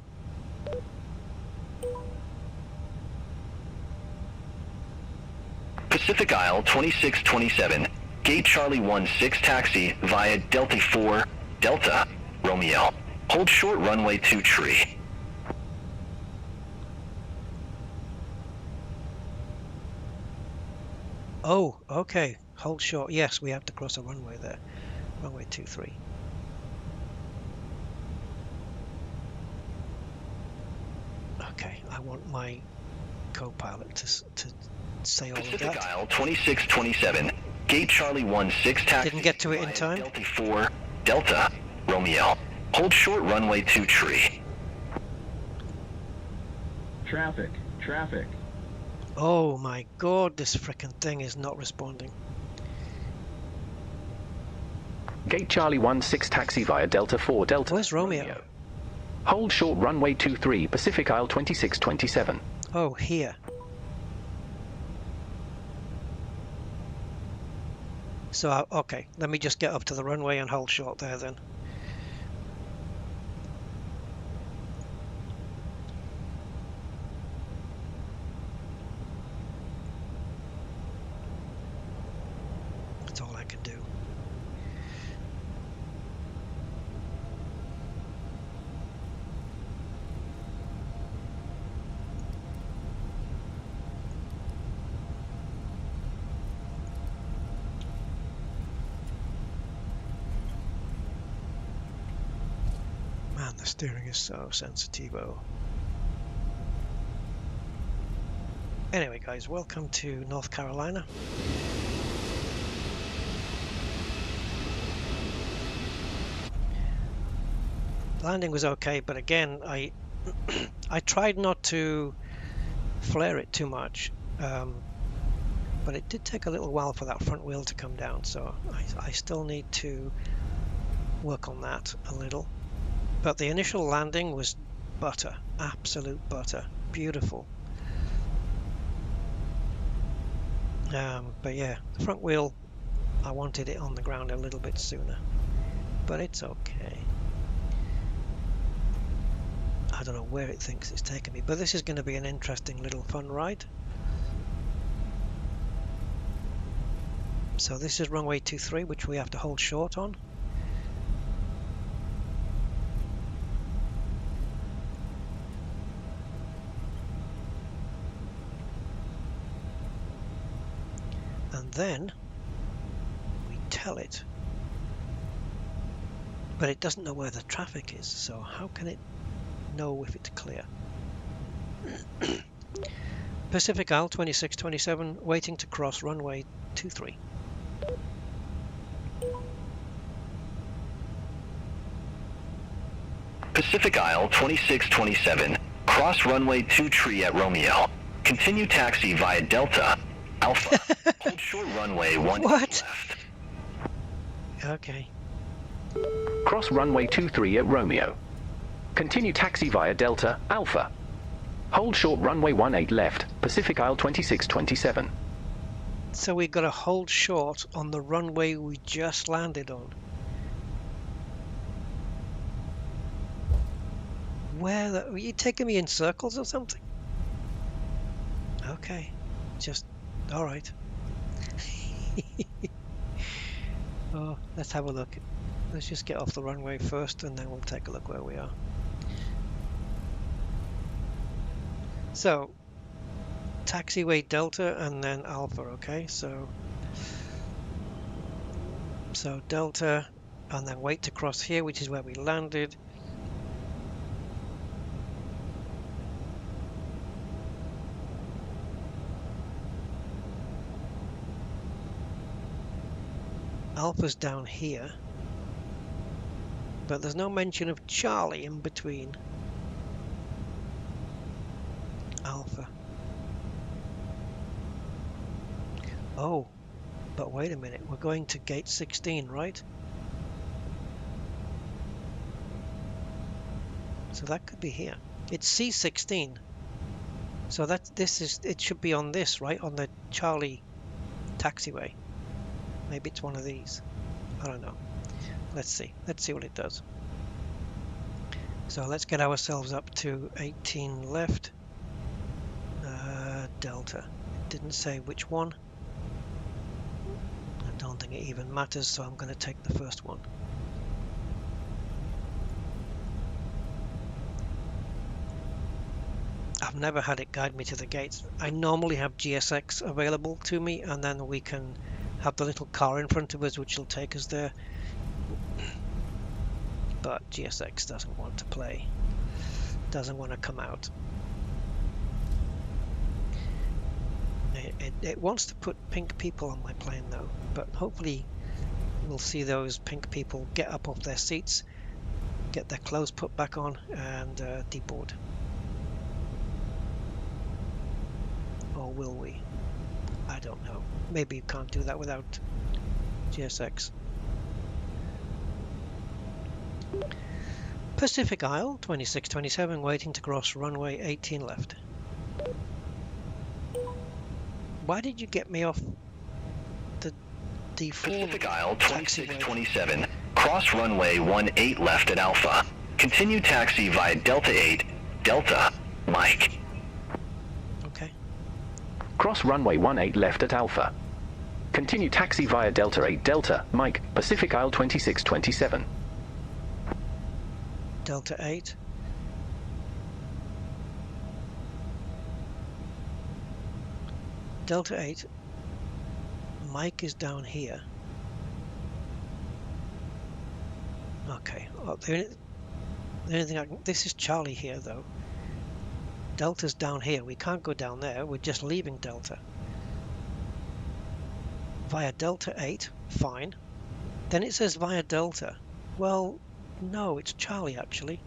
Pacific Isle 2627, Gate Charlie 16 taxi via Delta 4, Delta, Romeo. Hold short runway 2 tree. Oh, okay. Hold short. Yes, we have to cross a runway there. Runway 23. Okay, I want my co-pilot to say all of Pacific that. Isle 2627, Gate Charlie 16 taxi. Didn't get to it in time. Delta 4, Delta, Romeo. Hold short runway 2 tree. Traffic. Oh my god, this frickin' thing is not responding. Gate Charlie 16 taxi via Delta 4 Delta. Where's Romeo? Hold short runway 23 Pacific Isle 2627. Oh, here. So, okay, let me just get up to the runway and hold short there then. That's all I can do. Man, the steering is so sensitivo. Anyway, guys, welcome to North Carolina. Landing was okay, but again, I tried not to flare it too much, but it did take a little while for that front wheel to come down, so I still need to work on that a little. But the initial landing was butter, absolute butter, beautiful. But yeah, the front wheel, I wanted it on the ground a little bit sooner, but it's okay. I don't know where it thinks it's taking me, but this is going to be an interesting little fun ride. So this is runway 23, which we have to hold short on. And then we tell it, but it doesn't know where the traffic is, so how can it know if it's clear? Pacific Isle 2627, waiting to cross runway 23. Pacific Isle 2627, cross runway 2 tree at Romeo. Continue taxi via Delta, Alpha. Hold short runway 1 What? left. Okay. Cross runway 23 at Romeo. Continue taxi via Delta, Alpha. Hold short runway 18 left, Pacific Isle 2627. So we got to hold short on the runway we just landed on. Are you taking me in circles or something? Okay, just all right. Oh, let's have a look. Let's just get off the runway first, and then we'll take a look where we are. So, taxiway Delta and then Alpha. Okay, so Delta, and then wait to cross here, which is where we landed. Alpha's down here, but there's no mention of Charlie in between Alpha. Oh, but wait a minute, we're going to gate 16, right? So that could be here. It's C16. So it should be on this, right? On the Charlie taxiway. Maybe it's one of these. I don't know. Let's see. Let's see what it does. So let's get ourselves up to 18 left. Delta. It didn't say which one. I don't think it even matters, so I'm going to take the first one. I've never had it guide me to the gates. I normally have GSX available to me, and then we can have the little car in front of us which will take us there. But GSX doesn't want to play, doesn't want to come out. It wants to put pink people on my plane though, but hopefully we'll see those pink people get up off their seats, get their clothes put back on, and deboard. Or will we? I don't know. Maybe you can't do that without GSX. Pacific Isle 2627, waiting to cross runway 18 left. Why did you get me off the D4? Pacific Isle 2627, cross runway 18 left at Alpha. Continue taxi via Delta 8, Delta, Mike. Okay. Cross runway 18 left at Alpha. Continue taxi via Delta 8, Delta, Mike, Pacific Isle 2627. Delta 8. Delta 8. Mike is down here. Okay. Oh, the only thing this is Charlie here though. Delta's down here. We can't go down there. We're just leaving Delta. Via Delta 8. Fine. Then it says via Delta. Well, no, it's Charlie actually.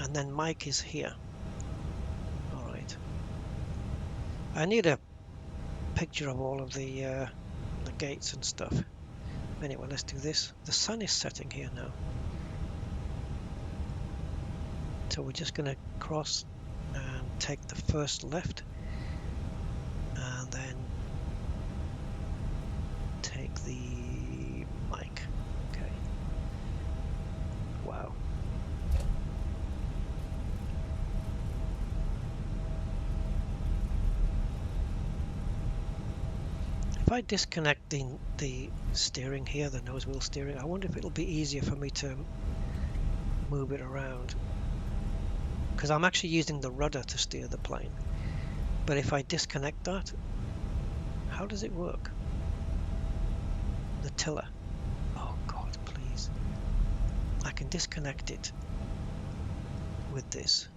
And then Mike is here. Alright. I need a picture of all of the gates and stuff. Anyway, let's do this. The sun is setting here now. So we're just going to cross and take the first left. And then take the mic. Okay. Wow. If I disconnect the steering here, the nose wheel steering, I wonder if it'll be easier for me to move it around. Because I'm actually using the rudder to steer the plane. But if I disconnect that, how does it work? The tiller. Oh God, please. I can disconnect it with this.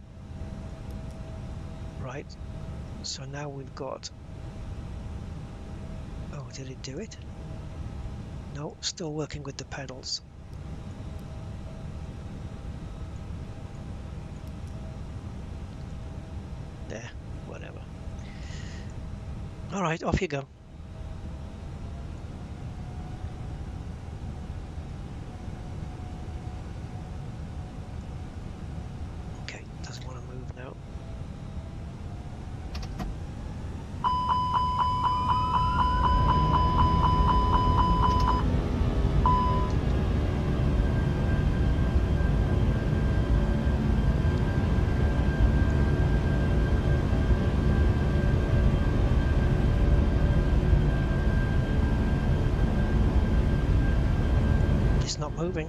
Right. So now we've got... Oh, did it do it? No, still working with the pedals. There, whatever. All right, off you go. Okay, doesn't want to move now. Not moving.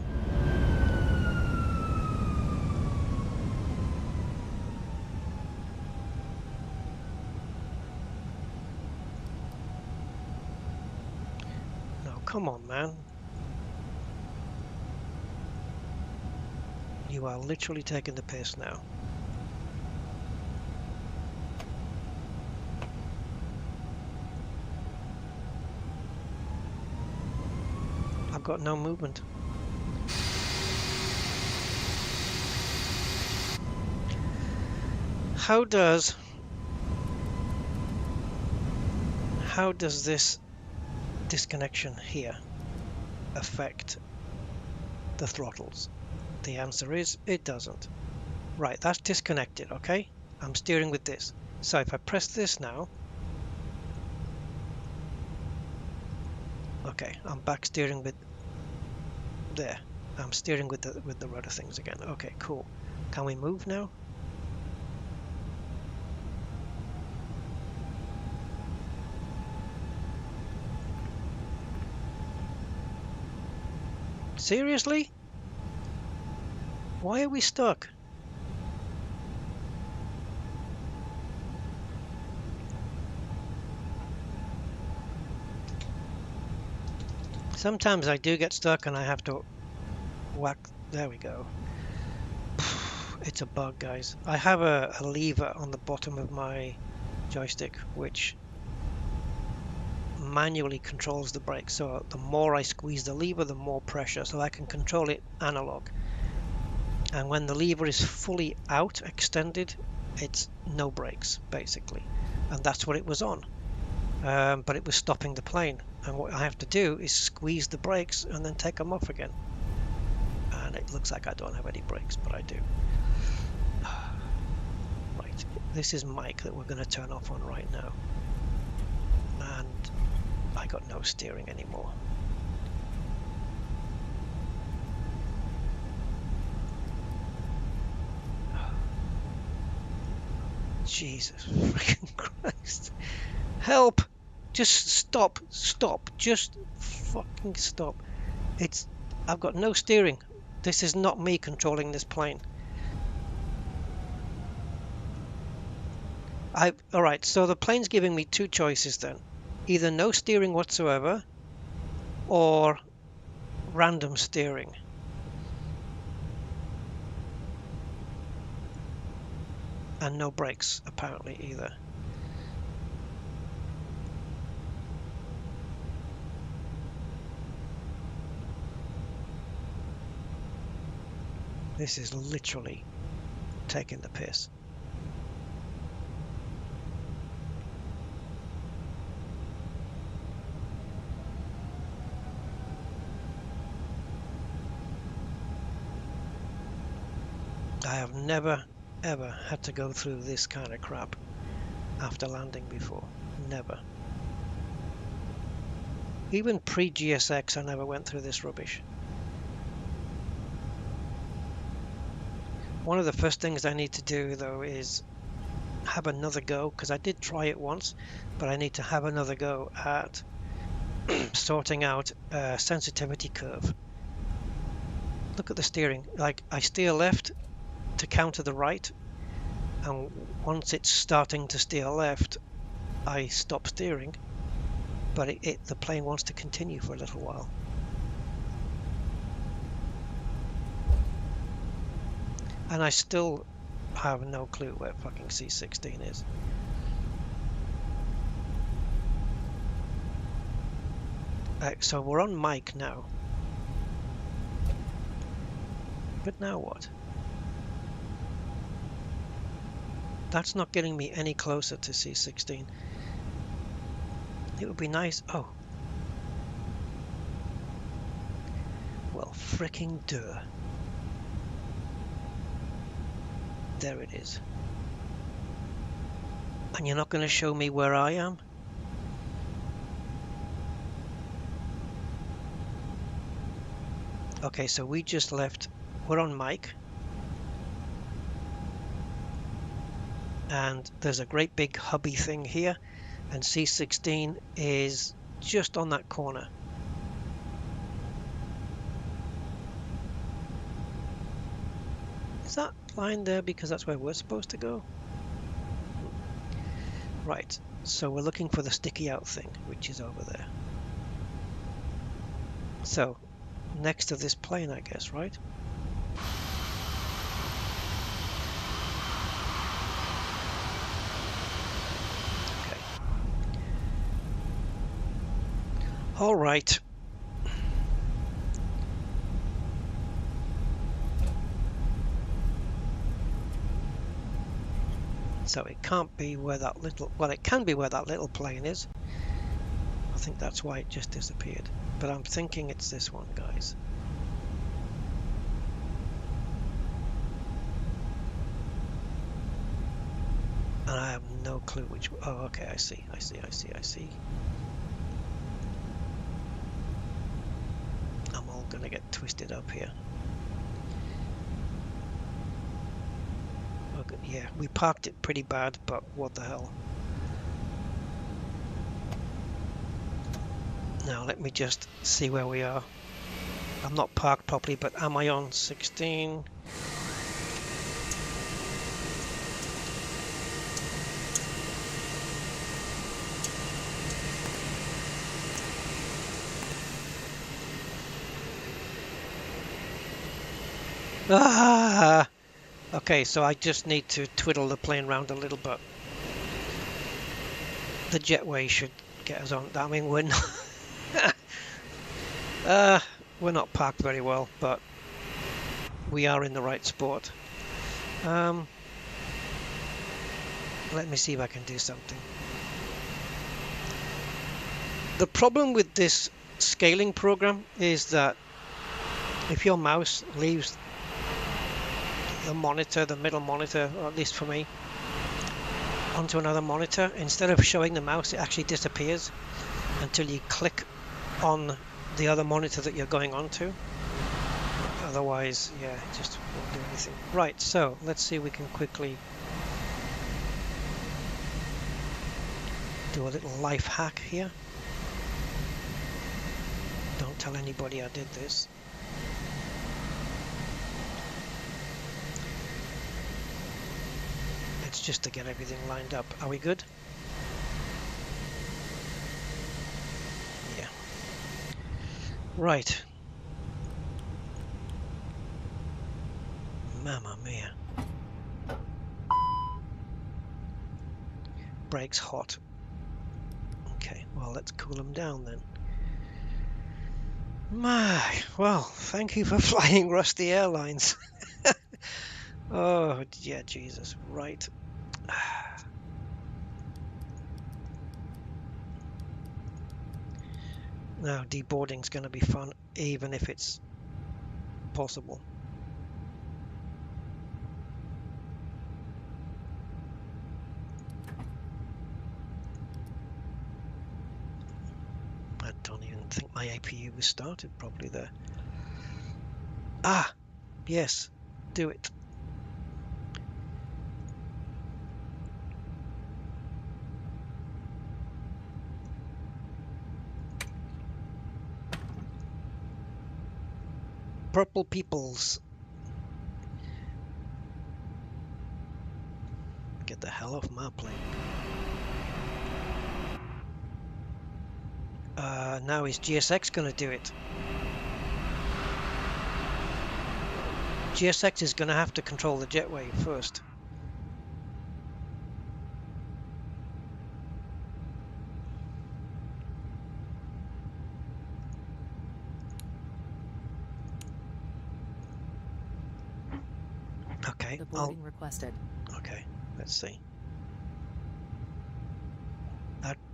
No, come on, man. You are literally taking the piss now. I've got no movement. How does this disconnection here affect the throttles? The answer is it doesn't. Right, that's disconnected, okay? I'm steering with this. So if I press this now, okay, I'm back steering with there. I'm steering with the rudder things again. Okay, cool. Can we move now? Seriously? Why are we stuck? Sometimes I do get stuck and I have to whack. There we go. It's a bug, guys. I have a lever on the bottom of my joystick which manually controls the brake. So the more I squeeze the lever, the more pressure. So I can control it analog. And when the lever is fully out, extended, it's no brakes, basically. And that's what it was on. But it was stopping the plane. And what I have to do is squeeze the brakes and then take them off again. And it looks like I don't have any brakes, but I do. Right, this is mic that we're going to turn off on right now. And I got no steering anymore. Jesus freaking Christ. Help! Just stop, just fucking stop. I've got no steering. This is not me controlling this plane. Alright, so the plane's giving me two choices then. Either no steering whatsoever, or random steering. And no brakes, apparently, either. This is literally taking the piss. I have never ever had to go through this kind of crap after landing before. Never. Even pre-GSX I never went through this rubbish. One of the first things I need to do though is have another go, because I did try it once, but I need to have another go at sorting out a sensitivity curve. Look at the steering. Like, I steer left to counter the right, and once it's starting to steer left I stop steering, but the plane wants to continue for a little while. And I still have no clue where fucking C16 is. So we're on mic now. But now what? That's not getting me any closer to C16. It would be nice. Oh. Well, fricking duh. There it is. And you're not going to show me where I am? Okay, so we just left. We're on mic. And there's a great big hubby thing here. And C16 is just on that corner. Is that line there because that's where we're supposed to go? Right, so we're looking for the sticky out thing, which is over there. So, next to this plane, I guess, right? Okay. So it can't be where that little, well, it can be where that little plane is. I think that's why it just disappeared. But I'm thinking it's this one, guys. And I have no clue which, oh, okay, I see. I'm all gonna get twisted up here. Okay, yeah, we parked it pretty bad, but what the hell. Now let me just see where we are. I'm not parked properly, but am I on 16? Ah! Okay, so I just need to twiddle the plane around a little bit. The jetway should get us on. I mean, we're not parked very well, but we are in the right spot. Let me see if I can do something. The problem with this scaling program is that if your mouse leaves the monitor, the middle monitor, or at least for me, onto another monitor, instead of showing the mouse, it actually disappears until you click on the other monitor that you're going on to. Otherwise, yeah, it just won't do anything. Right, so let's see if we can quickly do a little life hack here. Don't tell anybody I did this. It's just to get everything lined up. Are we good? Yeah. Right. Mamma mia. Brakes hot. Okay, well, let's cool them down then. My, well, thank you for flying Rusty Airlines. Oh, yeah, Jesus, right. Now, deboarding's going to be fun, even if it's possible. I don't even think my APU was started properly there. Ah, yes, do it. Purple peoples. Get the hell off my plane. Now is GSX going to do it? GSX is going to have to control the jetway first. Okay. Boarding requested. Okay, let's see.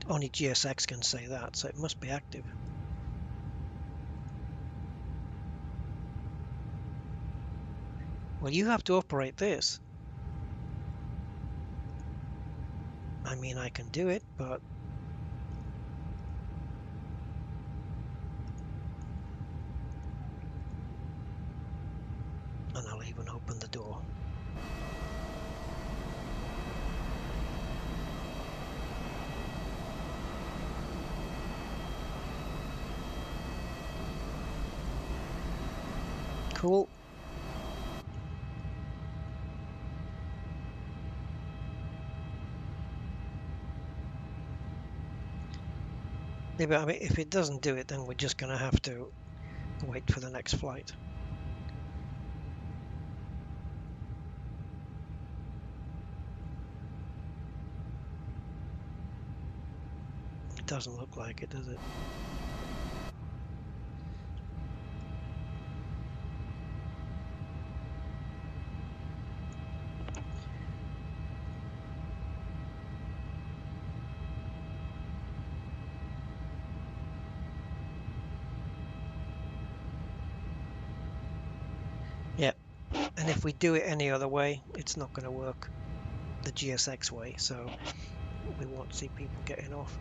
Only GSX can say that, so it must be active. Well, you have to operate this. I mean, I can do it, but and I'll even open the door. Cool. Yeah, but I mean, if it doesn't do it, then we're just going to have to wait for the next flight. It doesn't look like it, does it? Yep. And if we do it any other way, it's not going to work the GSX way, so we won't see people getting off.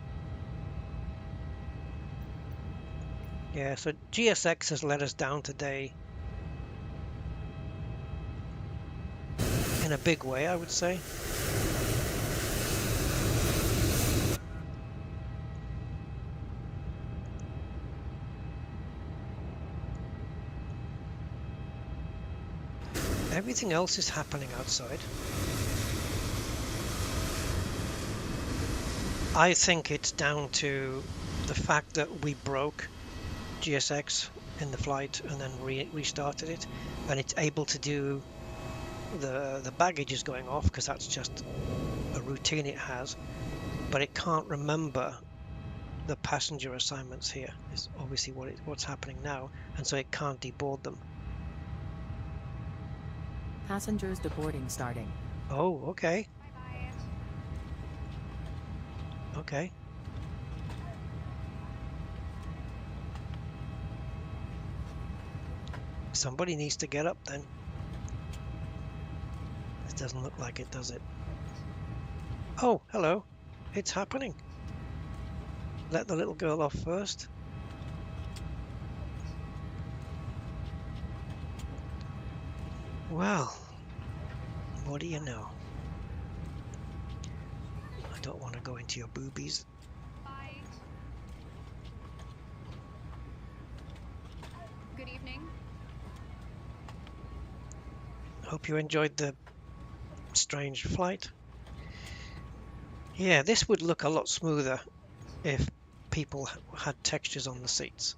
Yeah, so GSX has let us down today in a big way, I would say. Everything else is happening outside. I think it's down to the fact that we broke GSX in the flight and then restarted it, and it's able to do the baggage is going off because that's just a routine it has, but it can't remember the passenger assignments here. Is obviously what's happening now, and so it can't deboard them. Passengers deboarding starting. Oh, okay. Okay. Somebody needs to get up then. It doesn't look like it, does it? Oh, hello. It's happening. Let the little girl off first. Well, what do you know? I don't want to go into your boobies. Bye. Good evening. Hope you enjoyed the strange flight. Yeah, this would look a lot smoother if people had textures on the seats.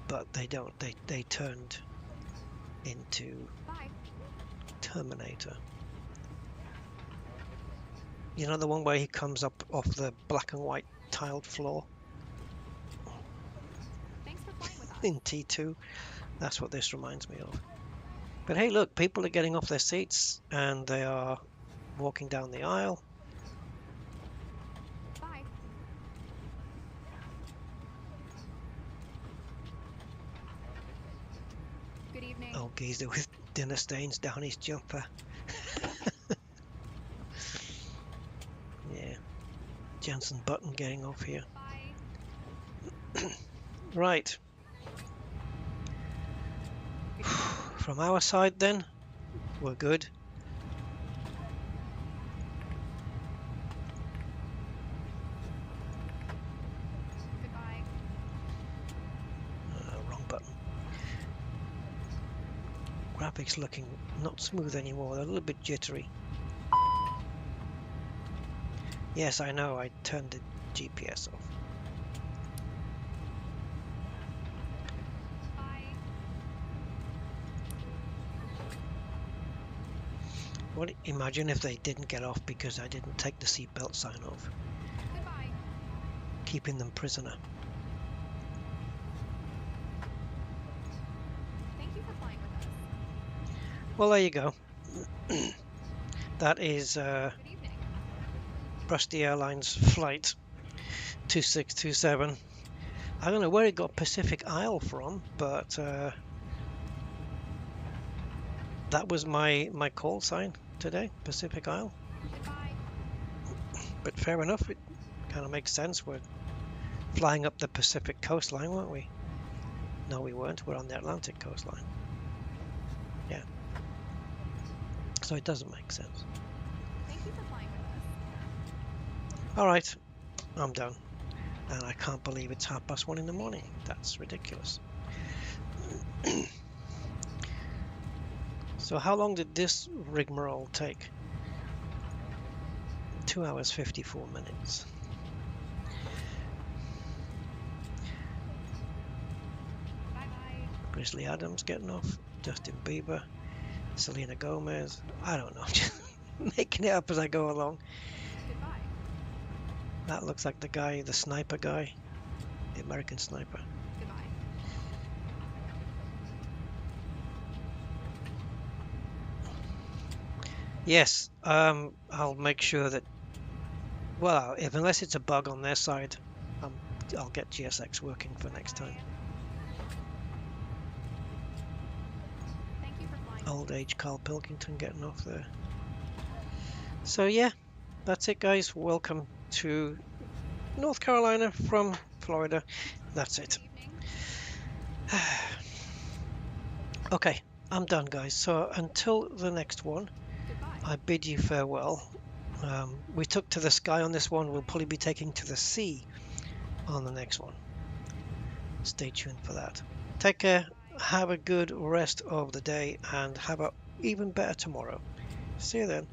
But they don't. They turned into Terminator. You know, the one where he comes up off the black and white tiled floor? Thanks for playing with us. In T2. That's what this reminds me of. But hey, look, people are getting off their seats and they are walking down the aisle. Bye. Good evening. Oh, geezer with dinner stains down his jumper. Yeah. Jensen Button getting off here. Right. From our side then, we're good. Goodbye. Wrong button. Graphics looking not smooth anymore, they're a little bit jittery. Yes, I know, I turned the GPS off. What, imagine if they didn't get off because I didn't take the seatbelt sign off. Goodbye. Keeping them prisoner. Thank you for flying with us. Well, there you go. That is Good evening. Rusty Airlines flight 2627. I don't know where it got Pacific Isle from, but that was my call sign today, Pacific Isle. Goodbye. But fair enough, it kind of makes sense. We're flying up the Pacific coastline, weren't we? No, we weren't. We're on the Atlantic coastline. Yeah. So it doesn't make sense. Thank you for flying with us. All right, I'm done. And I can't believe it's 1:30 in the morning. That's ridiculous. So how long did this rigmarole take? 2 hours 54 minutes. Bye bye. Grizzly Adams getting off. Justin Bieber. Selena Gomez. I don't know. Just making it up as I go along. Goodbye. That looks like the guy, the sniper guy. The American sniper. Goodbye. Yes, I'll make sure that, well, if unless it's a bug on their side, I'll get GSX working for next time. Old age Carl Pilkington getting off there. So yeah, that's it guys. Welcome to North Carolina from Florida. That's it. Okay, I'm done guys. So until the next one, I bid you farewell. We took to the sky on this one. We'll probably be taking to the sea on the next one. Stay tuned for that. Take care. Have a good rest of the day and have a even better tomorrow. See you then.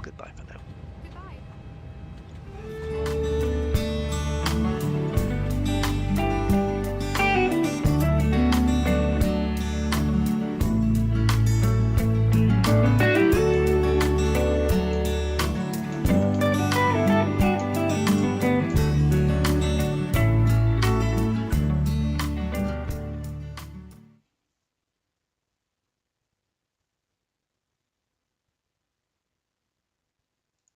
Goodbye for now. Goodbye.